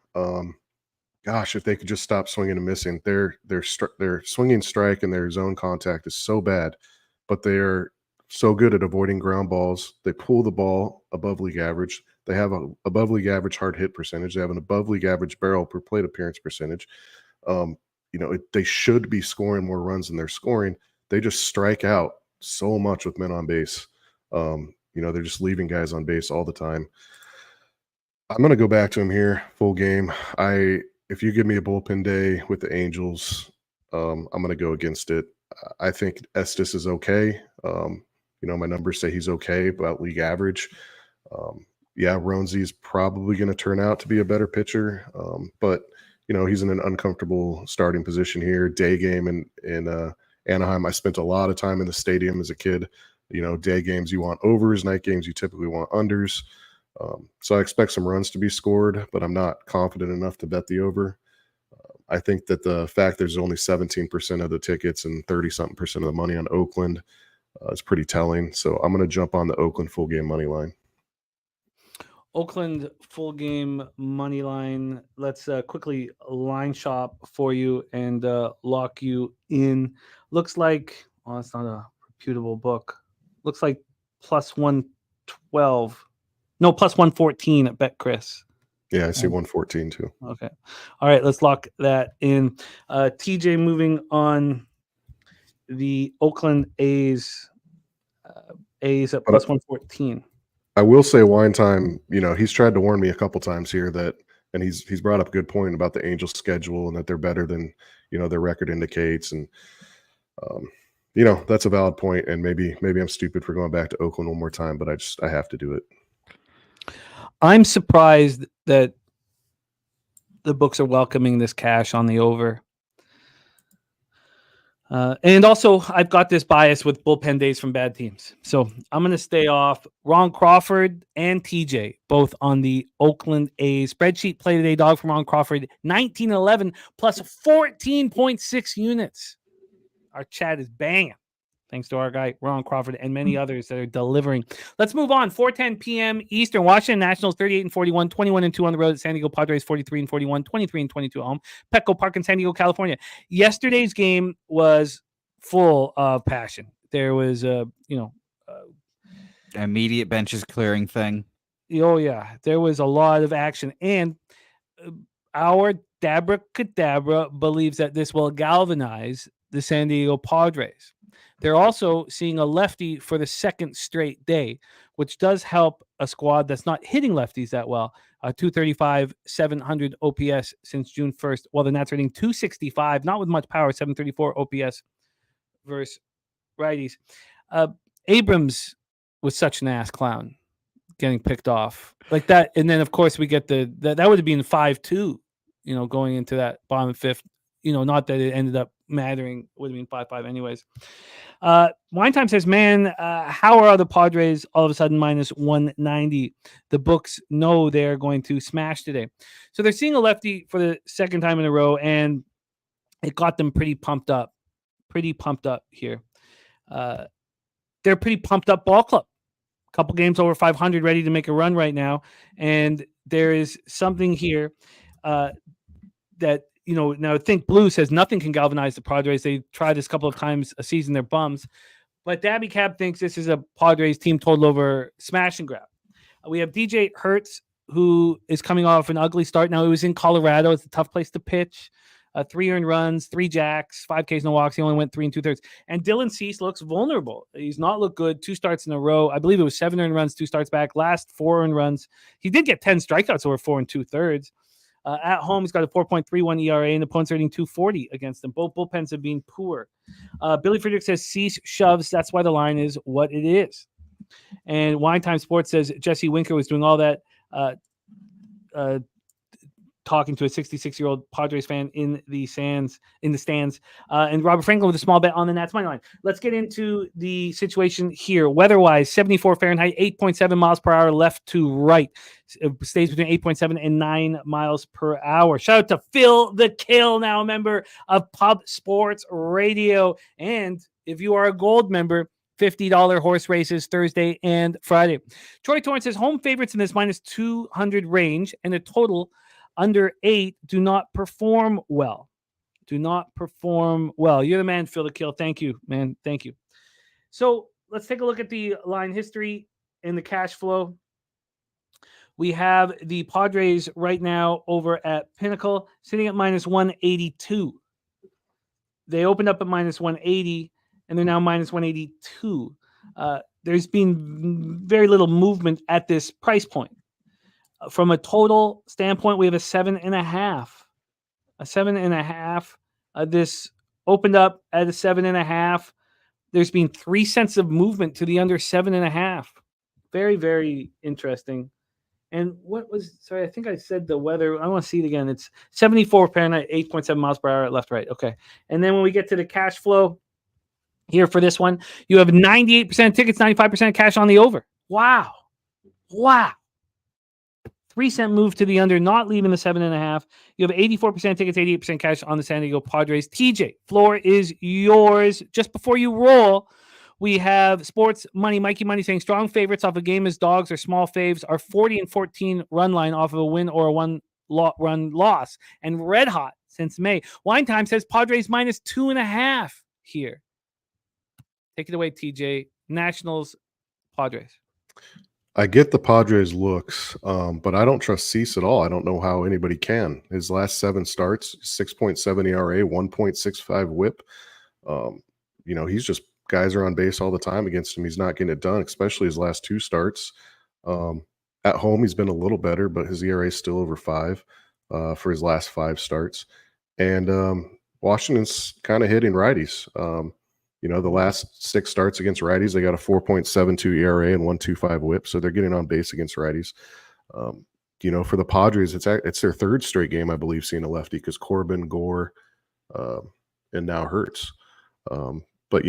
Gosh, if they could just stop swinging and missing. Their swinging strike and their zone contact is so bad, but they are so good at avoiding ground balls. They pull the ball above league average. They have a above league average hard hit percentage. They have an above league average barrel per plate appearance percentage. They should be scoring more runs than they're scoring. They just strike out so much with men on base. They're just leaving guys on base all the time. I'm going to go back to him here, full game. If you give me a bullpen day with the Angels, I'm going to go against it. I think Estes is okay. My numbers say he's okay, about league average. Ronzi's probably going to turn out to be a better pitcher, but he's in an uncomfortable starting position here. Day game in Anaheim. I spent a lot of time in the stadium as a kid. Day games you want overs, night games you typically want unders. So I expect some runs to be scored, but I'm not confident enough to bet the over. I think that the fact there's only 17% of the tickets and 30-something% of the money on Oakland is pretty telling. So I'm going to jump on the Oakland full game money line. Oakland full game money line. Let's quickly line shop for you and lock you in. Looks like, it's not a reputable book. Looks like plus 112. No, plus 114 at BetChris. Yeah, I see 114 too. Okay. All right, let's lock that in. TJ, moving on. The Oakland A's. A's at plus 114. I will say Wine Time, he's tried to warn me a couple times here and he's brought up a good point about the Angels schedule and that they're better than, their record indicates. And, that's a valid point. And maybe I'm stupid for going back to Oakland one more time, but I have to do it. I'm surprised that the books are welcoming this cash on the over. And also, I've got this bias with bullpen days from bad teams. So I'm going to stay off. Ron Crawford and TJ, both on the Oakland A's. Spreadsheet play today, dog from Ron Crawford, 1911 plus 14.6 units. Our chat is banging. Thanks to our guy, Ron Crawford, and many others that are delivering. Let's move on. 4:10 p.m. Eastern. Washington Nationals 38-41, 21-2 on the road at San Diego Padres 43-41, 23-22 at home. Petco Park in San Diego, California. Yesterday's game was full of passion. There was immediate benches clearing thing. Oh yeah, there was a lot of action, and our Dabra Cadabra believes that this will galvanize the San Diego Padres. They're also seeing a lefty for the second straight day, which does help a squad that's not hitting lefties that well. 235, 700 OPS since June 1st, while the Nats are hitting 265, not with much power, 734 OPS versus righties. Abrams was such an ass clown getting picked off like that. And then, of course, we get that would have been 5-2, going into that bottom fifth. Not that it ended up mattering, would have been 5-5 anyways. Wine Time says, man, how are the Padres all of a sudden minus 190? The books know they're going to smash today. So they're seeing a lefty for the second time in a row, and it got them pretty pumped up here. They're pretty pumped up ball club. Couple games over 500, ready to make a run right now. And there is something here that, now Think Blue says nothing can galvanize the Padres. They tried this a couple of times a season, they're bums. But Dabby Cab thinks this is a Padres team total over smash and grab. We have DJ Hertz, who is coming off an ugly start. Now, it was in Colorado. It's a tough place to pitch. 3 earned runs, 3 jacks, 5 Ks, no walks. He only went 3 2/3. And Dylan Cease looks vulnerable. He's not looked good. 2 starts in a row. I believe it was 7 earned runs, 2 starts back. Last 4 earned runs. He did get 10 strikeouts over 4 2/3. At home, he's got a 4.31 ERA, and opponents are hitting 240 against him. Both bullpens have been poor. Billy Friedrich says Cease shoves. That's why the line is what it is. And Wine Time Sports says Jesse Winker was doing all that talking to a 66-year-old Padres fan in the stands. And Robert Franklin with a small bet on the Nats money line. Let's get into the situation here. Weather-wise, 74 Fahrenheit, 8.7 miles per hour left to right. It stays between 8.7 and 9 miles per hour. Shout out to Phil the Kill, now a member of Pub Sports Radio. And if you are a gold member, $50 horse races Thursday and Friday. Troy Torrance says home favorites in this minus 200 range and a total under 8 do not perform well. You're the man, Phil the Kill. Thank you, man. Thank you. So let's take a look at the line history and the cash flow. We have the Padres right now over at Pinnacle sitting at minus 182. They opened up at minus 180, and they're now minus 182. There's been very little movement at this price point. From a total standpoint, we have a 7.5. A 7.5. This opened up at a 7.5. There's been 3 cents of movement to the under 7.5. Very, very interesting. And I think I said the weather. I want to see it again. It's 74 Fahrenheit, 8.7 miles per hour at left, right. Okay. And then when we get to the cash flow here for this one, you have 98% tickets, 95% cash on the over. Wow. 3 cent move to the under, not leaving the 7.5. You have 84% tickets, 88% cash on the San Diego Padres. TJ, floor is yours. Just before you roll, we have Sports Money, Mikey Money saying strong favorites off a game as dogs or small faves are 40 and 14 run line off of a win or a run loss. And red hot since May. Wine Time says Padres minus 2.5 here. Take it away, TJ. Nationals, Padres. I get the Padres looks, but I don't trust Cease at all. I don't know how anybody can. His last 7 starts, 6.7 ERA, 1.65 whip. He's just guys are on base all the time against him. He's not getting it done, especially his last 2 starts. At home, he's been a little better, but his ERA is still over 5 for his last 5 starts. And Washington's kind of hitting righties. The last 6 starts against righties, they got a 4.72 ERA and 1.25 whip, so they're getting on base against righties. For the Padres, it's their 3rd straight game, I believe, seeing a lefty because Corbin, Gore, and now Hertz. But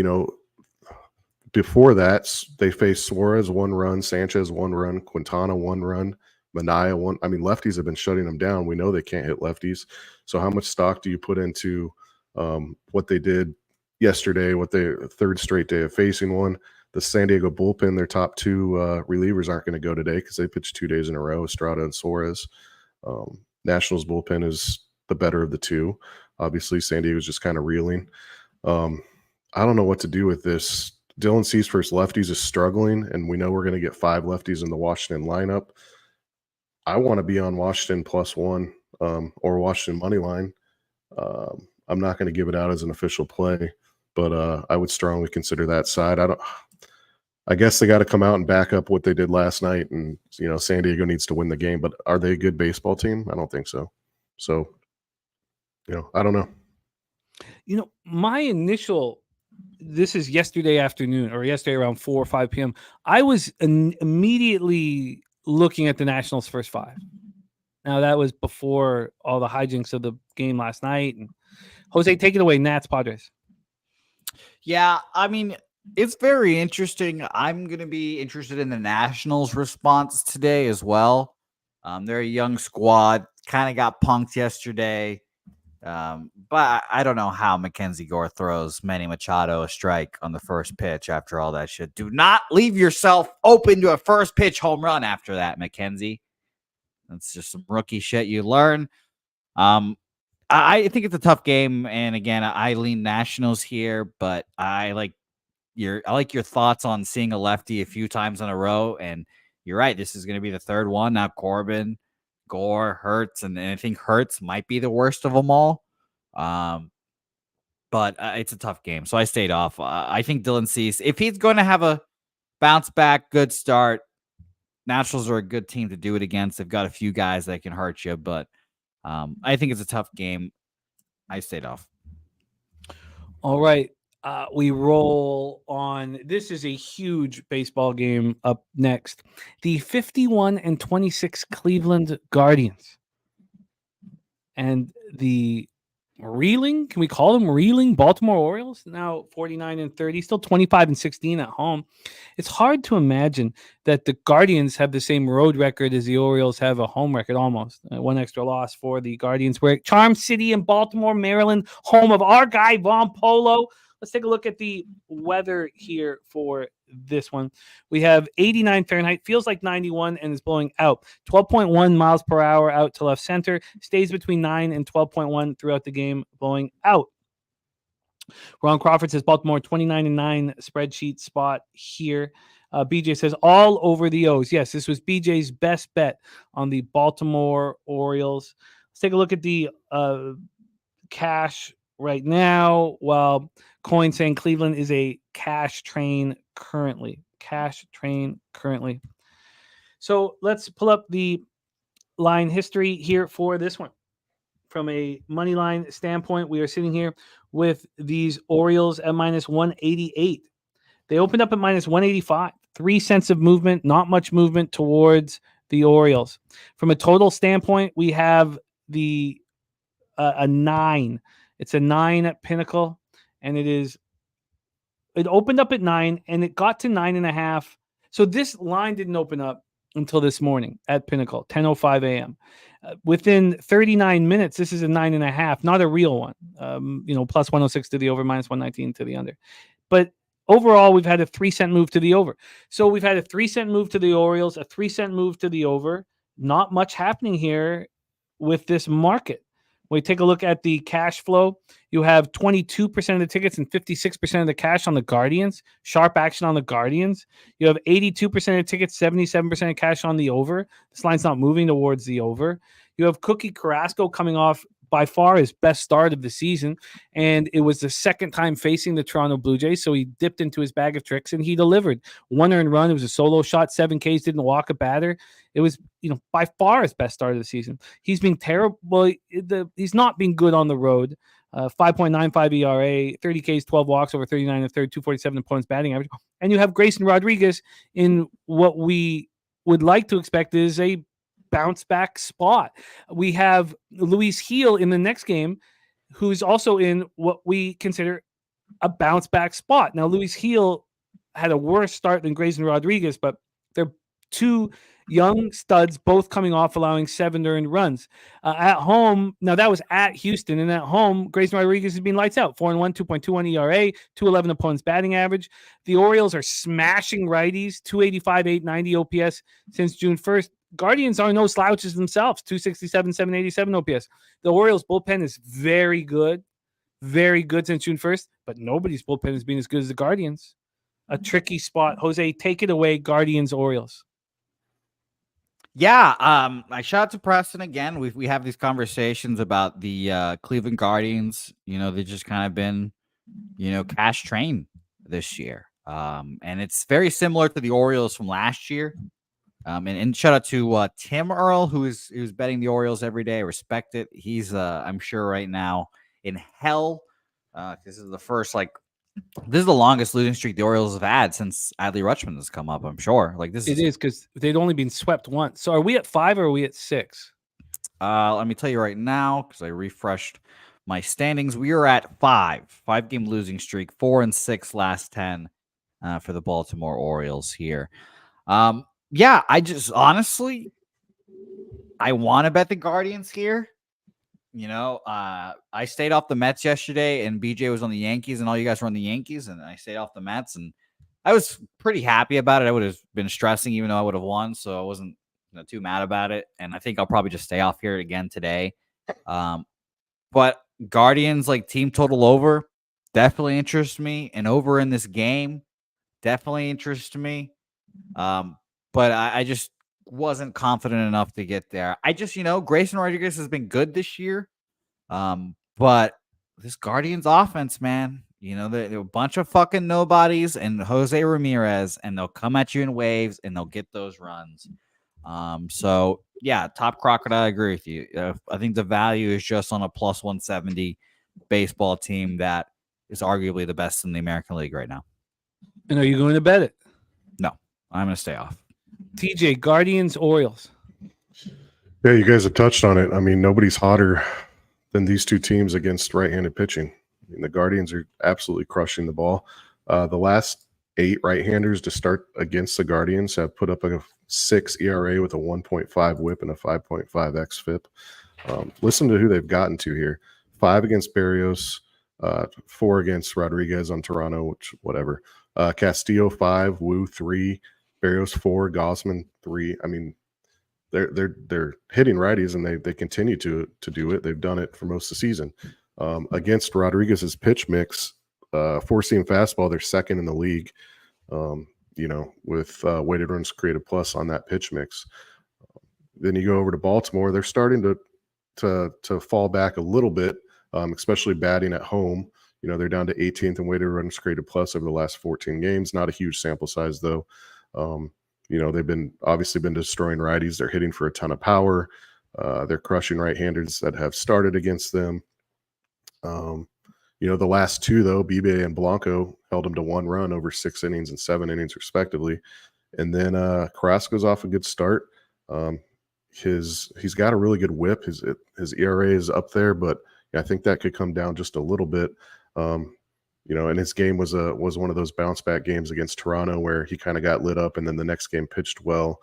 before that, they faced Suarez 1 run, Sanchez 1 run, Quintana 1 run, Manaea 1. I mean, lefties have been shutting them down. We know they can't hit lefties. So how much stock do you put into what they did yesterday, what their 3rd straight day of facing one? The San Diego bullpen, their top 2 relievers aren't going to go today because they pitched 2 days in a row, Estrada and Suarez. Nationals bullpen is the better of the 2. Obviously, San Diego's just kind of reeling. I don't know what to do with this. Dylan Cease versus lefties is struggling, and we know we're going to get 5 lefties in the Washington lineup. I want to be on Washington +1 or Washington money line. I'm not going to give it out as an official play. but I would strongly consider that side. I guess they got to come out and back up what they did last night, and San Diego needs to win the game. But are they a good baseball team? I don't think so. So, I don't know. My initial, this is yesterday afternoon or yesterday around 4 or 5 p.m. I was immediately looking at the Nationals' first 5. Now that was before all the hijinks of the game last night. And Jose, take it away. Nats, Padres. Yeah, I mean, it's very interesting. I'm going to be interested in the Nationals' response today as well. They're a young squad, kind of got punked yesterday. But I don't know how Mackenzie Gore throws Manny Machado a strike on the first pitch after all that shit. Do not leave yourself open to a first pitch home run after that, Mackenzie. That's just some rookie shit you learn. I think it's a tough game, and again, I lean Nationals here, but I like your thoughts on seeing a lefty a few times in a row, and you're right. This is going to be the third one now. Corbin, Gore, Hurts, and I think Hurts might be the worst of them all. But it's a tough game, so I stayed off. I think Dylan Cease, if he's going to have a bounce back, good start, Nationals are a good team to do it against. They've got a few guys that can hurt you, but I think it's a tough game. I stayed off. All right. We roll on. This is a huge baseball game up next. The 51-26 Cleveland Guardians and the reeling, can we call them reeling Baltimore Orioles, now 49-30, still 25-16 at home. It's hard to imagine that the Guardians have the same road record as the Orioles have a home record, almost. One extra loss for the Guardians. We're at Charm City in Baltimore, Maryland, home of our guy Von Polo. Let's take a look at the weather here for this one. We have 89 Fahrenheit, feels like 91, and is blowing out. 12.1 miles per hour out to left center. Stays between 9 and 12.1 throughout the game, blowing out. Ron Crawford says Baltimore 29-9 spreadsheet spot here. BJ says all over the O's. Yes, this was BJ's best bet on the Baltimore Orioles. Let's take a look at the cash right now. Well, Coin saying Cleveland is a cash train currently. So let's pull up the line history here for this one. From a money line standpoint, we are sitting here with these Orioles at minus 188. They opened up at minus 185. 3 cents of movement, not much movement towards the Orioles. From a total standpoint, we have the a 9. It's a 9 at Pinnacle, and it opened up at 9 and it got to 9.5. So this line didn't open up until this morning at Pinnacle, 10:05 a.m. Within 39 minutes, this is a 9.5, not a real one. Plus 106 to the over, minus 119 to the under. But overall, we've had a 3 cent move to the over. So we've had a 3 cent move to the Orioles, a 3 cent move to the over. Not much happening here with this market. When we take a look at the cash flow, you have 22% of the tickets and 56% of the cash on the Guardians. Sharp action on the Guardians. You have 82% of the tickets, 77% of cash on the over. This line's not moving towards the over. You have Cookie Carrasco coming off by far his best start of the season, and it was the second time facing the Toronto Blue Jays, so he dipped into his bag of tricks, and he delivered. 1 earned run. It was a solo shot, 7 Ks, didn't walk a batter. It was, by far his best start of the season. He's been terrible. He's not been good on the road. 5.95 ERA, 30 Ks, 12 walks over 39 and a third, 247 opponents batting average. And you have Grayson Rodriguez in what we would like to expect is a bounce back spot. We have Luis Gil in the next game, who's also in what we consider a bounce back spot. Now, Luis Gil had a worse start than Grayson Rodriguez, but they're 2 young studs, both coming off allowing 7 earned runs. At home, now that was at Houston, and at home, Grayson Rodriguez has been lights out. 4-1, 2.21 ERA, 211 opponents batting average. The Orioles are smashing righties, 285, 890 OPS since June 1st. Guardians are no slouches themselves, 267, 787 OPS. The Orioles bullpen is very good since June 1st, but nobody's bullpen has been as good as the Guardians. A tricky spot. Jose, take it away, Guardians, Orioles. Yeah, I shout out to Preston again. We have these conversations about the Cleveland Guardians. They've just kind of been cash train this year. And it's very similar to the Orioles from last year. And shout out to Tim Earl, who's betting the Orioles every day. I respect it. He's I'm sure right now in hell. This is the first this is the longest losing streak the Orioles have had since Adley Rutschman has come up. I'm sure. It is because they'd only been swept once. So are we at 5 or are we at 6? Let me tell you right now because I refreshed my standings. We are at 5-game losing streak, 4-6 last 10 for the Baltimore Orioles here. Yeah, I just honestly, I want to bet the Guardians here. I stayed off the Mets yesterday, and BJ was on the Yankees, and all you guys were on the Yankees, and I stayed off the Mets, and I was pretty happy about it. I would have been stressing even though I would have won, so I wasn't too mad about it, and I think I'll probably just stay off here again today. But Guardians, team total over, definitely interests me, and over in this game definitely interests me. But I just wasn't confident enough to get there. I just, Grayson Rodriguez has been good this year. But this Guardians offense, man, they're a bunch of fucking nobodies and Jose Ramirez, and they'll come at you in waves and they'll get those runs. So yeah, Top Crocodile, I agree with you. I think the value is just on a plus 170 baseball team that is arguably the best in the American League right now. And are you going to bet it? No, I'm going to stay off. TJ, Guardians, Orioles. Yeah, you guys have touched on it. I mean, nobody's hotter than these two teams against right-handed pitching. I mean, the Guardians are absolutely crushing the ball. The last 8 right-handers to start against the Guardians have put up a 6 ERA with a 1.5 WHIP and a 5.5 xFIP. Listen to who they've gotten to here: 5 against Berrios, 4 against Rodriguez on Toronto, which whatever. Castillo 5, Wu 3, Berrios 4, Gausman 3. I mean, they're hitting righties, and they continue to do it. They've done it for most of the season. Against Rodriguez's pitch mix, 4-seam fastball, they're second in the league. With weighted runs created plus on that pitch mix. Then you go over to Baltimore, they're starting to fall back a little bit, especially batting at home. They're down to 18th in weighted runs created plus over the last 14 games. Not a huge sample size though. They've obviously been destroying righties. They're hitting for a ton of power. They're crushing right-handers that have started against them. The last 2 though, Bibe and Blanco, held them to 1 run over 6 innings and 7 innings respectively. And then Carrasco's off a good start. He's got a really good whip. His ERA is up there, but I think that could come down just a little bit. And his game was one of those bounce back games against Toronto where he kind of got lit up, and then the next game pitched well.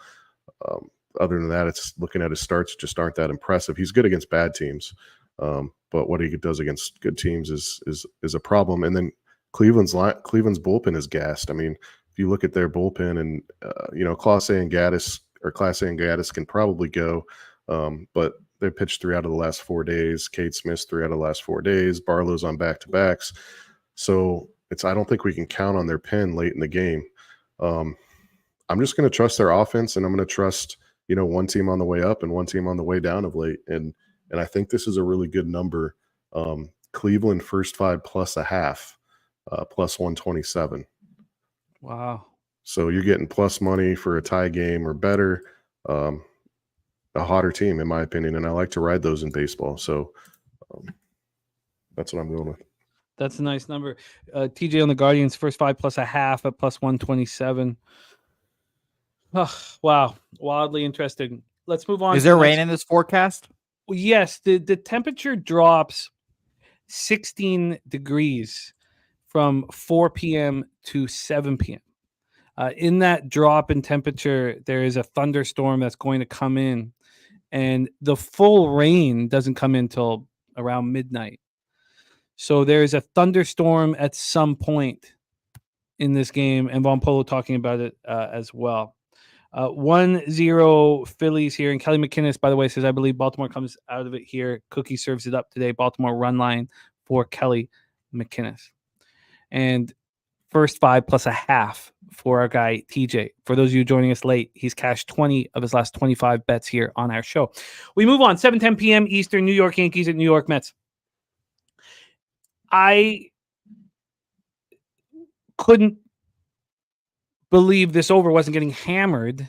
Other than that, it's looking at his starts just aren't that impressive. He's good against bad teams, but what he does against good teams is a problem. And then Cleveland's bullpen is gassed. I mean, if you look at their bullpen, and Clase and Gaddis can probably go, but they pitched 3 out of the last 4 days. Cade Smith's 3 out of the last 4 days. Barlow's on back-to-backs. So I don't think we can count on their pen late in the game. I'm just going to trust their offense, and I'm going to trust, one team on the way up and one team on the way down of late. And I think this is a really good number. Cleveland first 5 plus a half, plus 127. Wow. So you're getting plus money for a tie game or better. A hotter team, in my opinion, and I like to ride those in baseball. So that's what I'm going with. That's a nice number. TJ on the Guardians, first 5 plus a half at plus 127. Oh, wow. Wildly interesting. Let's move on. Is there rain in this forecast? Yes. The temperature drops 16 degrees from 4 p.m. to 7 p.m. In that drop in temperature, there is a thunderstorm that's going to come in, and the full rain doesn't come in till around midnight. So there is a thunderstorm at some point in this game, and Von Polo talking about it as well. 1-0 Phillies here, and Kelly McInnes, by the way, says, I believe Baltimore comes out of it here. Cookie serves it up today. Baltimore run line for Kelly McInnes. And first 5 plus a half for our guy, TJ. For those of you joining us late, he's cashed 20 of his last 25 bets here on our show. We move on. 7:10 p.m. Eastern, New York Yankees at New York Mets. I couldn't believe this over wasn't getting hammered.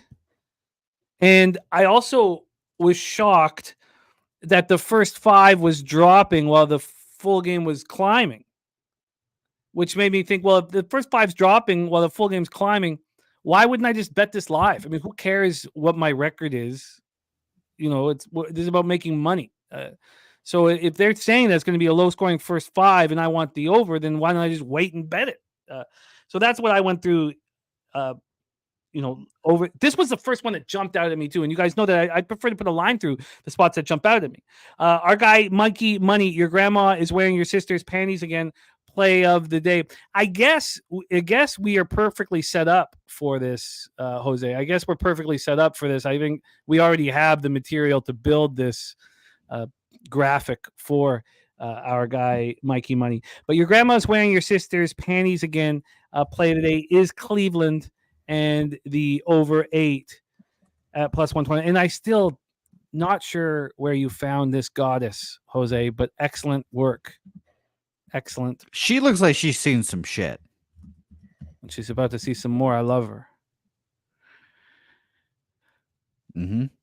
And I also was shocked that the first 5 was dropping while the full game was climbing, which made me think, well, if the first 5's dropping while the full game's climbing, why wouldn't I just bet this live? I mean, who cares what my record is? This is about making money. So if they're saying that's going to be a low-scoring first 5 and I want the over, then why don't I just wait and bet it? So that's what I went through. Over. This was the first one that jumped out at me too, and you guys know that I prefer to put a line through the spots that jump out at me. Our guy Mikey Money, your grandma is wearing your sister's panties again. Play of the day. I guess we are perfectly set up for this, Jose. I guess we're perfectly set up for this. I think we already have the material to build this graphic for our guy Mikey Money. But your grandma's wearing your sister's panties again. Play of the day is Cleveland and the over 8 at plus 120. And I still not sure where you found this goddess, Jose, but excellent work. Excellent. She looks like she's seen some shit. And she's about to see some more. I love her. TJ,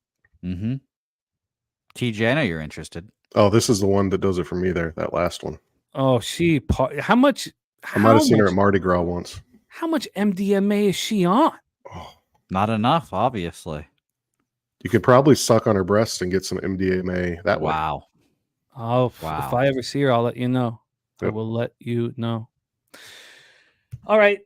I know you're interested. Oh, this is the one that does it for me there, that last one. Oh, how much? I might have seen her at Mardi Gras once. How much MDMA is she on? Oh, not enough, obviously. You could probably suck on her breast and get some MDMA that way. Wow. Oh, wow. If I ever see her, I'll let you know. Yep. I will let you know. All right.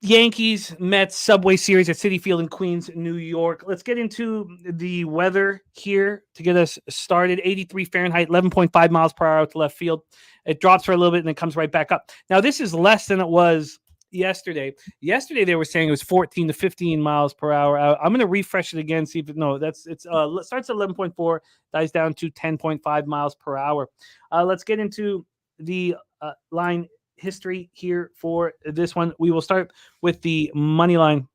Yankees, Mets, Subway Series at Citi Field in Queens, New York. Let's get into the weather here to get us started. 83 Fahrenheit, 11.5 miles per hour to left field. It drops for a little bit and then comes right back up. Now, this is less than it was yesterday. Yesterday, they were saying it was 14 to 15 miles per hour. I'm going to refresh it again, see if it starts at 11.4, dies down to 10.5 miles per hour. Let's get into the line history here for this one. We will start with the money line.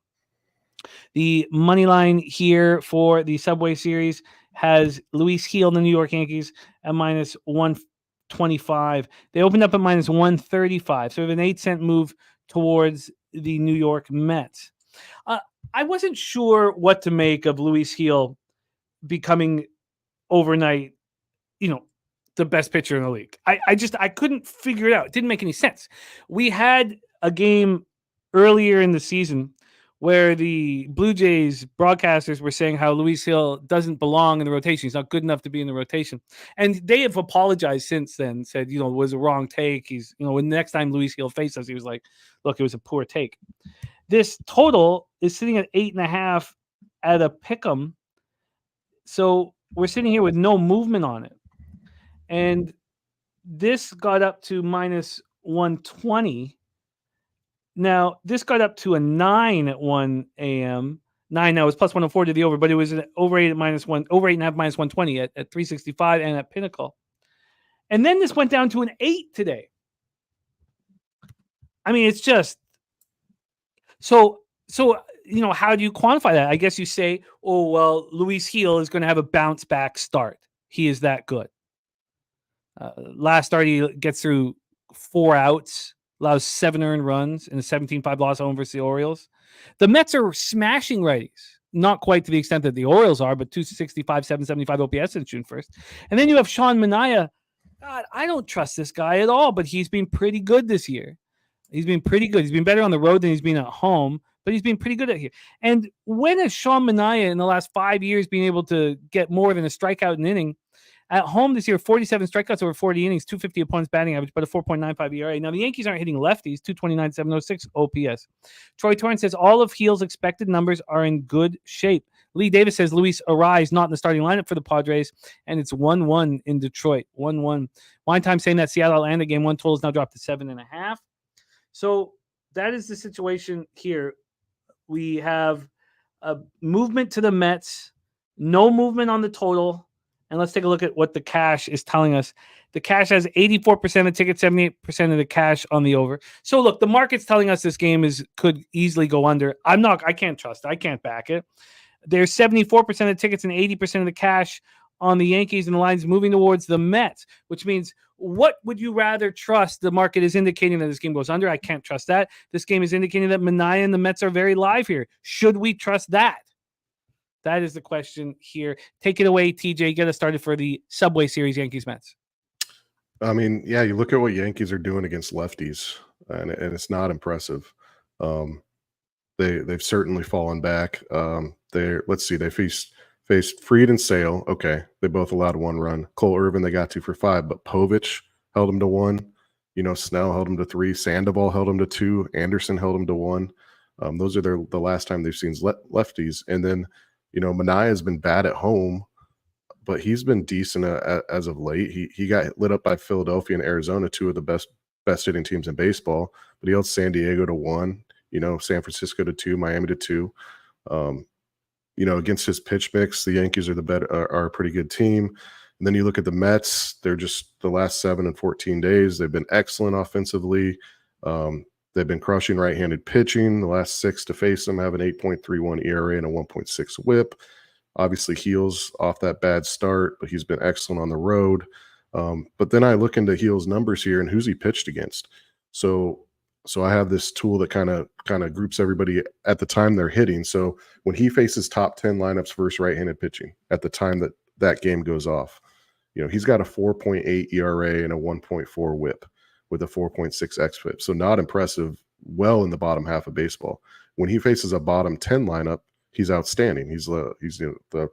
The money line here for the Subway Series has Luis Gil and the New York Yankees at minus 125. They opened up at minus 135. So we have an 8-cent move towards the New York Mets. I wasn't sure what to make of Luis Gil becoming overnight, the best pitcher in the league. I couldn't figure it out. It didn't make any sense. We had a game earlier in the season where the Blue Jays broadcasters were saying how Luis Gil doesn't belong in the rotation. He's not good enough to be in the rotation. And they have apologized since then, said, it was a wrong take. He's, when the next time Luis Gil faced us, he was like, look, it was a poor take. This total is sitting at 8.5 at a pick'em. So we're sitting here with no movement on it. And this got up to minus 120. Now, this got up to a 9 at 1 a.m. 9 now is plus 104 to the over, but it was an over 8 at minus 1, over 8.5 minus 120 at 365 and at Pinnacle. And then this went down to an 8 today. I mean, it's just so how do you quantify that? I guess you say, oh, well, Luis Gil is going to have a bounce back start. He is that good. Last start, he gets through 4 outs, allows 7 earned runs in a 17-5 loss home versus the Orioles. The Mets are smashing righties. Not quite to the extent that the Orioles are, but 265, 775 OPS since June 1st. And then you have Sean Manaea. God, I don't trust this guy at all, but he's been pretty good this year. He's been pretty good. He's been better on the road than he's been at home, but he's been pretty good at here. And when has Sean Manaea in the last 5 years been able to get more than a strikeout an inning? At home this year, 47 strikeouts over 40 innings, 250 opponents batting average, but a 4.95 ERA. Now, the Yankees aren't hitting lefties, 229, 706 OPS. Troy Torrance says all of Gil's expected numbers are in good shape. Lee Davis says Luis Arise not in the starting lineup for the Padres, and it's 1-1 in Detroit. 1-1. Wine Time saying that Seattle Atlanta game 1 total is now dropped to 7.5. So that is the situation here. We have a movement to the Mets, no movement on the total. And let's take a look at what the cash is telling us. The cash has 84% of tickets, 78% of the cash on the over. So look, the market's telling us this game could easily go under. I can't trust it. I can't back it. There's 74% of tickets and 80% of the cash on the Yankees, and the line's moving towards the Mets, which means what would you rather trust? The market is indicating that this game goes under. I can't trust that. This game is indicating that Manaea and the Mets are very live here. Should we trust that? That is the question here. Take it away, TJ. Get us started for the Subway Series, Yankees-Mets. I mean, yeah, you look at what Yankees are doing against lefties, and it's not impressive. They've certainly fallen back. Let's see, they faced Fried and Sale. Okay, they both allowed 1 run. Cole Irvin they got 2 for 5, but Povich held them to 1. Snell held them to 3. Sandoval held them to 2. Anderson held them to 1. Those are the last time they've seen lefties. And then, Manaea has been bad at home, but he's been decent as of late. He got lit up by Philadelphia and Arizona, 2 of the best hitting teams in baseball, but he held San Diego to 1. San Francisco to 2, Miami to 2. Against his pitch mix, the Yankees are a pretty good team. And then you look at the Mets, they're just the last 7 and 14 days. They've been excellent offensively. They've been crushing right-handed pitching. The last 6 to face them have an 8.31 ERA and a 1.6 whip. Obviously, Heels off that bad start, but he's been excellent on the road. But then I look into Heels' numbers here and who's he pitched against. So I have this tool that kind of groups everybody at the time they're hitting. So when he faces top 10 lineups versus right-handed pitching at the time that game goes off, he's got a 4.8 ERA and a 1.4 whip with a 4.6 xFIP. So not impressive, well in the bottom half of baseball. When he faces a bottom 10 lineup, he's outstanding. He's the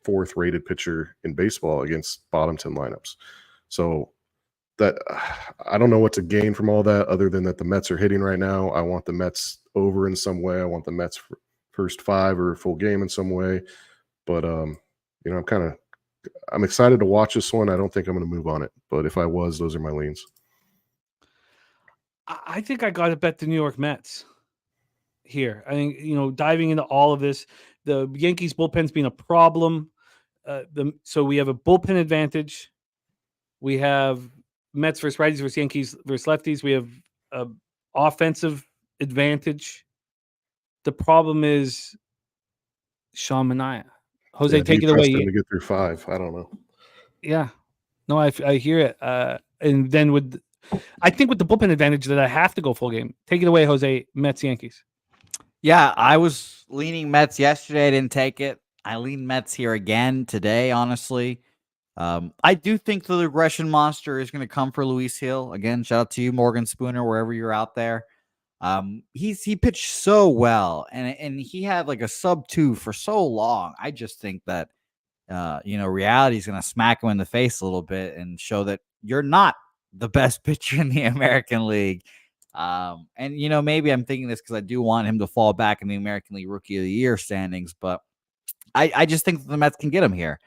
4th rated pitcher in baseball against bottom 10 lineups. So that I don't know what to gain from all that other than that the Mets are hitting right now. I want the Mets over in some way. I want the Mets first 5 or full game in some way. But I'm excited to watch this one. I don't think I'm going to move on it, but if I was, those are my leans. I think I got to bet the New York Mets here. I think, diving into all of this, the Yankees bullpen's been a problem. So we have a bullpen advantage. We have Mets versus righties versus Yankees versus lefties. We have an offensive advantage. The problem is Sean Manaea. Jose, take it away. Him to get through 5. I don't know. Yeah. No, I hear it. And then I think with the bullpen advantage that I have to go full game. Take it away, Jose. Mets, Yankees. Yeah, I was leaning Mets yesterday. I didn't take it. I lean Mets here again today, honestly. I do think the regression monster is going to come for Luis Hill. Again, shout out to you, Morgan Spooner, wherever you're out there. He pitched so well, and he had like a sub-2 for so long. I just think that, reality is going to smack him in the face a little bit and show that you're not the best pitcher in the American League. And maybe I'm thinking this because I do want him to fall back in the American League Rookie of the Year standings, but I just think that the Mets can get him here.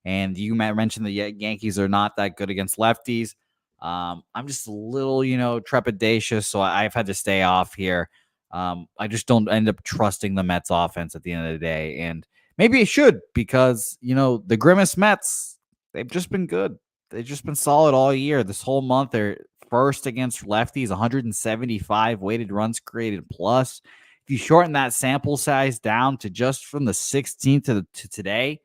And you mentioned the Yankees are not that good against lefties. I'm just a little, trepidatious, so I've had to stay off here. I just don't end up trusting the Mets offense at the end of the day. And maybe it should because, the Grimace Mets, they've just been good. They've just been solid all year. This whole month, they're first against lefties, 175 weighted runs created plus. If you shorten that sample size down to just from the 16th to today,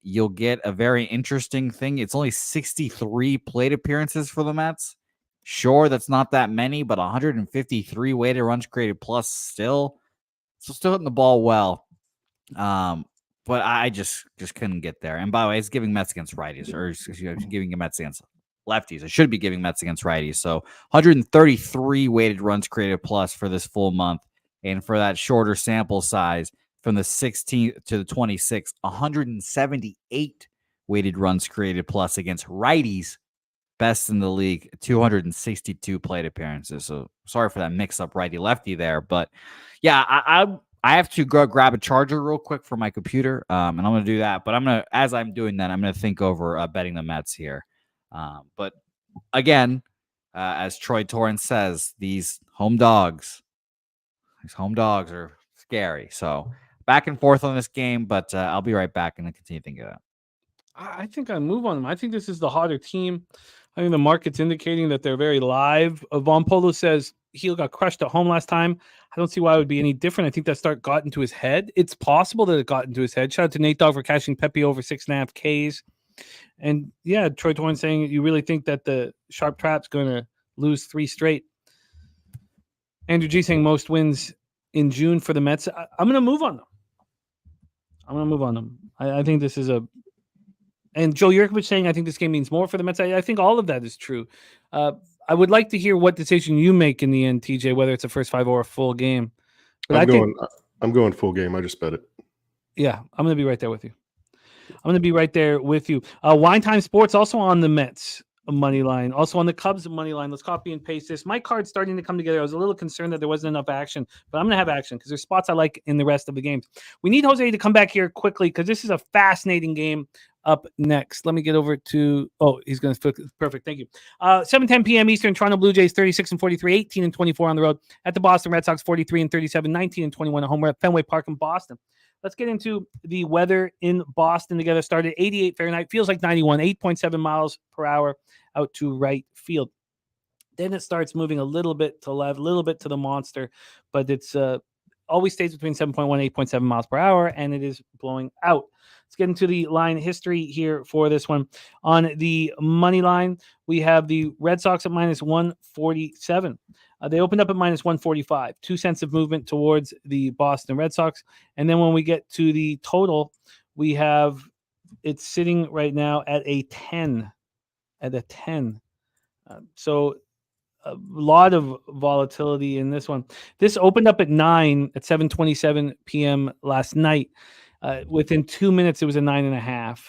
you'll get a very interesting thing. It's only 63 plate appearances for the Mets. Sure, that's not that many, but 153 weighted runs created plus still hitting the ball well. But I just couldn't get there. And by the way, it's giving Mets against righties, or giving Mets against lefties. It should be giving Mets against righties. So 133 weighted runs created plus for this full month. And for that shorter sample size, from the 16th to the 26th, 178 weighted runs created plus against righties, best in the league, 262 plate appearances. So sorry for that mix-up righty-lefty there. But, yeah, I have to go grab a charger real quick for my computer, and I'm going to do that. But as I'm doing that, I'm going to think over betting the Mets here. But, again, as Troy Torrance says, these home dogs are scary. So back and forth on this game, but I'll be right back and then continue thinking of that. I think I move on them. I think this is the hotter team. I think the market's indicating that they're very live. Von Polo says Heel got crushed at home last time. I don't see why it would be any different. I think that start got into his head. It's possible that it got into his head. Shout out to Nate Dogg for cashing Pepe over 6.5 Ks. And yeah, Troy Torn saying you really think that the Sharp Trap's going to lose 3 straight. Andrew G saying most wins in June for the Mets. I'm going to move on them. I think this is a... And Joe Yurkovich saying I think this game means more for the Mets. I think all of that is true. I would like to hear what decision you make in the end, TJ, whether it's a first 5 or a full game. But I'm going full game. I just bet it. Yeah, I'm going to be right there with you. Wine Time Sports also on the Mets money line, also on the Cubs money line. Let's copy and paste this. My card's starting to come together. I was a little concerned that there wasn't enough action, but I'm going to have action because there's spots I like in the rest of the games. We need Jose to come back here quickly because this is a fascinating game up next. Let me get over to... Oh, he's going to... Perfect. Thank you. 7:10 p.m. Eastern, Toronto Blue Jays 36-43, 18-24 on the road. At the Boston Red Sox 43-37, 19-21 at home. We're at Fenway Park in Boston. Let's get into the weather in Boston together. Started 88 Fahrenheit, feels like 91, 8.7 miles per hour out to right field. Then it starts moving a little bit to left, a little bit to the monster, but it's always stays between 7.1 and 8.7 miles per hour, and it is blowing out. Let's get into the line history here for this one. On the money line, we have the Red Sox at minus 147. They opened up at minus 145, 2 cents of movement towards the Boston Red Sox. And then when we get to the total, we have it's sitting right now at a 10. So a lot of volatility in this one. This opened up at 9 at 7:27 p.m. last night. Within 2 minutes, it was a 9.5.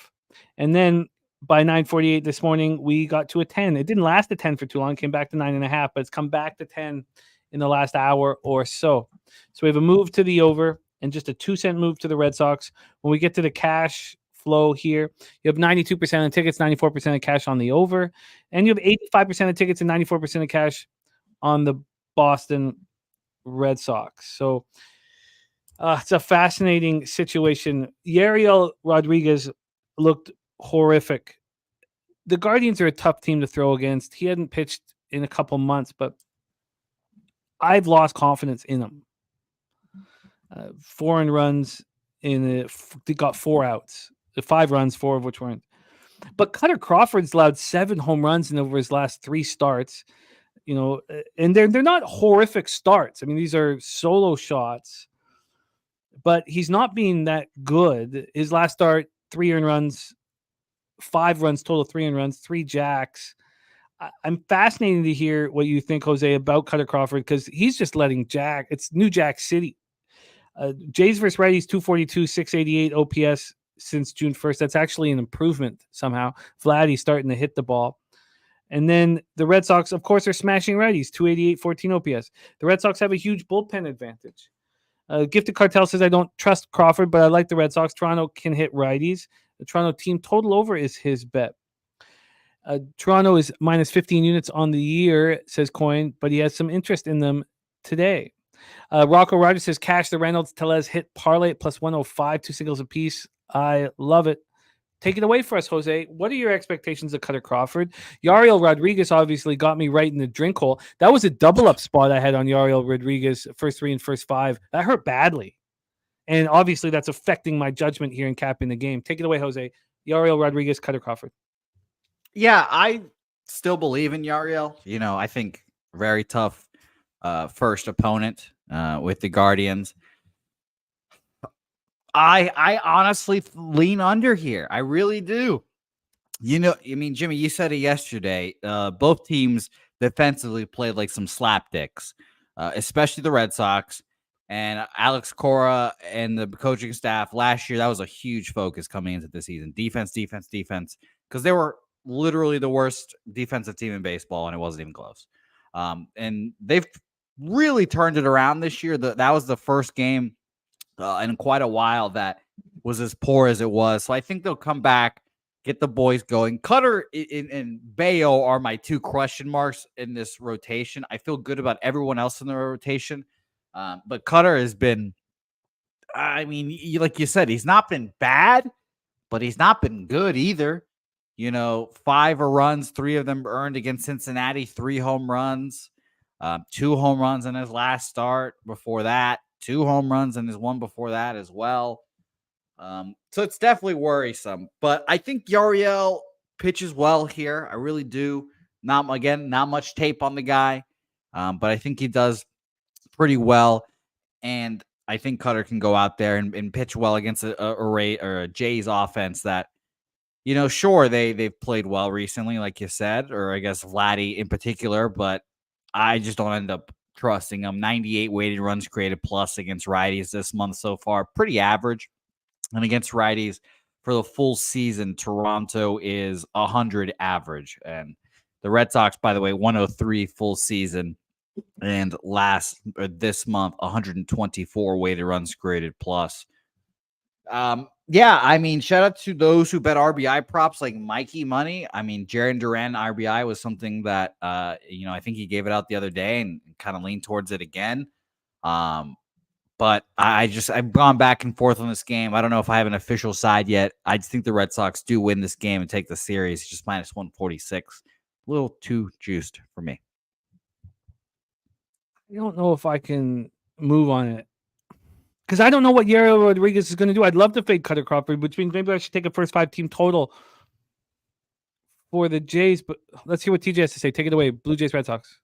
And then by 9:48 this morning, we got to a 10. It didn't last at 10 for too long. It came back to 9.5, but it's come back to 10 in the last hour or so. So we have a move to the over and just a 2-cent move to the Red Sox. When we get to the cash flow here, you have 92% of tickets, 94% of cash on the over, and you have 85% of tickets and 94% of cash on the Boston Red Sox. So it's a fascinating situation. Yariel Rodriguez looked horrific. The Guardians are a tough team to throw against. He hadn't pitched in a couple months, but I've lost confidence in him. 4 runs they got 4 outs. 5 runs, 4 of which weren't. But Cutter Crawford's allowed 7 home runs in over his last 3 starts. You know, and they're not horrific starts. I mean, these are solo shots, but he's not being that good. His last start, 3 earned runs, 5 runs total, 3 earned runs, 3 jacks. I'm fascinated to hear what you think, Jose, about Cutter Crawford because he's just letting jack. It's New Jack City. Jays versus righties, 242, 688 OPS since June 1st. That's actually an improvement somehow. Vladdy's starting to hit the ball. And then the Red Sox, of course, are smashing righties, 288, 14 OPS. The Red Sox have a huge bullpen advantage. Gifted Cartel says, I don't trust Crawford, but I like the Red Sox. Toronto can hit righties. The Toronto team total over is his bet. Toronto is minus 15 units on the year, says Coin, but he has some interest in them today. Rocco Rogers says, cash the Reynolds Tellez hit parlay at plus 105, 2 singles apiece. I love it. Take it away for us, Jose. What are your expectations of Cutter Crawford? Yariel Rodriguez obviously got me right in the drink hole. That was a double-up spot I had on Yariel Rodriguez, first 3 and first 5. That hurt badly. And obviously that's affecting my judgment here in capping the game. Take it away, Jose. Yariel Rodriguez, Cutter Crawford. Yeah, I still believe in Yariel. You know, I think very tough first opponent with the Guardians. I honestly lean under here. I really do. You know, I mean, Jimmy, you said it yesterday. Both teams defensively played like some slapdicks, especially the Red Sox. And Alex Cora and the coaching staff last year, that was a huge focus coming into the season. Defense, because they were literally the worst defensive team in baseball, and it wasn't even close. And they've really turned it around this year. That was the first game in quite a while that was as poor as it was. So I think they'll come back, get the boys going. Cutter and Bayo are my 2 question marks in this rotation. I feel good about everyone else in the rotation. But Cutter has been, I mean, like you said, he's not been bad, but he's not been good either. You know, 5 runs, 3 of them earned against Cincinnati, 3 home runs. 2 home runs in his last start. Before that, 2 home runs in his one before that as well. So it's definitely worrisome. But I think Yariel pitches well here. I really do. Not much tape on the guy, but I think he does pretty well. And I think Cutter can go out there and pitch well against a Jays offense that, sure, they've played well recently, like you said, or I guess Vladdy in particular, but I just don't end up trusting them. 98 weighted runs created plus against righties this month so far. Pretty average. And against righties for the full season, Toronto is 100 average. And the Red Sox, by the way, 103 full season. And this month, 124 weighted runs created plus. Yeah, I mean, shout out to those who bet RBI props like Mikey Money. I mean, Jarren Duran RBI was something that, I think he gave it out the other day and kind of leaned towards it again. But I've gone back and forth on this game. I don't know if I have an official side yet. I just think the Red Sox do win this game and take the series. It's just minus 146. A little too juiced for me. I don't know if I can move on it because I don't know what Yariel Rodriguez is going to do. I'd love to fade Cutter Crawford, which means maybe I should take a first 5-team total for the Jays. But let's hear what TJ has to say. Take it away, Blue Jays, Red Sox.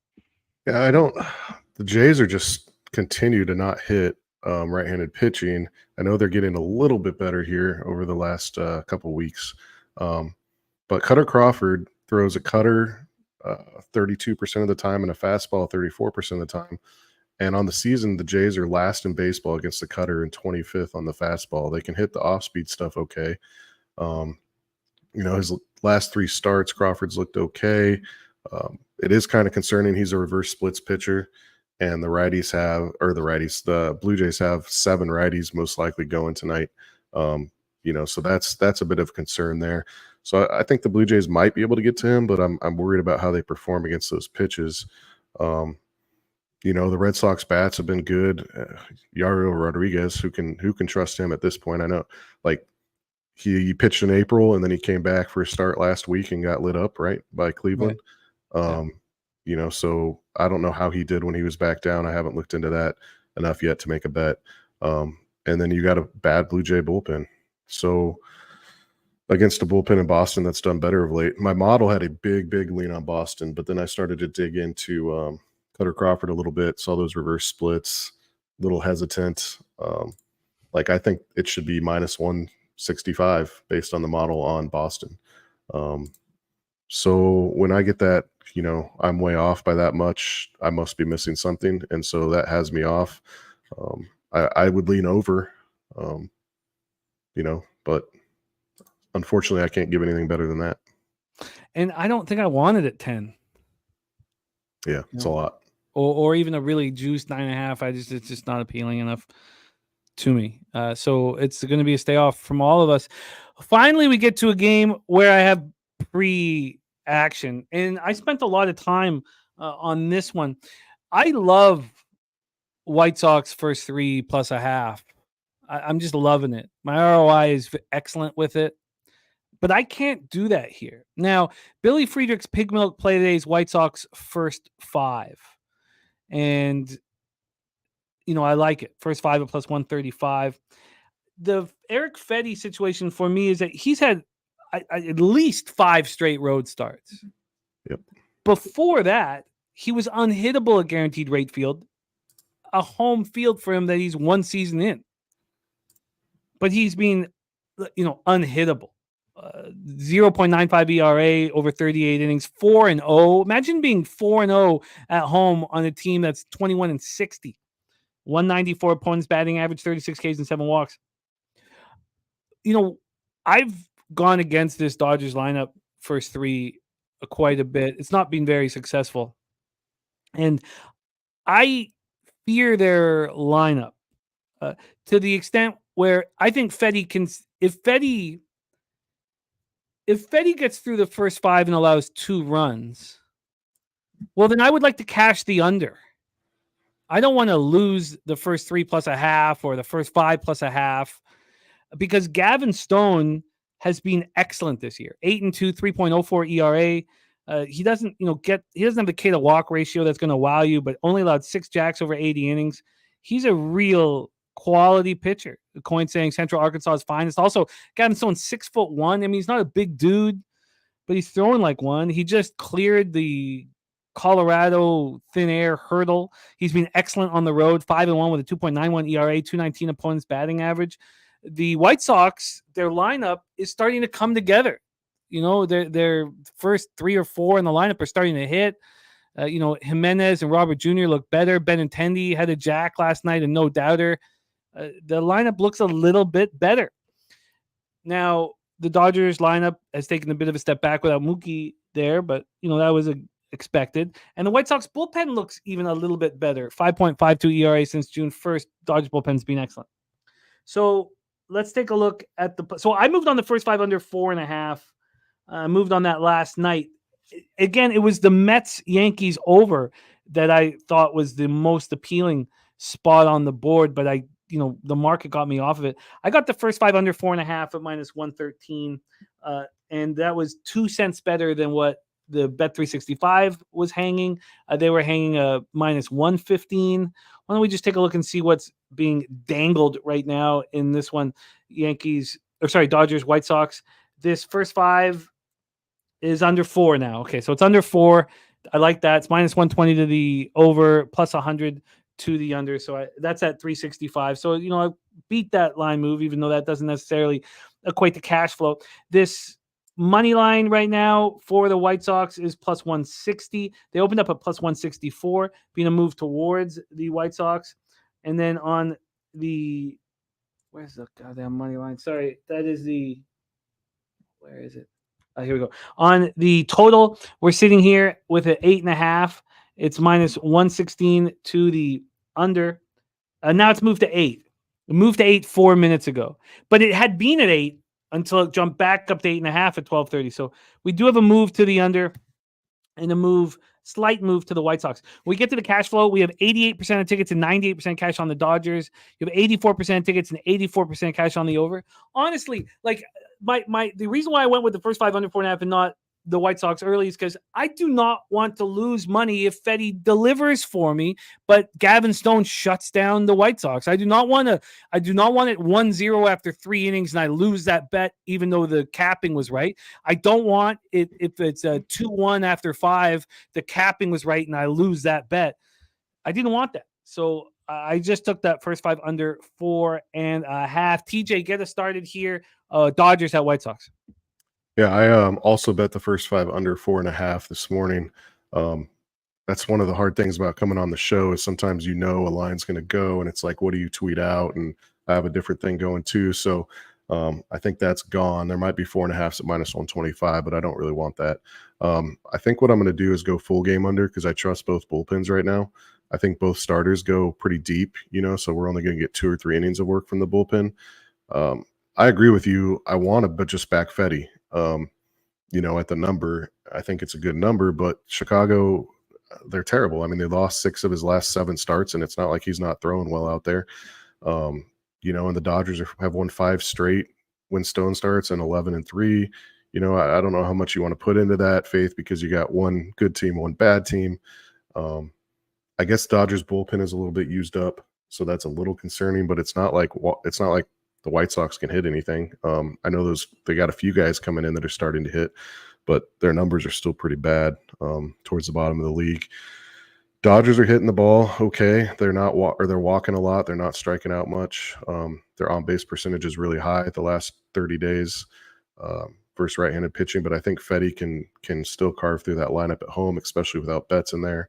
Yeah, the Jays are just continue to not hit right-handed pitching. I know they're getting a little bit better here over the last couple weeks. But Cutter Crawford throws a cutter 32% of the time and a fastball 34% of the time. And on the season, the Jays are last in baseball against the cutter and 25th on the fastball. They can hit the off-speed stuff okay. His last 3 starts, Crawford's looked okay. It is kind of concerning. He's a reverse splits pitcher, and the Blue Jays have 7 righties most likely going tonight. So that's a bit of concern there. So I think the Blue Jays might be able to get to him, but I'm worried about how they perform against those pitches. The Red Sox bats have been good. Yariel Rodriguez, who can trust him at this point? I know, like he pitched in April and then he came back for a start last week and got lit up right by Cleveland. Right. So I don't know how he did when he was back down. I haven't looked into that enough yet to make a bet. And then you got a bad Blue Jay bullpen. So against a bullpen in Boston that's done better of late. My model had a big lean on Boston, but then I started to dig into Cutter Crawford a little bit, saw those reverse splits, a little hesitant. I think it should be minus 165 based on the model on Boston. So when I get that, I'm way off by that much, I must be missing something. And so that has me off. I would lean over, but unfortunately I can't give anything better than that. And I don't think I wanted it 10. Yeah, it's a lot. Or even a really juiced 9.5. It's just not appealing enough to me. So it's going to be a stay off from all of us. Finally, we get to a game where I have pre-action, and I spent a lot of time on this one. I love White Sox first 3 plus a half. I'm just loving it. My ROI is excellent with it, but I can't do that here. Now, Billy Friedrich's Pig Milk play today is White Sox first 5. And, I like it. First 5 at plus 135. The Eric Fetty situation for me is that he's had at least 5 straight road starts. Yep. Before that, he was unhittable at Guaranteed Rate Field, a home field for him that he's 1 season in. But he's been, unhittable. 0.95 ERA over 38 innings, 4-0. Imagine being 4-0 at home on a team that's 21-60. 194 opponents batting average, 36 Ks and 7 walks. I've gone against this Dodgers lineup first 3 quite a bit. It's not been very successful. And I fear their lineup to the extent where I think Fetty can, if Fetty gets through the first 5 and allows 2 runs, well, then I would like to cash the under. I don't want to lose the first 3 plus a half or the first 5 plus a half, because Gavin Stone has been excellent this year. 8-2, 3.04 ERA. He doesn't, he doesn't have the K to walk ratio that's going to wow you, but only allowed 6 jacks over 80 innings. He's a real quality pitcher. The coin saying Central Arkansas is finest. Also, got him throwing 6'1". I mean, he's not a big dude, but he's throwing like one. He just cleared the Colorado thin air hurdle. He's been excellent on the road, 5-1 with a 2.91 ERA, 219 opponent's batting average. The White Sox, their lineup is starting to come together. Their first 3 or 4 in the lineup are starting to hit. Jimenez and Robert Jr. look better. Benintendi had a jack last night and no doubter. The lineup looks a little bit better. Now, the Dodgers lineup has taken a bit of a step back without Mookie there, but, that was expected. And the White Sox bullpen looks even a little bit better. 5.52 ERA since June 1st. Dodgers bullpen's been excellent. So let's take a look at so I moved on the first 5 under 4.5. I moved on that last night. Again, it was the Mets-Yankees over that I thought was the most appealing spot on the board, but the market got me off of it. I got the first 5 under 4.5 at -113, and that was 2 cents better than what the Bet365 was hanging. They were hanging a -115. Why don't we just take a look and see what's being dangled right now in this one? Dodgers, White Sox. This first 5 is under 4 now. Okay, so it's under 4. I like that. It's -120 to the over, plus 100 to the under. So that's at 365. So, I beat that line move, even though that doesn't necessarily equate to cash flow. This money line right now for the White Sox is plus 160. They opened up at plus 164, being a move towards the White Sox. And then on where's the goddamn money line? Sorry, that is where is it? Here we go. On the total, we're sitting here with an 8.5. It's -116 to the under. Now it's moved to 8. It moved to 8 4 minutes ago, but it had been at 8 until it jumped back up to 8.5 at 12:30. So we do have a move to the under and a slight move to the White Sox. When we get to the cash flow, we have 88% of tickets and 98% cash on the Dodgers. You have 84% tickets and 84% cash on the over. Honestly, like the reason why I went with the first 5 under 4.5 and not the White Sox early is because I do not want to lose money if Fetty delivers for me, but Gavin Stone shuts down the White Sox. I do not want it 1-0 after 3 innings and I lose that bet, even though the capping was right. I don't want it if it's a 2-1 after 5, the capping was right and I lose that bet. I didn't want that. So I just took that first 5 under 4.5. TJ, get us started here. Dodgers at White Sox. Yeah, I also bet the first 5 under 4.5 this morning. That's one of the hard things about coming on the show is sometimes a line's going to go and it's like, what do you tweet out? And I have a different thing going too. So I think that's gone. There might be 4.5s at -125, but I don't really want that. I think what I'm going to do is go full game under because I trust both bullpens right now. I think both starters go pretty deep, so we're only going to get 2 or 3 innings of work from the bullpen. I agree with you. I want to, but just back Fetty. At the number, I think it's a good number, but Chicago, they're terrible. I mean, they lost 6 of his last 7 starts, and it's not like he's not throwing well out there. And the Dodgers have won 5 straight when Stone starts and 11-3. I don't know how much you want to put into that, Faith, because you got one good team, one bad team. I guess Dodgers bullpen is a little bit used up, so that's a little concerning, but it's not like the White Sox can hit anything. I know they got a few guys coming in that are starting to hit, but their numbers are still pretty bad towards the bottom of the league. Dodgers are hitting the ball okay. They're walking a lot. They're not striking out much. Their on-base percentage is really high the last 30 days versus right-handed pitching, but I think Fetty can still carve through that lineup at home, especially without Betts in there.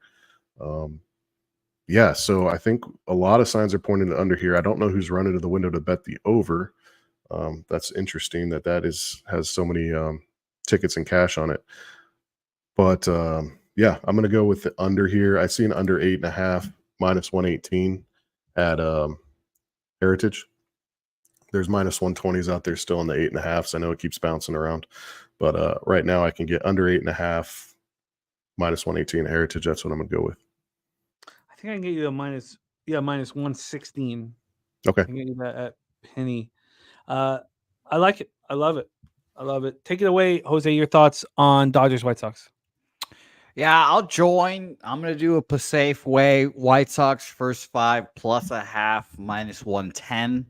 So I think a lot of signs are pointing to under here. I don't know who's running to the window to bet the over. That's interesting that has so many tickets and cash on it. But I'm going to go with the under here. I see an under 8.5, -118 at Heritage. There's -120s out there still in the 8.5s. I know it keeps bouncing around, but right now I can get under 8.5, -118 at Heritage. That's what I'm going to go with. I think I can get you a -116. Okay. I can get you that at Penny. I like it. I love it. Take it away, Jose. Your thoughts on Dodgers White Sox? Yeah, I'll join. I'm gonna do a safe way. White Sox first 5 plus a half -110.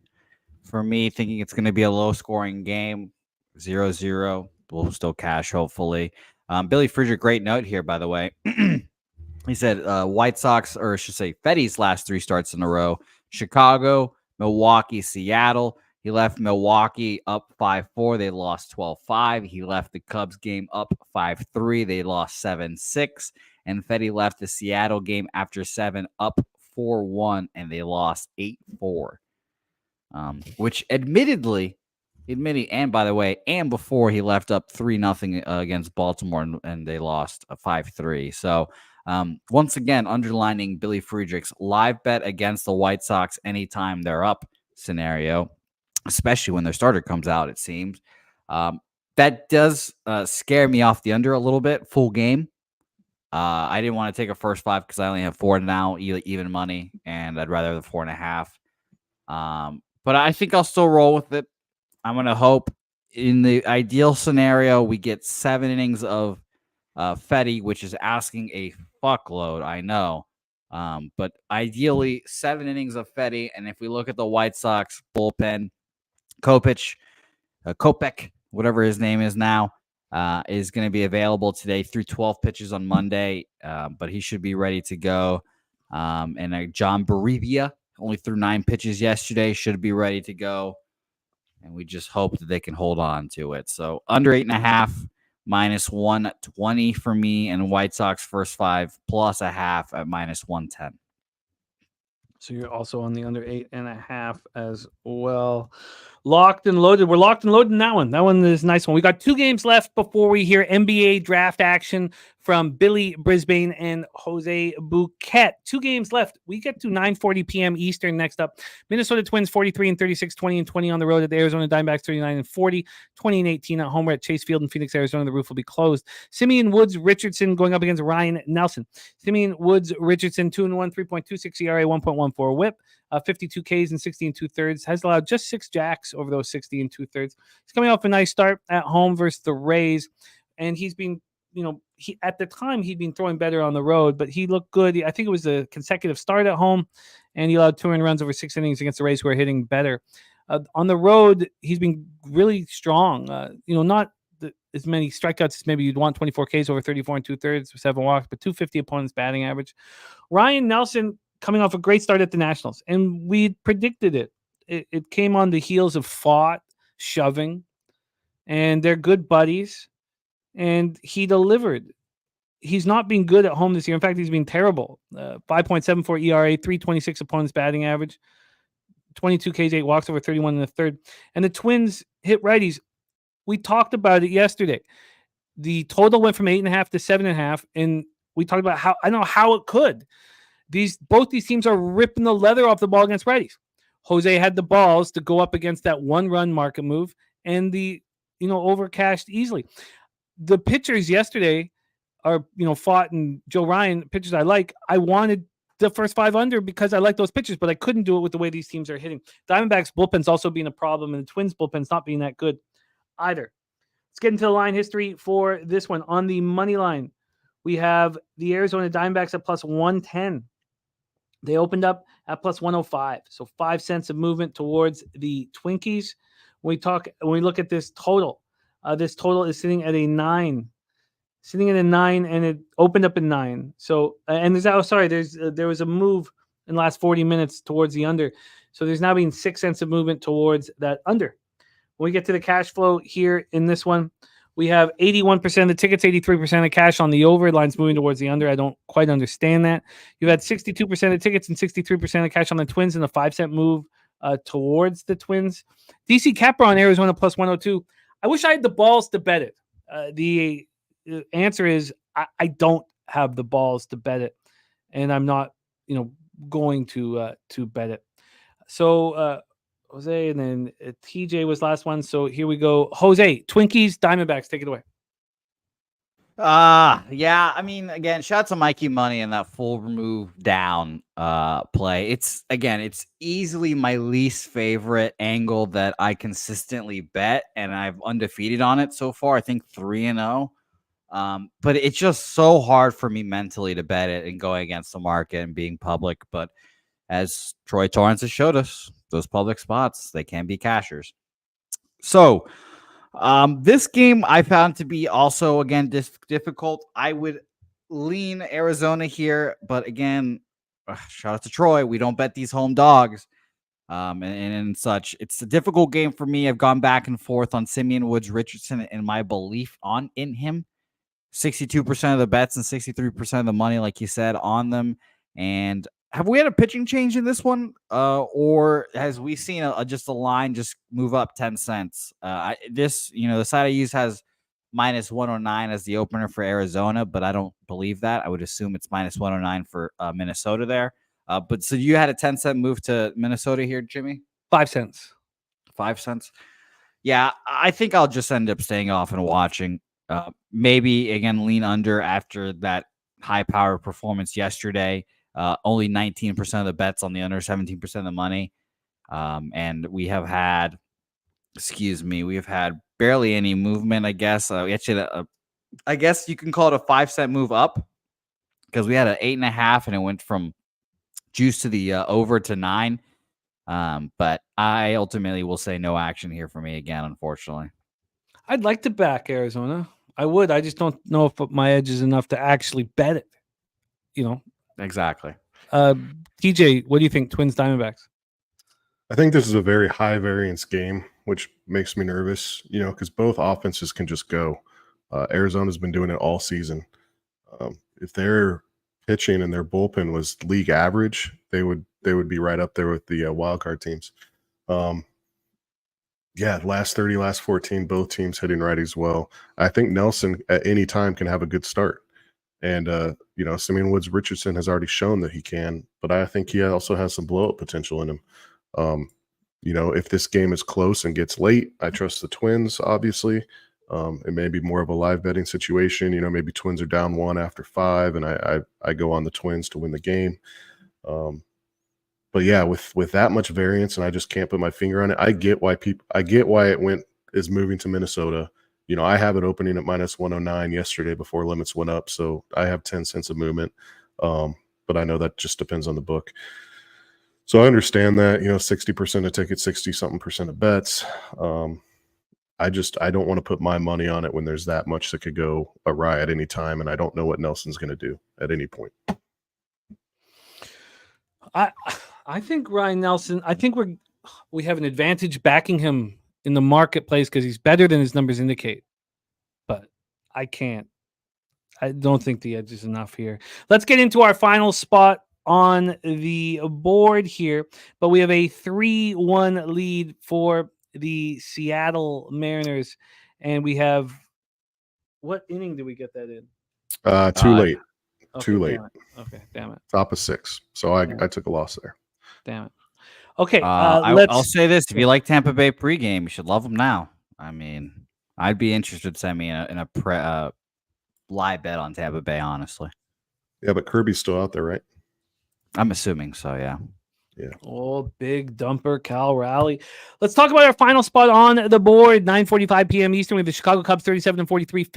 For me, thinking it's gonna be a low scoring game, 0-0. We'll still cash hopefully. Billy Friedrich, great note here, by the way. He said White Sox, or I should say Fetty's last 3 starts in a row: Chicago, Milwaukee, Seattle. He left Milwaukee up 5-4. They lost 12-5. He left the Cubs game up 5-3. They lost 7-6. And Fetty left the Seattle game after 7 up 4-1, and they lost 8-4. Which admittedly, and by the way, and before he left up 3-0 against Baltimore, and they lost 5-3. So once again, underlining Billy Friedrich's live bet against the White Sox anytime they're up scenario, especially when their starter comes out, it seems. That does scare me off the under a little bit, full game. I didn't want to take a first 5 because I only have 4 now, even money, and I'd rather have the 4.5. But I think I'll still roll with it. I'm going to hope in the ideal scenario, we get 7 innings of Fetty, which is asking a fuckload, I know. But ideally, 7 innings of Fetty. And if we look at the White Sox bullpen, Kopech, whatever his name is now, is going to be available today through 12 pitches on Monday. But he should be ready to go. And John Baribia only threw 9 pitches yesterday, should be ready to go. And we just hope that they can hold on to it. So under 8.5, -120 for me, and White Sox first 5 plus a half at -110. So you're also on the under 8.5 as well. Locked and loaded. We're locked and loaded in that one. That one is a nice one. We got 2 games left before we hear NBA draft action from Billy Brisbane and Jose Bouquet. 2 games left. We get to 9:40 p.m. Eastern next up. Minnesota Twins 43-36, 20-20 on the road at the Arizona Diamondbacks 39-40, 20-18 at home. We're at Chase Field in Phoenix, Arizona. The roof will be closed. Simeon Woods Richardson going up against Ryan Nelson. Simeon Woods Richardson 2-1, 3.26 ERA, 1.14 WHIP. 52 Ks and 60 2/3. Has allowed just 6 jacks over those 60 2/3. He's coming off a nice start at home versus the Rays, and he's been, at the time he'd been throwing better on the road, but he looked good. I think it was a consecutive start at home, and he allowed 2 earned runs over 6 innings against the Rays, who are hitting better. On the road, he's been really strong. Not as many strikeouts as maybe you'd want. 24 Ks over 34 2/3, 7 walks, but 250 opponents batting average. Ryan Nelson coming off a great start at the Nationals, and we predicted it. It came on the heels of fought, shoving, and they're good buddies, and he delivered. He's not been good at home this year. In fact, he's been terrible. 5.74 ERA, 326 opponents batting average, 22 Ks, 8 walks over 31 in the third. And the Twins hit righties. We talked about it yesterday. The total went from 8.5 to 7.5, and we talked about how it could. Both these teams are ripping the leather off the ball against righties. Jose had the balls to go up against that 1-run market move, and overcashed easily. The pitchers yesterday are, Fought and Joe Ryan, pitchers I like. I wanted the first 5 under because I like those pitchers, but I couldn't do it with the way these teams are hitting. Diamondbacks bullpen's also being a problem, and the Twins bullpen's not being that good either. Let's get into the line history for this one. On the money line, we have the Arizona Diamondbacks at plus 110. They opened up at plus 105, so 5 cents of movement towards the Twinkies. When we look at this total is sitting at a 9, and it opened up at 9. So, and there was a move in the last 40 minutes towards the under. So there's now been 6 cents of movement towards that under. When we get to the cash flow here in this one, we have 81% of the tickets, 83% of cash on the over. Line's moving towards the under. I don't quite understand that. You've had 62% of tickets and 63% of cash on the Twins, and a 5 cent move towards the Twins. DC Capra on Arizona plus 102. I wish I had the balls to bet it. The answer is I don't have the balls to bet it, and I'm not, going to bet it. So Jose, and then TJ was last one. So here we go. Jose, Twinkies, Diamondbacks, take it away. Yeah. I mean, again, shout out to Mikey Money and that full move down play. It's easily my least favorite angle that I consistently bet, and I've undefeated on it so far. I think 3-0. But it's just so hard for me mentally to bet it and going against the market and being public. But as Troy Torrance has showed us, those public spots, they can be cashers. So this game I found to be also, again, difficult. I would lean Arizona here, but again, shout out to Troy. We don't bet these home dogs and such. It's a difficult game for me. I've gone back and forth on Simeon Woods Richardson and my belief in him. 62% of the bets and 63% of the money, like you said, on them. And have we had a pitching change in this one? Or has we seen just a line just move up 10 cents? The site I use has minus 109 as the opener for Arizona, but I don't believe that. I would assume it's minus 109 for Minnesota there. But so you had a 10-cent move to Minnesota here, Jimmy? 5 cents. 5 cents? Yeah, I think I'll just end up staying off and watching. Maybe, again, lean under after that high-power performance yesterday. Only 19% of the bets on the under, 17% of the money. And we have had barely any movement, I guess. I guess you can call it a 5-cent move up because we had an 8.5 and it went from juice to the over to 9. But I ultimately will say no action here for me again, unfortunately. I'd like to back Arizona. I would. I just don't know if my edge is enough to actually bet it. Exactly. TJ, what do you think? Twins Diamondbacks. I think this is a very high variance game, which makes me nervous, because both offenses can just go. Arizona's been doing it all season. If their pitching and their bullpen was league average, they would be right up there with the wild card teams. Last 30, last 14, both teams hitting righties well. I think Nelson at any time can have a good start. And, Simeon Woods Richardson has already shown that he can, but I think he also has some blow-up potential in him. If this game is close and gets late, I trust the Twins, obviously. It may be more of a live betting situation. Maybe Twins are down 1 after 5, and I go on the Twins to win the game. But yeah, with that much variance, and I just can't put my finger on it. I get why it is moving to Minnesota. I have it opening at minus 109 yesterday before limits went up, so I have 10 cents of movement. But I know that just depends on the book. So I understand that, 60% of tickets, 60-something% of bets. I don't want to put my money on it when there's that much that could go awry at any time, and I don't know what Nelson's going to do at any point. I think Ryan Nelson, we have an advantage backing him in the marketplace because he's better than his numbers indicate. But I don't think the edge is enough here. Let's get into our final spot on the board here. But we have a 3-1 lead for the Seattle Mariners. And we have, what inning did we get that in? Too late. Okay, Too late. Okay, damn it. Top of 6. So I took a loss there. Damn it. Okay, I'll say this: if you like Tampa Bay pregame, you should love them now. I mean, I'd be interested, send me in a live bet on Tampa Bay, honestly. Yeah, but Kirby's still out there, right? I'm assuming so. Yeah. Yeah. Oh, big dumper, Cal Raleigh. Let's talk about our final spot on the board. 9:45 p.m. Eastern. We have the Chicago Cubs 37-43,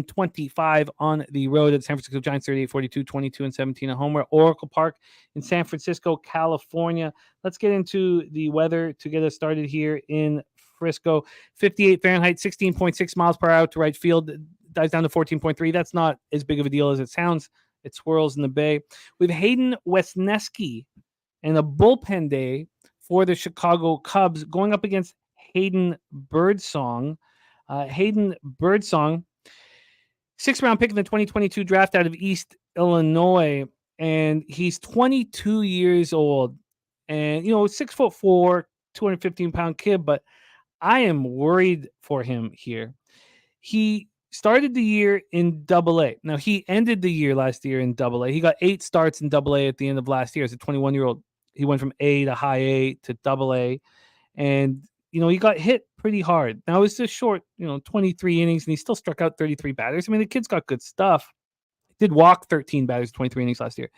15-25 on the road at San Francisco Giants 38-42, 22-17 at home. We're at Oracle Park in San Francisco, California. Let's get into the weather to get us started here in Frisco. 58 Fahrenheit, 16.6 miles per hour to right field. Dives down to 14.3. That's not as big of a deal as it sounds. It swirls in the bay. We have Hayden Wesneski and a bullpen day for the Chicago Cubs going up against Hayden Birdsong. Hayden Birdsong, 6th-round pick in the 2022 draft out of East Illinois, and he's 22 years old. And, 6'4", 215-pound kid, but I am worried for him here. He started the year in Double-A. Now, he ended the year last year in Double-A. He got 8 starts in Double-A at the end of last year as a 21-year-old. He went from A to high A to Double-A. And, he got hit pretty hard. Now, it was just short, 23 innings, and he still struck out 33 batters. I mean, the kid's got good stuff. He did walk 13 batters, 23 innings last year.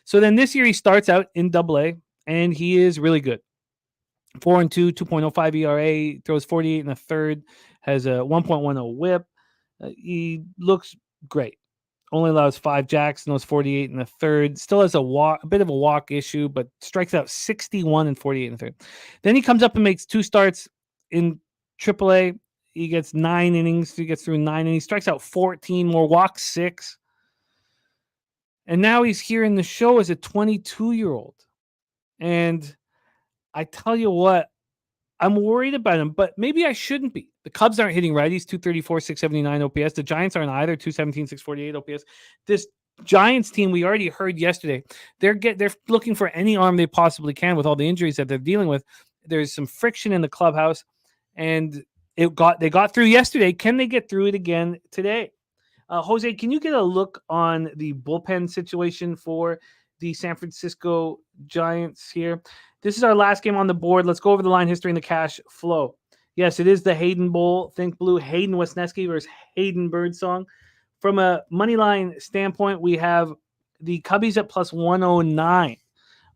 So then this year he starts out in Double-A, and he is really good. 4-2, 2.05 ERA, throws 48 and a third, has a 1.10 whip. He looks great. Only allows 5 jacks, knows 48 in the third. Still has a bit of a walk issue, but strikes out 61 and 48 in the third. Then he comes up and makes 2 starts in AAA. He gets 9 innings. He gets through 9 innings. Strikes out 14 more, walks 6. And now he's here in the show as a 22-year-old. And I tell you what, I'm worried about him, but maybe I shouldn't be. The Cubs aren't hitting righties, 234, 679 OPS. The Giants aren't either, 217, 648 OPS. This Giants team, we already heard yesterday, they're looking for any arm they possibly can with all the injuries that they're dealing with. There's some friction in the clubhouse, and they got through yesterday. Can they get through it again today? Jose, can you get a look on the bullpen situation for the San Francisco Giants here? This is our last game on the board. Let's go over the line history and the cash flow. Yes, it is the Hayden Bowl. Think Blue. Hayden Wesneski versus Hayden Birdsong. From a money line standpoint, we have the Cubbies at plus 109.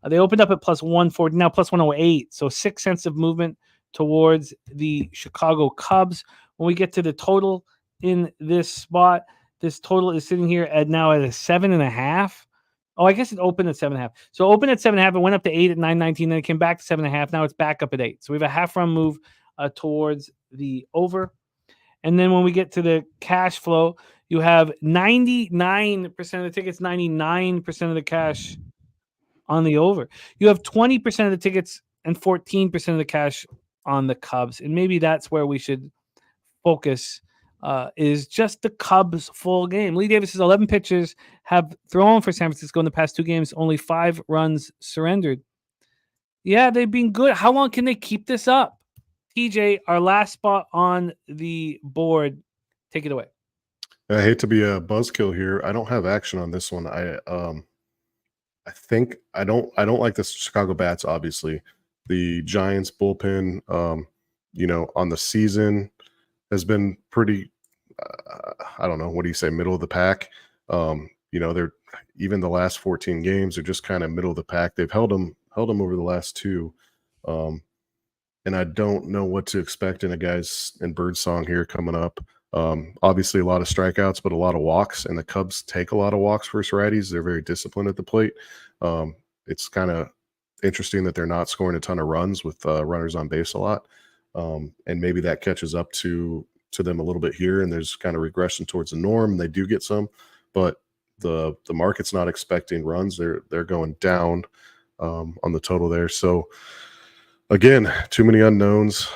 They opened up at plus 140, now plus 108. So 6 cents of movement towards the Chicago Cubs. When we get to the total in this spot, this total is sitting here at a 7.5. Oh, I guess it opened at 7.5. So opened at 7.5. It went up to 8 at 9.19. Then it came back to 7.5. Now it's back up at 8. So we have a half run move towards the over. And then when we get to the cash flow, you have 99% of the tickets, 99% of the cash on the over. You have 20% of the tickets and 14% of the cash on the Cubs. And maybe that's where we should focus, is just the Cubs full game. Lee Davis's 11 pitchers have thrown for San Francisco in the past 2 games, only 5 runs surrendered. Yeah, they've been good. How long can they keep this up? TJ, our last spot on the board. Take it away. I hate to be a buzzkill here. I don't have action on this one. I think I don't like the Chicago bats. Obviously, the Giants bullpen, on the season has been pretty. I don't know. What do you say? Middle of the pack. They're even the last 14 games are just kind of middle of the pack. They've held them over the last 2. And I don't know what to expect in a guys in Birdsong here coming up. Obviously, a lot of strikeouts, but a lot of walks, and the Cubs take a lot of walks versus righties. They're very disciplined at the plate. It's kind of interesting that they're not scoring a ton of runs with runners on base a lot, and maybe that catches up to them a little bit here, and there's kind of regression towards the norm. They do get some, but the market's not expecting runs. They're going down on the total there. So again, too many unknowns.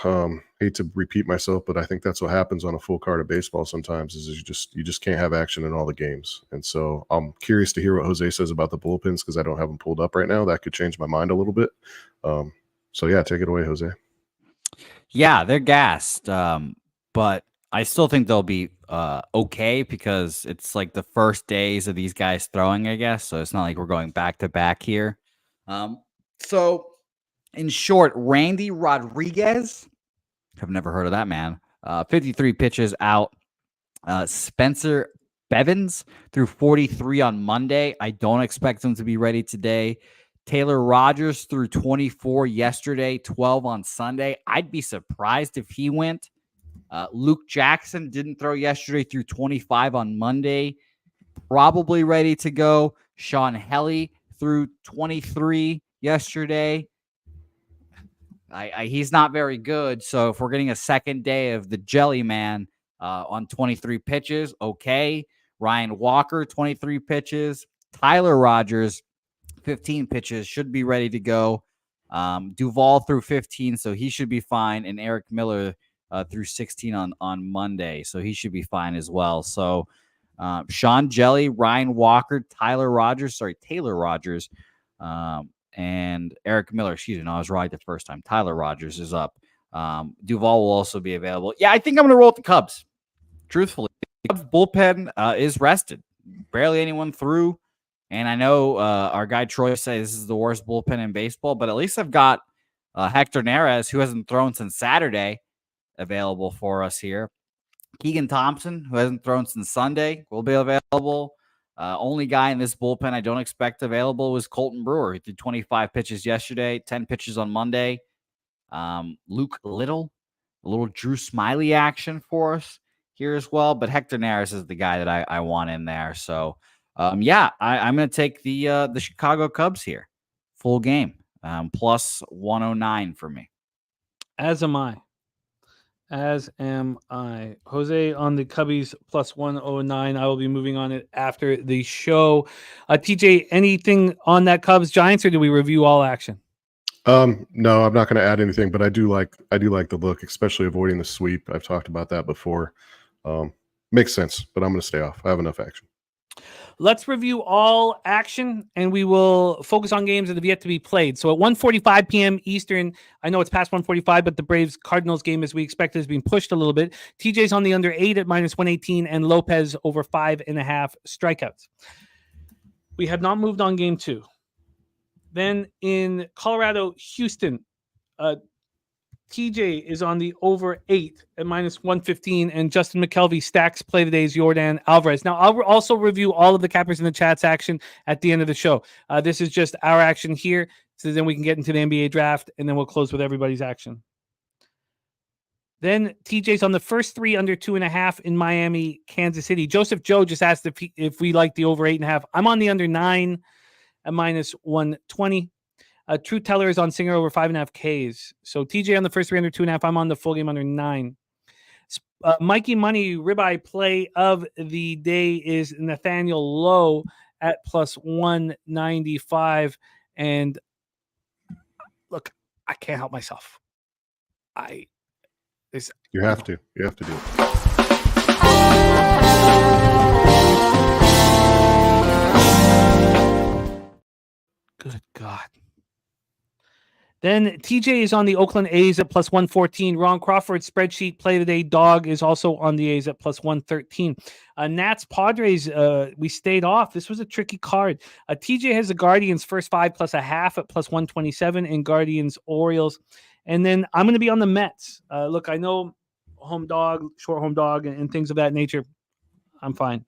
Hate to repeat myself, but I think that's what happens on a full card of baseball sometimes is you just can't have action in all the games. And so I'm curious to hear what Jose says about the bullpens because I don't have them pulled up right now. That could change my mind a little bit. So yeah, take it away, Jose. Yeah, they're gassed. But I still think they'll be okay because it's like the first days of these guys throwing, I guess. So it's not like we're going back to back here. So in short, Randy Rodriguez, I've never heard of that man. 53 pitches out. Spencer Bevins threw 43 on Monday. I don't expect him to be ready today. Taylor Rogers threw 24 yesterday, 12 on Sunday. I'd be surprised if he went. Luke Jackson didn't throw yesterday, threw 25 on Monday. Probably ready to go. Sean Helly threw 23 yesterday. He's not very good. So if we're getting a second day of the Jelly Man on 23 pitches, okay. Ryan Walker, 23 pitches. Tyler Rogers, 15 pitches, should be ready to go. Duvall threw 15, so he should be fine. And Eric Miller threw 16 on Monday, so he should be fine as well. So Sean Jelly, Ryan Walker, Taylor Rogers, and Eric Miller. Excuse me, no, I was right the first time. Tyler Rogers is up. Duvall will also be available. Yeah, I think I'm going to roll with the Cubs. Truthfully, the Cubs bullpen is rested. Barely anyone threw. And I know our guy Troy says this is the worst bullpen in baseball, but at least I've got Hector Neris, who hasn't thrown since Saturday, available for us here. Keegan Thompson, who hasn't thrown since Sunday, will be available. Only guy in this bullpen I don't expect available was Colton Brewer. He did 25 pitches yesterday, 10 pitches on Monday. Luke Little, a little Drew Smiley action for us here as well. But Hector Neris is the guy that I want in there. So yeah, I'm going to take the Chicago Cubs here, full game, plus 109 for me. As am I. As am I. Jose on the Cubbies plus 109. I will be moving on it after the show. TJ, anything on that Cubs Giants, or do we review all action? No, I'm not going to add anything, but I do like the look, especially avoiding the sweep. I've talked about that before. Makes sense, but I'm going to stay off. I have enough action. Let's review all action, and we will focus on games that have yet to be played. So at 1:45 p.m. Eastern, I know it's past 1:45, but the Braves-Cardinals game, as we expected, is being pushed a little bit. TJ's on the under 8 at minus 118, and Lopez over 5.5 strikeouts. We have not moved on game 2. Then in Colorado, Houston, TJ is on the over 8 at minus 115, and Justin McKelvey stacks play of the day is Yordan Alvarez. Now, I'll also review all of the cappers in the chat's action at the end of the show. This is just our action here, so then we can get into the NBA draft, and then we'll close with everybody's action. Then TJ's on the first 3 under 2.5 in Miami, Kansas City. Joseph Joe just asked if we like the over 8.5. I'm on the under 9 at minus 120. True Teller is on Singer over 5.5 Ks. So TJ on the first 3 under 2.5. I'm on the full game under 9. Mikey Money ribeye play of the day is Nathaniel Lowe at plus 195. And look, I can't help myself. You have to do it. Good God. Then TJ is on the Oakland A's at plus 114. Ron Crawford spreadsheet play of the day dog is also on the A's at plus 113. Nats Padres, we stayed off. This was a tricky card. TJ has the Guardians first 5 plus a half at plus 127 and Guardians Orioles. And then I'm going to be on the Mets. Look, I know home dog, short home dog, and things of that nature. I'm fine.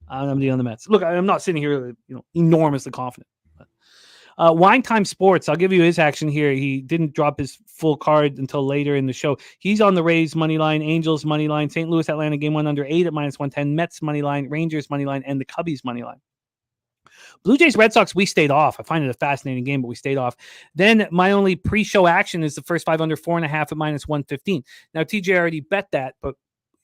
I'm going to be on the Mets. Look, I'm not sitting here, enormously confident. Wine Time Sports, I'll give you his action here. He didn't drop his full card until later in the show. He's on the Rays money line, Angels money line, St. Louis Atlanta game 1 under 8 at minus 110, Mets money line, Rangers money line, and the Cubbies money line. Blue Jays Red Sox, we stayed off. I find it a fascinating game, but we stayed off. Then my only pre-show action is the first 5 under 4.5 at minus 115. Now TJ already bet that, but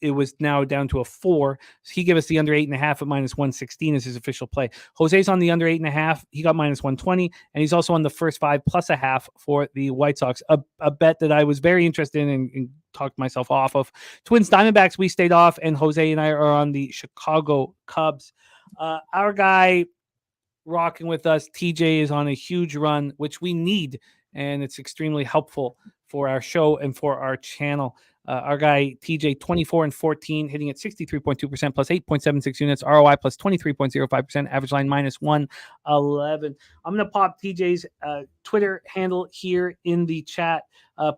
it was now down to a 4. So he gave us the under 8.5 at minus 116 as his official play. Jose's on the under 8.5. He got minus 120, and he's also on the first 5 plus a half for the White Sox. A bet that I was very interested in and talked myself off of. Twins Diamondbacks, we stayed off, and Jose and I are on the Chicago Cubs. Our guy rocking with us, TJ, is on a huge run, which we need, and it's extremely helpful for our show and for our channel. Our guy, TJ, 24-14, hitting at 63.2%, plus 8.76 units, ROI plus 23.05%, average line minus 111. I'm going to pop TJ's Twitter handle here in the chat.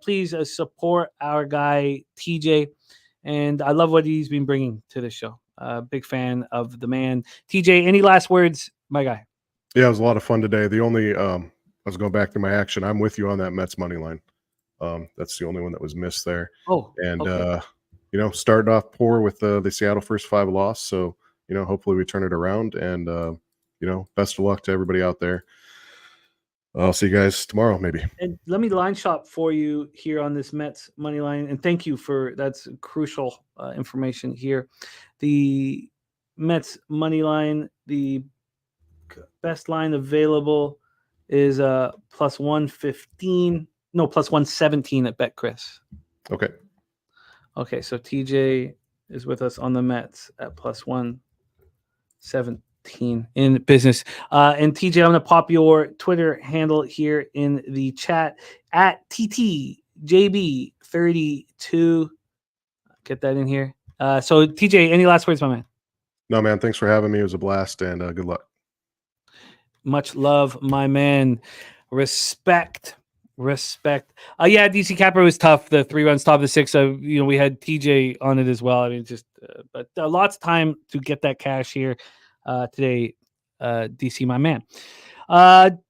Please support our guy, TJ. And I love what he's been bringing to the show. Big fan of the man. TJ, any last words, my guy? Yeah, it was a lot of fun today. The only, I was going back to my action. I'm with you on that Mets money line. That's the only one that was missed there. Oh, and okay. Started off poor with the Seattle first 5 loss. So, hopefully we turn it around, and best of luck to everybody out there. I'll see you guys tomorrow, maybe. And let me line shop for you here on this Mets money line. And thank you that's crucial information here. The Mets money line, the best line available is plus 115. No, plus 117 at BetChris. Okay. Okay, so TJ is with us on the Mets at plus 117 in business. And TJ, I'm going to pop your Twitter handle here in the chat at TTJB32. Get that in here. So TJ, any last words, my man? No, man. Thanks for having me. It was a blast, and good luck. Much love, my man. Respect. Yeah, DC Capper was tough. The 3 runs, top of the 6. We had TJ on it as well. I mean, but lots of time to get that cash here today, DC, my man.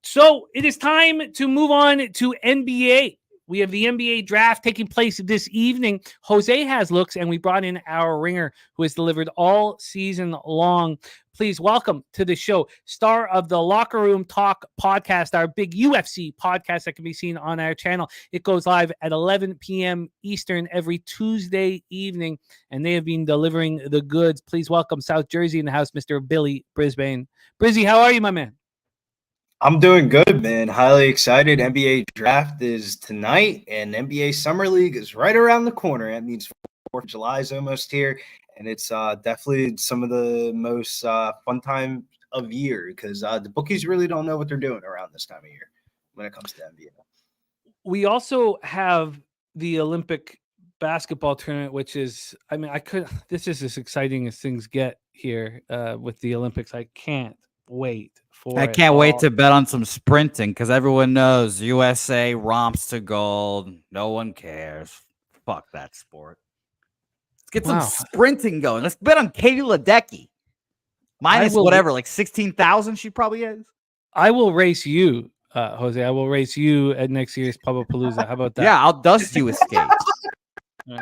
So it is time to move on to NBA. We have the NBA draft taking place this evening. Jose has looks, and we brought in our ringer who has delivered all season long. Please welcome to the show, star of the Locker Room Talk podcast, our big UFC podcast that can be seen on our channel. It goes live at 11 p.m. Eastern every Tuesday evening, and they have been delivering the goods. Please welcome South Jersey in the house, Mr. Billy Brisbane. Brizzy, how are you, my man? I'm doing good, man. Highly excited. NBA draft is tonight, and NBA Summer League is right around the corner. That means 4th of July is almost here, and it's definitely some of the most fun time of year because the bookies really don't know what they're doing around this time of year when it comes to NBA. We also have the Olympic basketball tournament, which is, this is as exciting as things get here with the Olympics. I can't wait. I can't wait to bet on some sprinting because everyone knows USA romps to gold. No one cares. Fuck that sport. Let's get some sprinting going. Let's bet on Katie Ledecky. Minus whatever, like 16,000 she probably is. I will race you, Jose. I will race you at next year's Pubapalooza. How about that? Yeah, I'll dust you with skates. Right.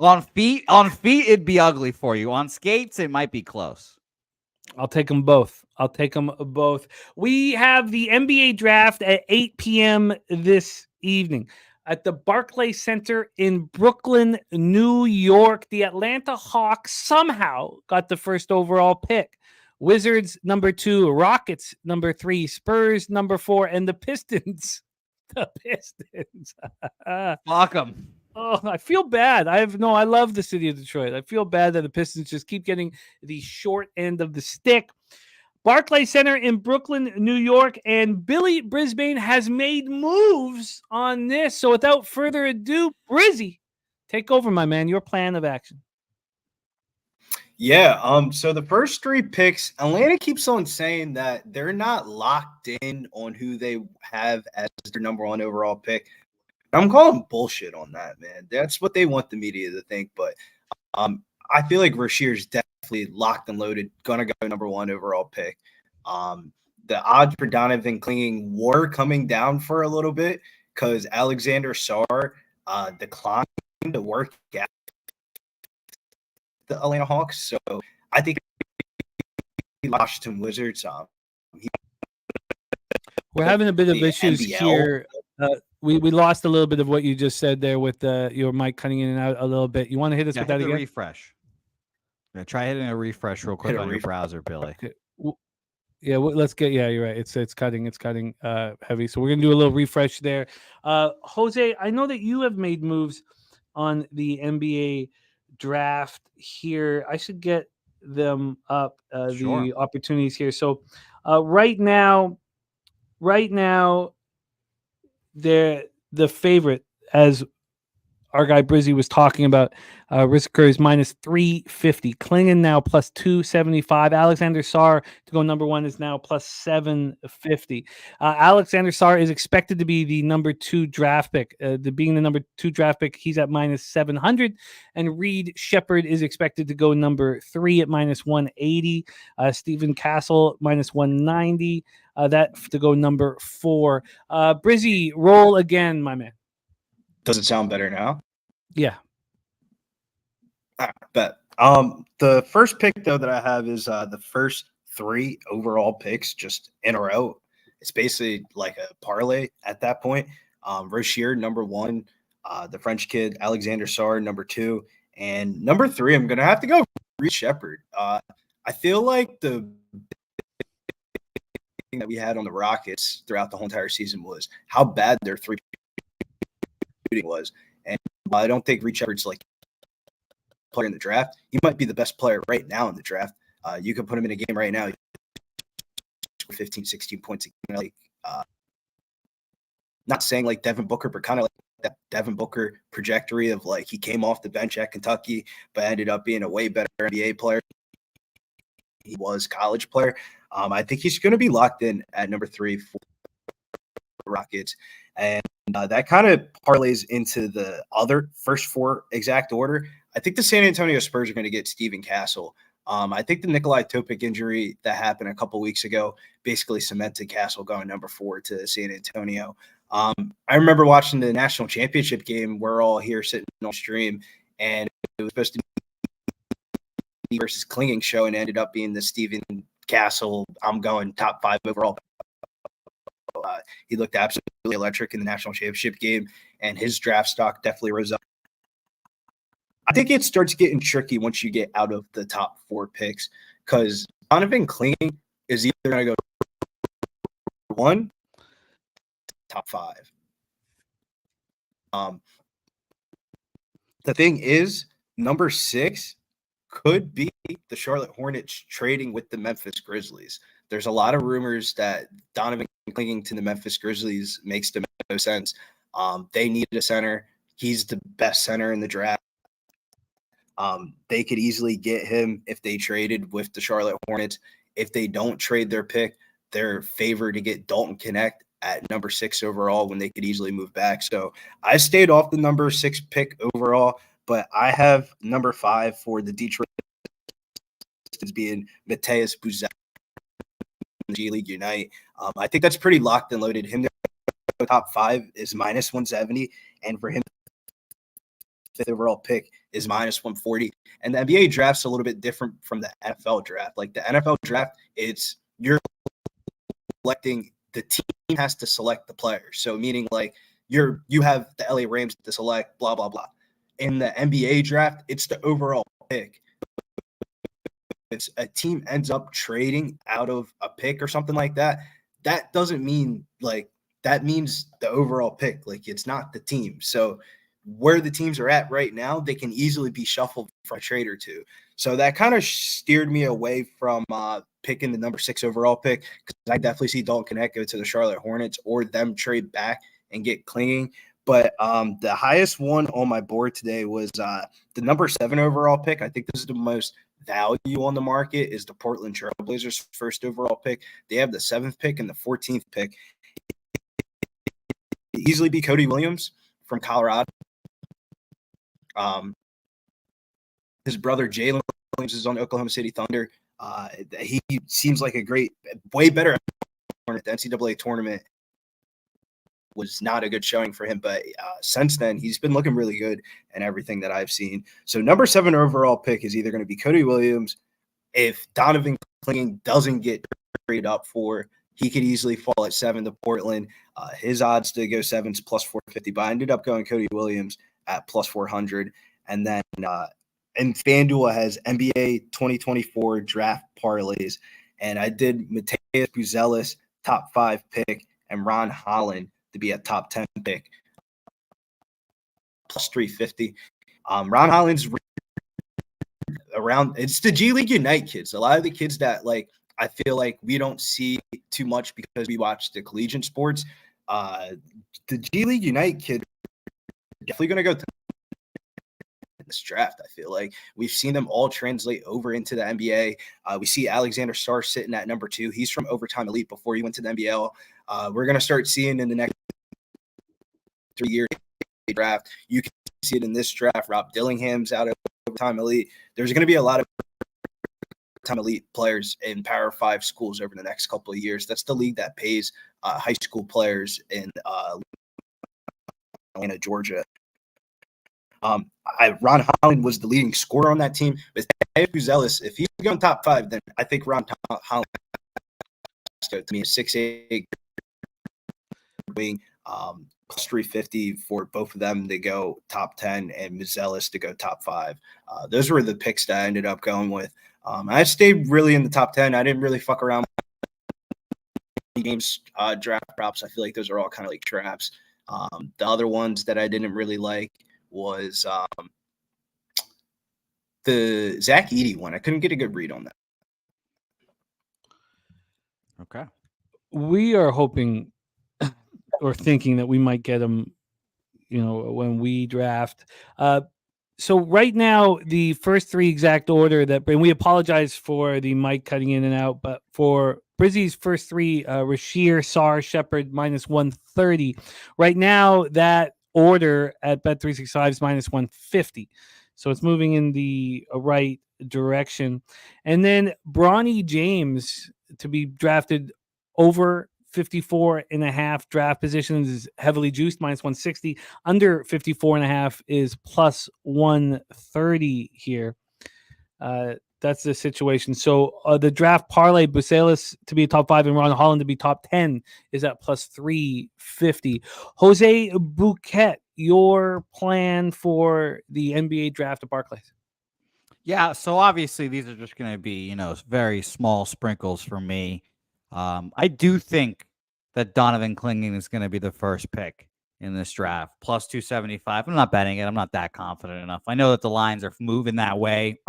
On feet, it'd be ugly for you. On skates, it might be close. I'll take them both. We have the NBA draft at 8 p.m. this evening at the Barclays Center in Brooklyn, New York. The Atlanta Hawks somehow got the first overall pick. Wizards number 2, Rockets number 3, Spurs number 4, and the Pistons. The Pistons. Fuck them. Oh, I feel bad. I love the city of Detroit. I feel bad that the Pistons just keep getting the short end of the stick. Barclays Center in Brooklyn, New York, and Billy Brisbane has made moves on this. So without further ado, Brizzy, take over, my man. Your plan of action. Yeah, so the first 3 picks, Atlanta keeps on saying that they're not locked in on who they have as their number 1 overall pick. I'm calling bullshit on that, man. That's what they want the media to think. But I feel like Rashir's definitely locked and loaded, going to go number 1 overall pick. The odds for Donovan Clingan were coming down for a little bit because Alexander Sarr declined to work at the Atlanta Hawks. So I think Washington Wizards. We're having a bit of issues NBL. Here. We lost a little bit of what you just said there with your mic cutting in and out a little bit. You want to hit us with that again? Refresh. Yeah, try hitting a refresh real quick on your browser, Billy. Okay. Yeah, let's get. Yeah, you're right. It's cutting heavy. So we're gonna do a little refresh there. Jose, I know that you have made moves on the NBA draft here. I should get them up. Sure. The opportunities here. So right now. They're the favorite, as our guy Brizzy was talking about. Risker is minus 350. Clingan now plus 275. Alexander Sarr to go number 1 is now plus 750. Alexander Sarr is expected to be the number 2 draft pick. Being the number 2 draft pick, he's at minus 700. And Reed Shepard is expected to go number 3 at minus 180. Stephen Castle minus 190. That to go number 4. Brizzy, roll again, my man. Does it sound better now? Yeah. I bet. The first pick though that I have is the first 3 overall picks just in a row. It's basically like a parlay at that point. Rozier number 1, the French kid Alexander Sarr number 2, and number 3 I'm gonna have to go Reed Shepard. I feel like the thing that we had on the Rockets throughout the whole entire season was how bad their 3 shooting was, and I don't think Reed Shepard's like player in the draft. He might be the best player right now in the draft. You could put him in a game right now, 15, 16 points a game. Like, not saying like Devin Booker, but kind of like that Devin Booker trajectory of like he came off the bench at Kentucky, but ended up being a way better NBA player. He was college player. I think he's going to be locked in at number 3 for the Rockets. And that kind of parlays into the other first 4 exact order. I think the San Antonio Spurs are going to get Stephen Castle. I think the Nikolai Topic injury that happened a couple weeks ago basically cemented Castle going number 4 to San Antonio. I remember watching the national championship game. We're all here sitting on stream, and it was supposed to be versus Clinging show, and ended up being the Steven Castle. I'm going top 5 overall. He looked absolutely electric in the national championship game, and his draft stock definitely rose up. I think it starts getting tricky once you get out of the top 4 picks, because Donovan Clinging is either going to go 1, top 5. The thing is, number 6 could be the Charlotte Hornets trading with the Memphis Grizzlies. There's a lot of rumors that Donovan Clinging to the Memphis Grizzlies makes the most sense. They needed a center. He's the best center in the draft. They could easily get him if they traded with the Charlotte Hornets. If they don't trade their pick, they're favored to get Dalton Connect at number 6 overall when they could easily move back. So I stayed off the number 6 pick overall, but I have number 5 for the Detroit Pistons being Mateus Buzel in the G League Unite. I think that's pretty locked and loaded. Him to go top 5 is minus 170, and for him, 5th overall pick is minus 140. And the NBA draft's a little bit different from the NFL draft. Like the NFL draft, you're selecting, the team has to select the player. So meaning like you have the LA Rams to select, blah, blah, blah. In the NBA draft, it's the overall pick. It's a team ends up trading out of a pick or something like that. That doesn't mean like, that means the overall pick. Like it's not the team. So where the teams are at right now, they can easily be shuffled for a trade or two. So that kind of steered me away from picking the number 6 overall pick, because I definitely see Dalton Connect go to the Charlotte Hornets or them trade back and get Clinging. But the highest one on my board today was the number 7 overall pick. I think this is the most value on the market, is the Portland Trailblazers' first overall pick. They have the 7th pick and the 14th pick. Easily be Cody Williams from Colorado. His brother Jalen Williams is on Oklahoma City Thunder. He seems like a great, way better at the NCAA tournament. Was not a good showing for him, but since then he's been looking really good and everything that I've seen. So number 7 overall pick is either going to be Cody Williams. If Donovan Clinging doesn't get traded up for, he could easily fall at 7 to Portland. His odds to go 7 is plus 450, but I ended up going Cody Williams at plus 400. And then and FanDuel has NBA 2024 draft parlays, and I did Mateus Buzelis top 5 pick and Ron Holland to be a top 10 pick, plus 350. Ron Holland's around, it's the G League Unite kids. A lot of the kids that like I feel like we don't see too much because we watch the collegiate sports. The G League Unite kid definitely going to go to this draft. I feel like we've seen them all translate over into the NBA. We see Alexander Starr sitting at number 2. He's from Overtime Elite before he went to the NBL. We're going to start seeing in the next 3 year draft. You can see it in this draft. Rob Dillingham's out of Overtime Elite. There's going to be a lot of Overtime Elite players in Power 5 schools over the next couple of years. That's the league that pays high school players in Atlanta, Georgia. Ron Holland was the leading scorer on that team. With Buzelis, if he's going top 5, then I think Ron Holland to me a 6'8" wing, plus 350 for both of them to go top 10 and Buzelis to go top 5. Those were the picks that I ended up going with. I stayed really in the top 10. I didn't really fuck around with games draft props. I feel like those are all kind of like traps. The other ones that I didn't really like was the Zach Edey one. I couldn't get a good read on that. Okay. We are hoping or thinking that we might get him, when we draft. So right now, the first 3 exact order and we apologize for the mic cutting in and out, but for Brizzy's first 3, Rashir, Sar, Shepard, minus 130. Right now, that order at Bet365 is minus 150. So it's moving in the right direction. And then Bronny James to be drafted over 54.5 draft positions is heavily juiced, minus 160. Under 54.5 is plus 130 here. That's the situation. So the draft parlay, Bucelis to be top 5 and Ron Holland to be top 10 is at plus 350. Jose Bouquet, your plan for the NBA draft at Barclays? Yeah, so obviously these are just going to be, very small sprinkles for me. I do think that Donovan Clingan is going to be the first pick in this draft, plus 275. I'm not betting it. I'm not that confident enough. I know that the lines are moving that way.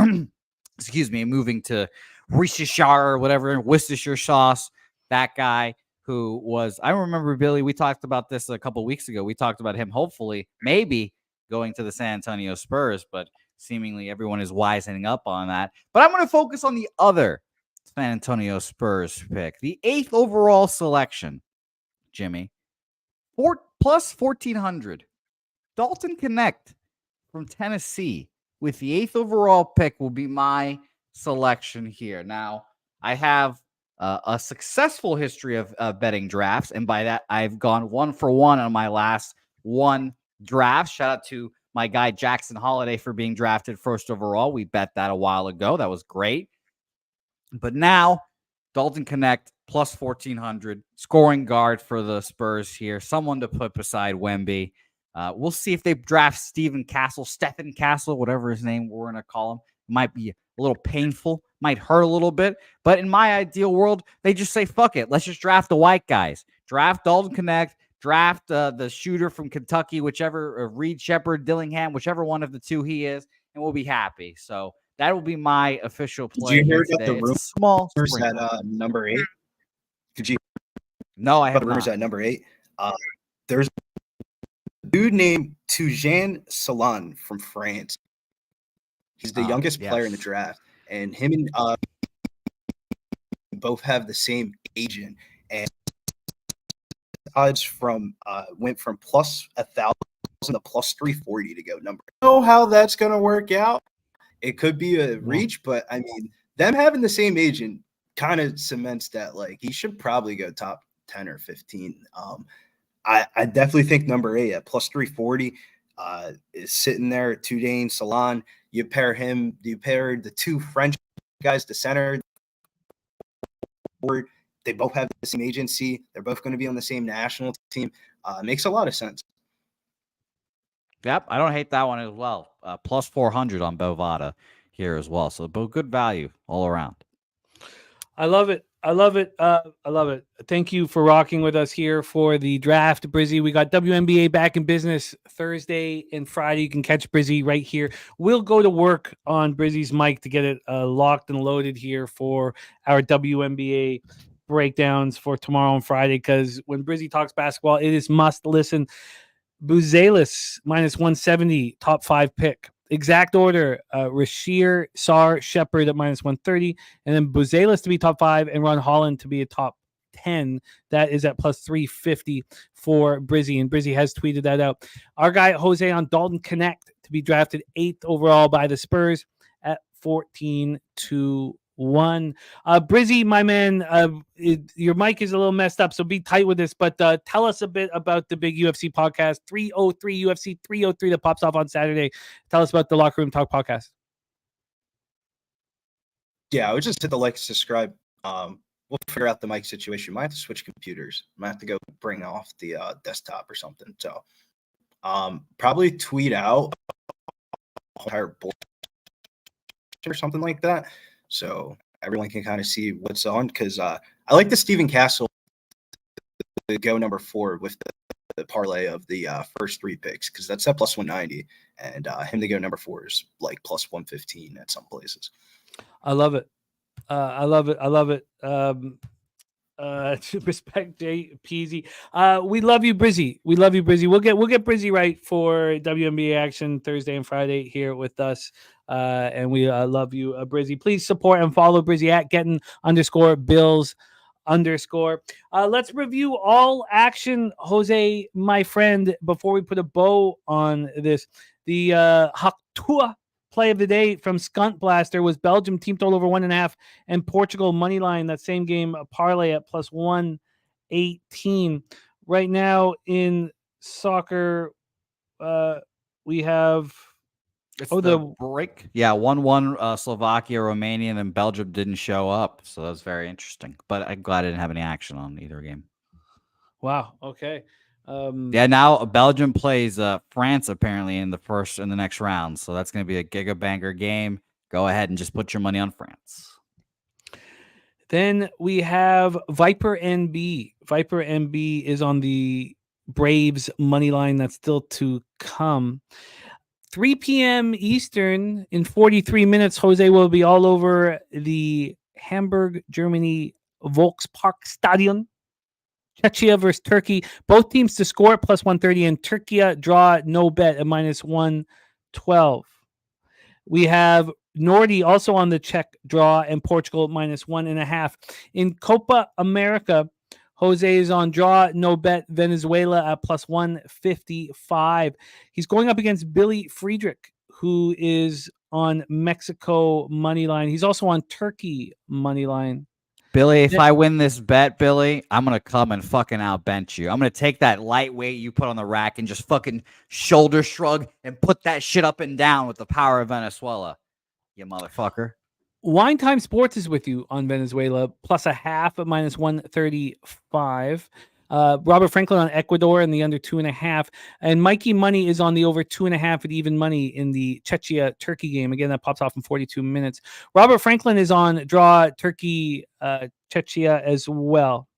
Excuse me, moving to Worcestershire or whatever, Worcestershire sauce. That guy who was, I remember, Billy, we talked about this a couple weeks ago. We talked about him hopefully, maybe going to the San Antonio Spurs, but seemingly everyone is wisening up on that. But I'm going to focus on the other San Antonio Spurs pick, the 8th overall selection, Jimmy. Plus 1,400. Dalton Connect from Tennessee with the 8th overall pick will be my selection here. Now, I have a successful history of betting drafts, and by that, I've gone 1 for 1 on my last 1 draft. Shout out to my guy Jackson Holiday for being drafted 1st overall. We bet that a while ago. That was great. But now, Dalton Connect plus 1,400, scoring guard for the Spurs here. Someone to put beside Wemby. We'll see if they draft Stephen Castle, whatever his name we're going to call him. It might be a little painful, might hurt a little bit. But in my ideal world, they just say, fuck it. Let's just draft the white guys. Draft Dalton Connect. Draft the shooter from Kentucky, whichever, Reed Shepard, Dillingham, whichever one of the two he is, and we'll be happy. So that will be my official play. Did you hear today. about the rumors at number 8? Did you? No, I have the rumors not. at number 8. There's a dude named Tujane Salon from France. He's the youngest player in the draft, and him and both have the same agent. And odds from went from plus 1,000 to plus 340 to go number. I don't know how that's gonna work out. It could be a reach, but I mean, them having the same agent kind of cements that like he should probably go top 10 or 15. I definitely think number 8 at plus 340 is sitting there. Tujane Salon. You pair the 2 French guys, the center. They both have the same agency. They're both going to be on the same national team. Makes a lot of sense. Yep, I don't hate that one as well. Plus 400 on Bovada here as well. So both good value all around. I love it. I love it. I love it. Thank you for rocking with us here for the draft, Brizzy. We got WNBA back in business Thursday and Friday. You can catch Brizzy right here. We'll go to work on Brizzy's mic to get it locked and loaded here for our WNBA breakdowns for tomorrow and Friday, because when Brizzy talks basketball, it is must listen. Buzelis minus 170, top 5 pick. Exact order: Rashir, Sar, Shepard at minus 130, and then Buzelis to be top 5 and Ron Holland to be a top 10. That is at plus 350 for Brizzy, and Brizzy has tweeted that out. Our guy Jose on Dalton Connect to be drafted 8th overall by the Spurs at 14-1. Brizzy, my man, your mic is a little messed up, so be tight with this, but tell us a bit about the big UFC podcast, 303 UFC 303 that pops off on Saturday. Tell us about the Locker Room Talk podcast. Yeah, I would just hit the like, subscribe. We'll figure out the mic situation. Might have to switch computers. Might have to go bring off the desktop or something. So probably tweet out entire board or something like that, so everyone can kind of see what's on. Because I like the Stephen Castle to go number 4 with the parlay of the first 3 picks, because that's at plus 190, and him to go number 4 is like plus 115 at some places. I love it. I love it. I love it. Respect Jay Peasy. We love you, Brizzy. We love you, Brizzy. We'll get Brizzy right for WNBA action Thursday and Friday here with us. And we love you, Brizzy. Please support and follow Brizzy at getting_Bills_. Let's review all action, Jose, my friend, before we put a bow on this. The Haktua play of the day from Skunt Blaster was Belgium team total over 1.5 and Portugal money line. That same game parlay at plus 1 18. Right now in soccer, we have It's the break. Yeah, 1-1 Slovakia, Romania, and then Belgium didn't show up. So that was very interesting. But I'm glad I didn't have any action on either game. wow. Okay. Yeah, now Belgium plays France apparently in the next round. So that's going to be a gigabanger game. Go ahead and just put your money on France. Then we have Viper NB. Viper NB is on the Braves money line. That's still to come. 3 p.m. Eastern in 43 minutes. Jose will be all over the Hamburg, Germany Volksparkstadion. Czechia versus Turkey. Both teams to score at plus 130 and Türkiye draw no bet at minus 112. We have Nordi also on the Czech draw and Portugal minus 1.5. In Copa America, Jose is on draw, no bet, Venezuela at plus 155. He's going up against Billy Friedrich, who is on Mexico money line. He's also on Turkey money line. Billy, if I win this bet, Billy, I'm going to come and fucking outbench you. I'm going to take that lightweight you put on the rack and just fucking shoulder shrug and put that shit up and down with the power of Venezuela, you motherfucker. Wine Time Sports is with you on Venezuela, plus a half at minus 135. Robert Franklin on Ecuador in the under 2.5. And Mikey Money is on the over 2.5 at even money in the Czechia Turkey game. Again, that pops off in 42 minutes. Robert Franklin is on draw Turkey Czechia as well.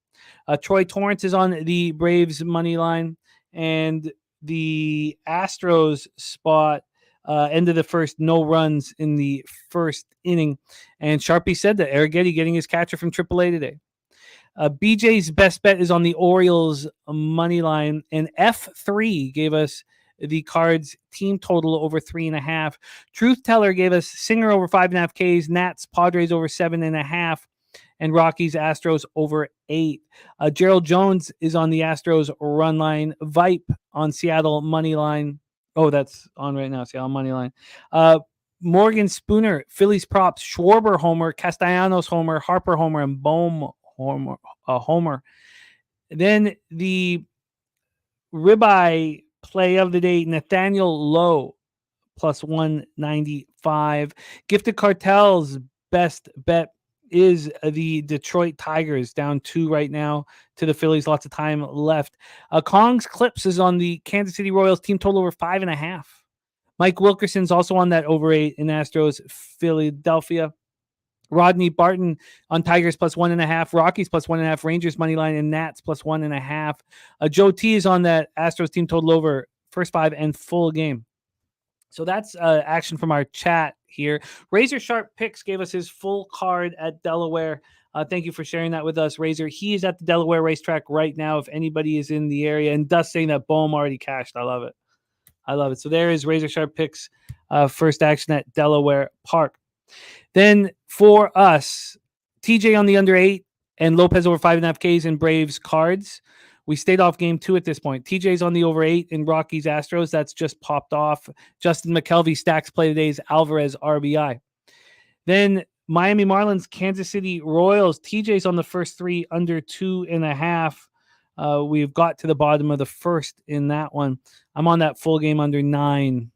Troy Torrance is on the Braves money line. And the Astros spot end of the first, no runs in the first inning. And Sharpie said that Arrighetti getting his catcher from AAA today. BJ's best bet is on the Orioles money line, and F3 gave us the Cards team total over 3.5. Truth Teller gave us Singer over 5.5 Ks, Nats Padres over 7.5, and Rockies Astros over 8. Gerald Jones is on the Astros run line. Vipe on Seattle money line. Oh, that's on right now. Seattle money line. Morgan Spooner, Phillies props, Schwarber homer, Castellanos homer, Harper homer, and Bohm homer. Then the ribeye play of the day, Nathaniel Lowe, plus 195. Gifted Cartel's best bet is the Detroit Tigers, down 2 right now to the Phillies. Lots of time left. Kong's Clips is on the Kansas City Royals team total over 5.5. Mike Wilkerson's also on that over 8 in Astros Philadelphia. Rodney Barton on Tigers plus 1.5, Rockies plus 1.5, Rangers money line, and Nats plus 1.5. Joe T is on that Astros team total over first 5 and full game. So that's action from our chat here. Razor Sharp Picks gave us his full card at Delaware. Thank you for sharing that with us, Razor. He is at the Delaware racetrack right now. If anybody is in the area, and Dust saying that Bohm already cashed. I love it. I love it. So there is Razor Sharp Picks first action at Delaware Park. Then for us, TJ on the under 8 and Lopez over 5.5 Ks in Braves Cards. We stayed off game 2 at this point. TJ's on the over 8 in Rockies Astros. That's just popped off. Justin McKelvey stacks play today's Alvarez RBI. Then Miami Marlins, Kansas City Royals. TJ's on the first 3 under 2.5. We've got to the bottom of the first in that one. I'm on that full game under 9.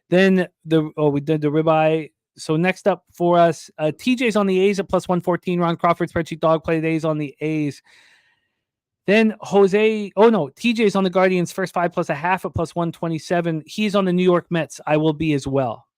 Then we did the ribeye. So next up for us, TJ's on the A's at plus 114. Ron Crawford spreadsheet dog play days on the A's. Then TJ's on the Guardians first 5 plus a half at plus 127. He's on the New York Mets. I will be as well.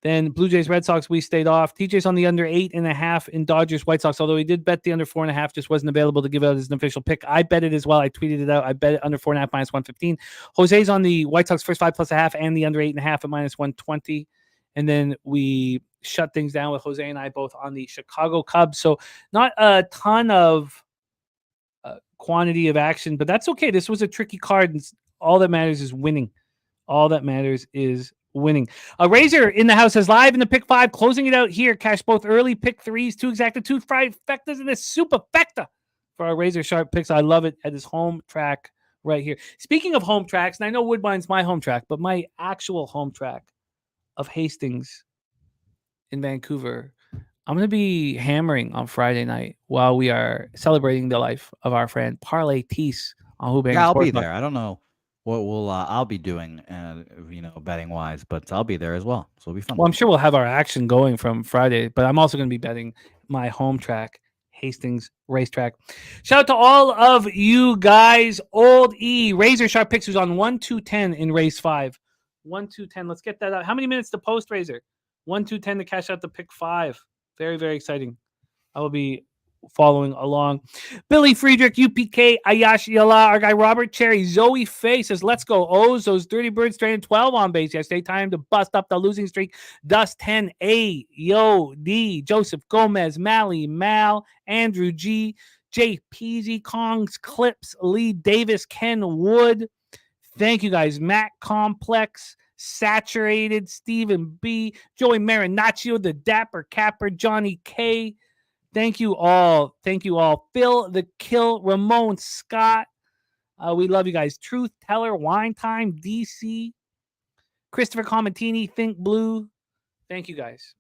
Then Blue Jays Red Sox, we stayed off. TJ's on the under 8.5 in Dodgers White Sox, although he did bet the under 4.5, just wasn't available to give out as an official pick. I bet it as well. I tweeted it out. I bet it under 4.5 minus 115. Jose's on the White Sox first 5 plus a half and the under 8.5 at minus 120. And then we shut things down with Jose and I both on the Chicago Cubs. So not a ton of quantity of action, but that's okay. This was a tricky card. And all that matters is winning. Razor in the house is live in the pick 5, closing it out here. Cash both early pick 3s, 2 exacta, 2 trifectas, and a superfecta for our Razor Sharp picks. I love it at his home track right here. Speaking of home tracks, and I know Woodbine's my home track, but my actual home track of Hastings in Vancouver, I'm going to be hammering on Friday night while we are celebrating the life of our friend Parlay Tease on Hoop Yeah, I'll be Sportsbook. there. I don't know what I'll be doing, betting wise, but I'll be there as well. So it'll be fun. Well, I'm sure we'll have our action going from Friday, but I'm also going to be betting my home track, Hastings Racetrack. Shout out to all of you guys. Old E, Razor Sharp Picks was on 1-2-10 in race 5. 1-2-10. Let's get that out. How many minutes to post, Razor? 1-2-10 to cash out the pick 5. Very, very exciting. I will be following along. Billy Friedrich, UPK, Ayash Yala, our guy Robert Cherry, Zoe Faye says, let's go. O's, those dirty birds straight 12 on base yesterday. Time to bust up the losing streak. Dust 10, A, Yo, D, Joseph Gomez, Mally, Mal, Andrew G, Jay Peasy, Kongs, Clips, Lee Davis, Ken Wood. Thank you guys. Matt Complex, Saturated, Stephen B, Joey Marinaccio, the Dapper Capper, Johnny K. Thank you all. Thank you all. Phil the Kill, Ramon Scott. We love you guys. Truth Teller, Wine Time, DC, Christopher Comatini, Think Blue. Thank you guys.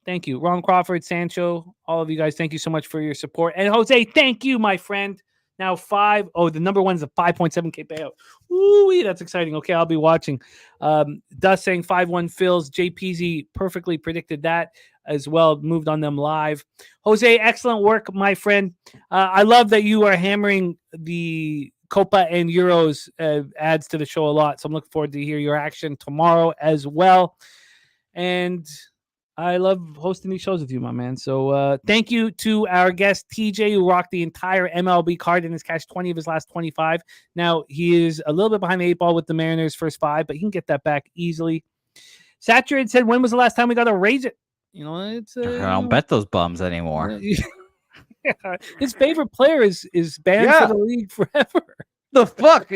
Thank you. Ron Crawford, Sancho, all of you guys. Thank you so much for your support. And Jose, thank you, my friend. Now the number one is a 5.7K payout. Ooh, that's exciting. Okay, I'll be watching. Dust saying 5-1 fills. JPZ perfectly predicted that as well. Moved on them live. Jose, excellent work, my friend. I love that you are hammering the Copa and Euros adds to the show a lot. So I'm looking forward to hear your action tomorrow as well. And I love hosting these shows with you, my man. So thank you to our guest, TJ, who rocked the entire MLB card and has cashed 20 of his last 25. Now, he is a little bit behind the 8 ball with the Mariners' first 5, but he can get that back easily. Saturated said, when was the last time we got to raise it? You know, it's I don't bet those bums anymore. Yeah. His favorite player is banned for the league forever. The fuck?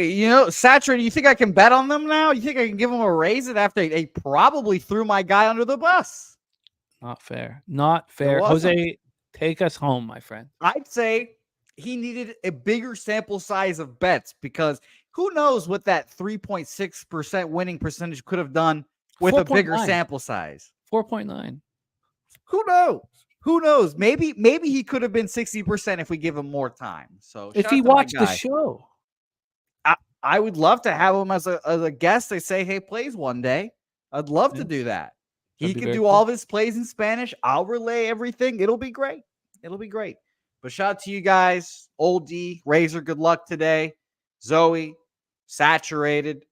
Saturated, you think I can bet on them now? You think I can give them a raise it after they probably threw my guy under the bus? Not fair. Not fair. Jose, take us home, my friend. I'd say he needed a bigger sample size of bets because who knows what that 3.6% winning percentage could have done with a bigger sample size. 4.9. Who knows? Who knows? Maybe he could have been 60% if we give him more time. So if he watched the show, I would love to have him as a guest. They say, hey, plays one day. I'd love to do that. He can do all of his plays in Spanish. I'll relay everything. It'll be great. It'll be great. But shout out to you guys. Old D, Razor, good luck today. Zoe, Saturated.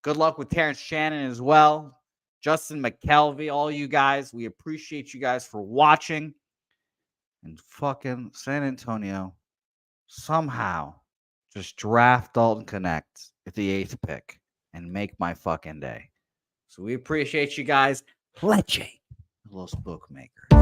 Good luck with Terrence Shannon as well. Justin McKelvey, all you guys. We appreciate you guys for watching. And fucking San Antonio somehow just draft Dalton Connect at the 8th pick and make my fucking day. So we appreciate you guys. Leche, Los Bookmakers.